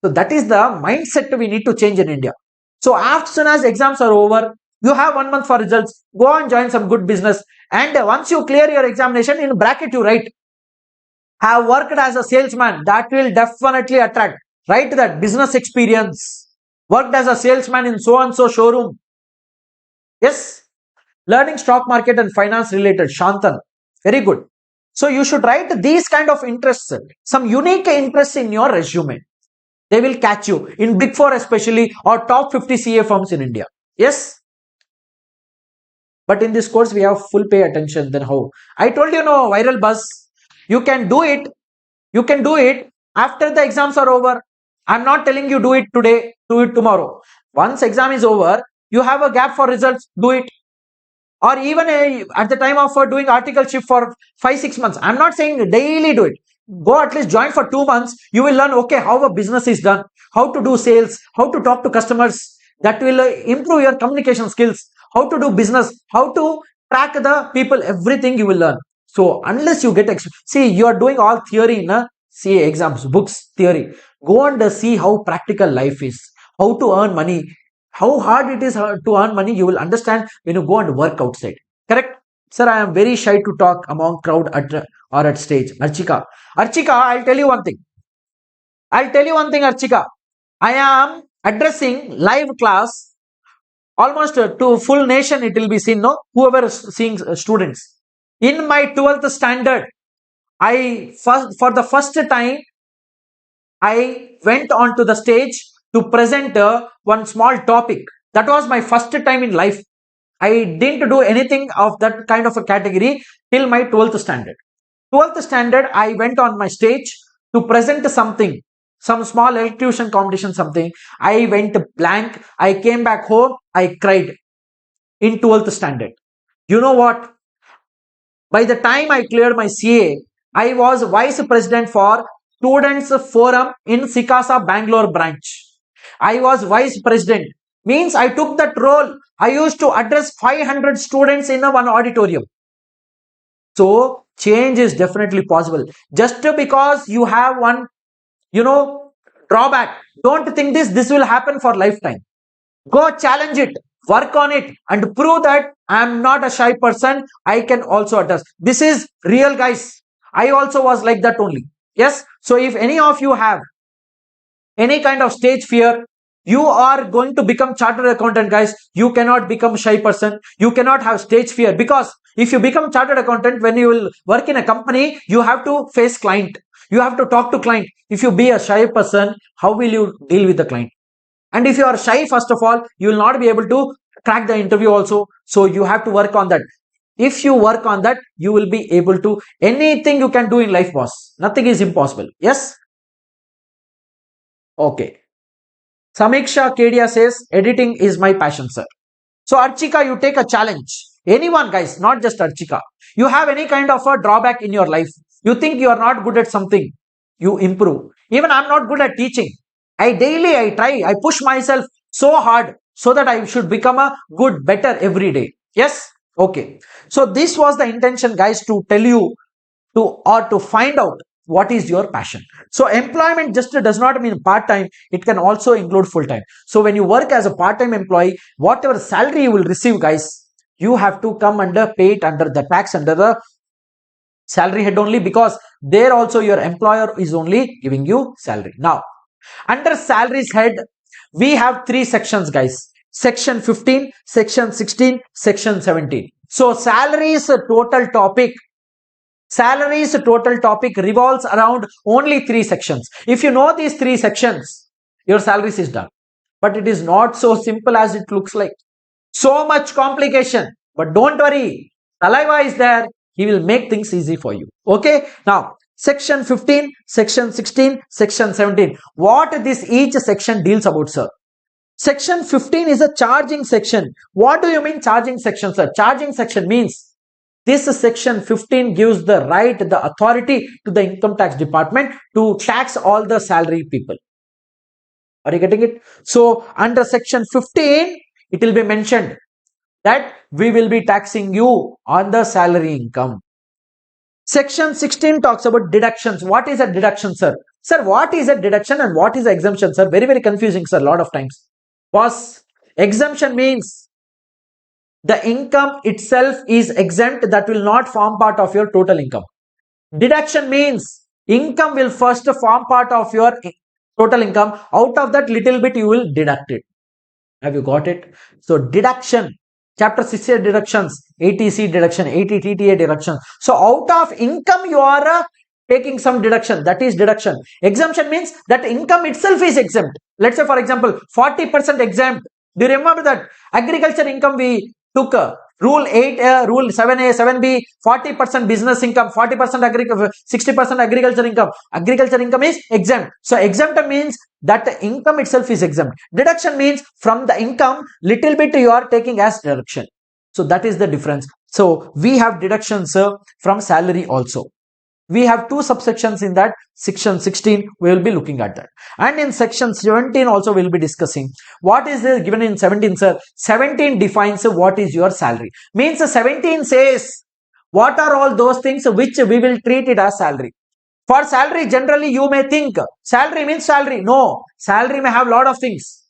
So that is the mindset we need to change in India. So as soon as exams are over, you have 1 month for results, go and join some good business. And once you clear your examination, in bracket you write, have worked as a salesman. That will definitely attract. Write that business experience. Worked as a salesman in so and so showroom. Yes. Learning stock market and finance related. Shantan. Very good. So you should write these kind of interests. Some unique interests in your resume. They will catch you. In Big Four especially, or top 50 CA firms in India. Yes. But in this course, we have full pay attention. Then how? I told you, no, viral buzz. You can do it. You can do it after the exams are over. I'm not telling you do it today, do it tomorrow. Once exam is over, you have a gap for results, do it. Or even at the time of doing articleship for 5-6 months. I'm not saying daily do it. Go at least join for 2 months. You will learn, okay, how a business is done, how to do sales, how to talk to customers. That will improve your communication skills, how to do business, how to track the people, everything you will learn. So unless you get, see, you are doing all theory in a CA exams, books, theory. Go and see how practical life is, how to earn money, how hard it is to earn money. You will understand when you go and work outside. Correct? Sir, I am very shy to talk among crowd or at stage. Archika. Archika, I'll tell you one thing. Archika. I am addressing live class almost to full nation. It will be seen, no? Whoever is seeing students. In my 12th standard, for the first time, I went onto the stage to present one small topic. That was my first time in life. I didn't do anything of that kind of a category till my 12th standard. 12th standard, I went on my stage to present something, some small elocution competition, something. I went blank. I came back home. I cried in 12th standard. You know what? By the time I cleared my CA, I was vice president for Students Forum in Sikasa, Bangalore branch. I was vice president. Means I took that role. I used to address 500 students in one auditorium. So change is definitely possible. Just because you have one, drawback, don't think this will happen for lifetime. Go challenge it, work on it, and prove that I am not a shy person. I can also address. This is real, guys. I also was like that only. Yes. So if any of you have any kind of stage fear, you are going to become chartered accountant, guys. You cannot become shy person. You cannot have stage fear, because if you become chartered accountant, when you will work in a company, you have to face client. You have to talk to client. If you be a shy person, how will you deal with the client? And if you are shy, first of all, you will not be able to crack the interview also. So you have to work on that. If you work on that, you will be able to, anything you can do in life, boss. Nothing is impossible. Yes? Okay. Samiksha Kedia says, editing is my passion, sir. So Archika, you take a challenge. Anyone, guys, not just Archika. You have any kind of a drawback in your life. You think you are not good at something. You improve. Even I'm not good at teaching. I try, I push myself so hard so that I should become a good, better every day. Yes? Okay. So this was the intention, guys, to tell you to find out what is your passion. So employment just does not mean part-time. It can also include full-time. So when you work as a part-time employee, whatever salary you will receive, guys, you have to come under, pay it under the tax, under the salary head only, because there also your employer is only giving you salary. Now, under salaries head, we have three sections, guys. Section 15, section 16, section 17. So salaries total topic revolves around only three sections. If you know these three sections, your salaries is done. But it is not so simple as it looks like. So much complication. But don't worry. Thalaiva is there. He will make things easy for you. Okay. Now, section 15, section 16, section 17. What this each section deals about, sir? Section 15 is a charging section. What do you mean charging section, sir? Charging section means this section 15 gives the right, the authority to the income tax department to tax all the salary people. Are you getting it? So under section 15, it will be mentioned that we will be taxing you on the salary income. Section 16 talks about deductions. What is a deduction, sir? Sir, what is a deduction and what is a exemption, sir? Very, very confusing, sir, a lot of times. Boss, exemption means the income itself is exempt, that will not form part of your total income. Deduction means income will first form part of your total income. Out of that little bit you will deduct it. Have you got it? So deduction, chapter 6 deductions, ATC deduction, ATTTA deduction. So out of income you are taking some deduction, that is deduction. Exemption means that income itself is exempt. Let's say for example 40% exempt. Do you remember that agriculture income we took rule 8, rule 7A, 7B, 40% business income, 40% agriculture, 60% agriculture income. Agriculture income is exempt. So exempt means that the income itself is exempt. Deduction means from the income, little bit you are taking as deduction. So that is the difference. So we have deductions from salary also. We have two subsections in that. Section 16, we will be looking at that. And in section 17 also we will be discussing. What is given in 17, sir? 17 defines what is your salary. Means 17 says what are all those things which we will treat it as salary. For salary, generally you may think salary means salary. No, salary may have lot of things.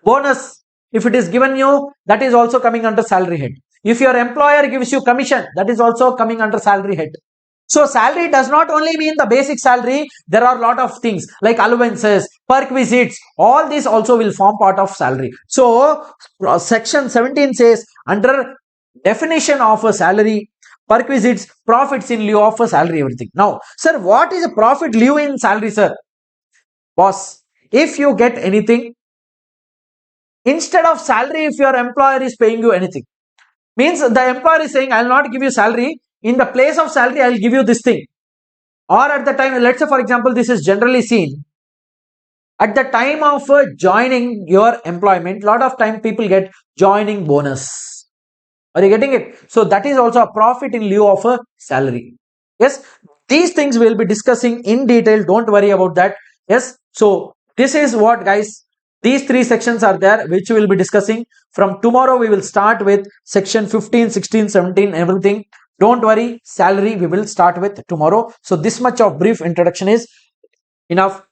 Bonus, if it is given you, that is also coming under salary head. If your employer gives you commission, that is also coming under salary head. So salary does not only mean the basic salary. There are a lot of things like allowances, perk visits, all these also will form part of salary. So section 17 says under definition of a salary, perk visits, profits in lieu of a salary, everything. Now, sir, what is a profit lieu in salary, sir? Boss, if you get anything, instead of salary, if your employer is paying you anything, means the employer is saying, I will not give you salary. In the place of salary, I will give you this thing. Or at the time, let's say for example, this is generally seen. At the time of joining your employment, lot of time people get joining bonus. Are you getting it? So that is also a profit in lieu of a salary. Yes, these things we will be discussing in detail. Don't worry about that. Yes, so this is what, guys, these three sections are there which we will be discussing. From tomorrow we will start with section 15, 16, 17, everything. Don't worry, salary we will start with tomorrow. So this much of brief introduction is enough.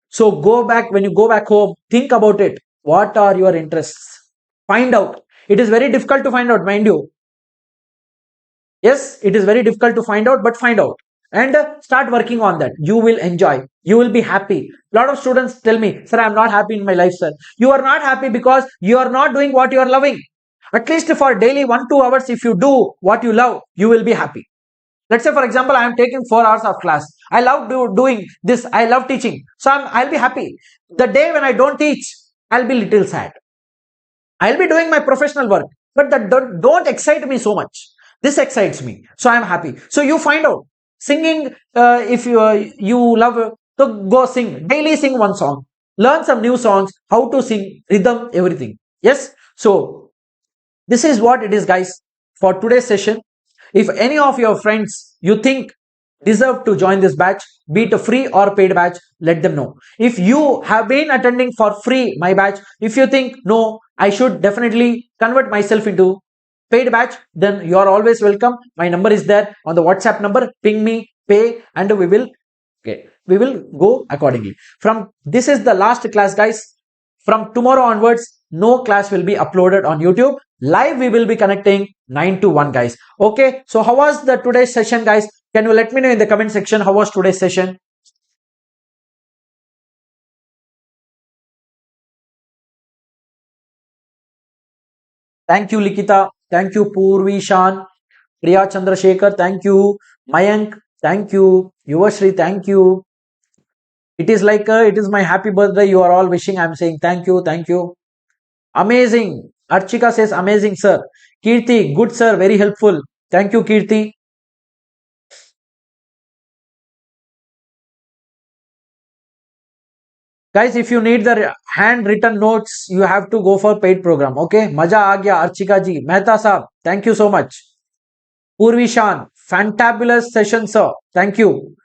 So go back, when you go back home, think about it. What are your interests? Find out. It is very difficult to find out, mind you. Yes, it is very difficult to find out, but find out. And start working on that. You will enjoy. You will be happy. A lot of students tell me, sir, I am not happy in my life, sir. You are not happy because you are not doing what you are loving. At least for daily 1-2 hours, if you do what you love, you will be happy. Let's say, for example, I am taking 4 hours of class. I love doing this. I love teaching. So I'll be happy. The day when I don't teach, I'll be little sad. I'll be doing my professional work, but that don't excite me so much. This excites me. So I'm happy. So you find out. Singing, if you love, so go sing. Daily sing one song. Learn some new songs. How to sing, rhythm, everything. Yes. So this is what it is, guys, for today's session. If any of your friends you think deserve to join this batch, be it a free or paid batch, let them know. If you have been attending for free my batch, if you think no, I should definitely convert myself into paid batch, then you are always welcome. My number is there on the WhatsApp number. Ping me, pay, and we will go accordingly. From this is the last class, guys. From tomorrow onwards, no class will be uploaded on YouTube. Live we will be connecting 9 to 1, guys. Okay, so how was the today's session, guys? Can you let me know in the comment section how was today's session? Thank you, Likita. Thank you, Purvi Shan. Priya Chandrasekhar. Thank you. Mayank. Thank you. Yuvashri. Thank you. It is like it is my happy birthday. You are all wishing. I'm saying thank you. Thank you. Amazing. Archika says amazing, sir. Kirti, good, sir. Very helpful. Thank you, Kirti. Guys, if you need the handwritten notes, you have to go for paid program. Okay. Maja aa gaya, Archika ji. Mehta sahab, thank you so much. Purvi Shan, fantabulous session, sir. Thank you.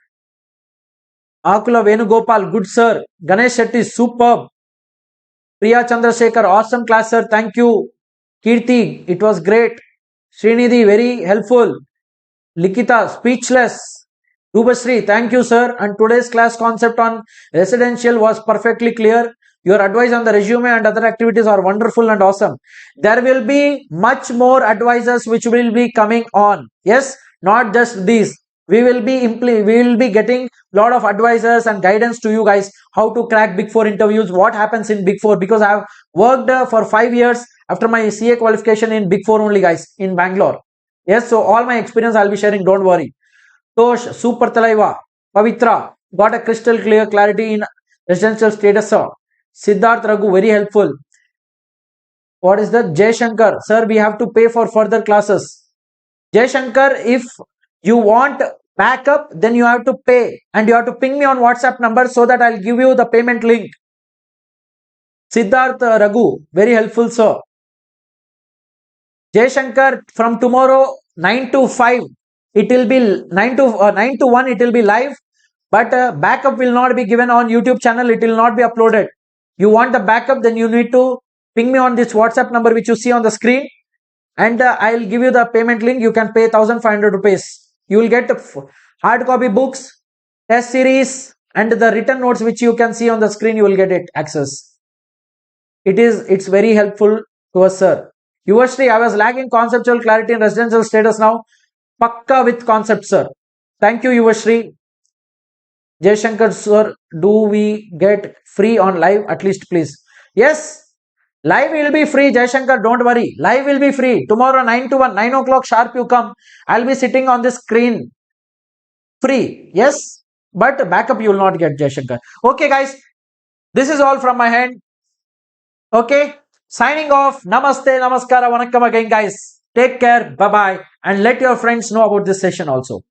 Akula Venugopal, good, sir. Ganesh Shetty, superb. Priya Chandrasekhar, awesome class, sir. Thank you. Kirti, it was great. Srinidhi, very helpful. Likita, speechless. Rubasri, thank you, sir. And today's class concept on residential was perfectly clear. Your advice on the resume and other activities are wonderful and awesome. There will be much more advisors which will be coming on. Yes, not just these. We will be getting lot of advisors and guidance to you guys how to crack Big Four interviews, what happens in Big Four, because I have worked for 5 years after my CA qualification in Big Four only, guys, in Bangalore. Yes, so all my experience I'll be sharing. Don't worry. Tosh, super Thalaiva, Pavitra, got a crystal clear clarity in residential status, sir. Siddharth Raghu, very helpful. What is that? Jay Shankar, sir, we have to pay for further classes. Jay Shankar, if you want backup, then you have to pay and you have to ping me on WhatsApp number so that I'll give you the payment link. Siddharth Raghu, very helpful, sir. Jay Shankar, from tomorrow 9 to 5, It will be 9 to 1, it will be live, but backup will not be given on YouTube channel. It will not be uploaded. You want the backup, then you need to ping me on this WhatsApp number which you see on the screen, and I'll give you the payment link. You can pay 1,500 rupees. You will get hard copy books, test series, and the written notes which you can see on the screen. You will get it access. It's very helpful to us, sir. Yuvashri, I was lacking conceptual clarity in residential status. Now Pakka with concept, sir. Thank you, Yuvashri. Shankar, sir, do we get free on live at least, please? Yes, live will be free, Shankar, don't worry. Live will be free. Tomorrow 9 to 1, 9 o'clock sharp you come. I'll be sitting on the screen. Free, yes. But backup you will not get, Shankar. Okay, guys. This is all from my hand. Okay. Signing off. Namaste, namaskara, vanakkam again, guys. Take care. Bye-bye. And let your friends know about this session also.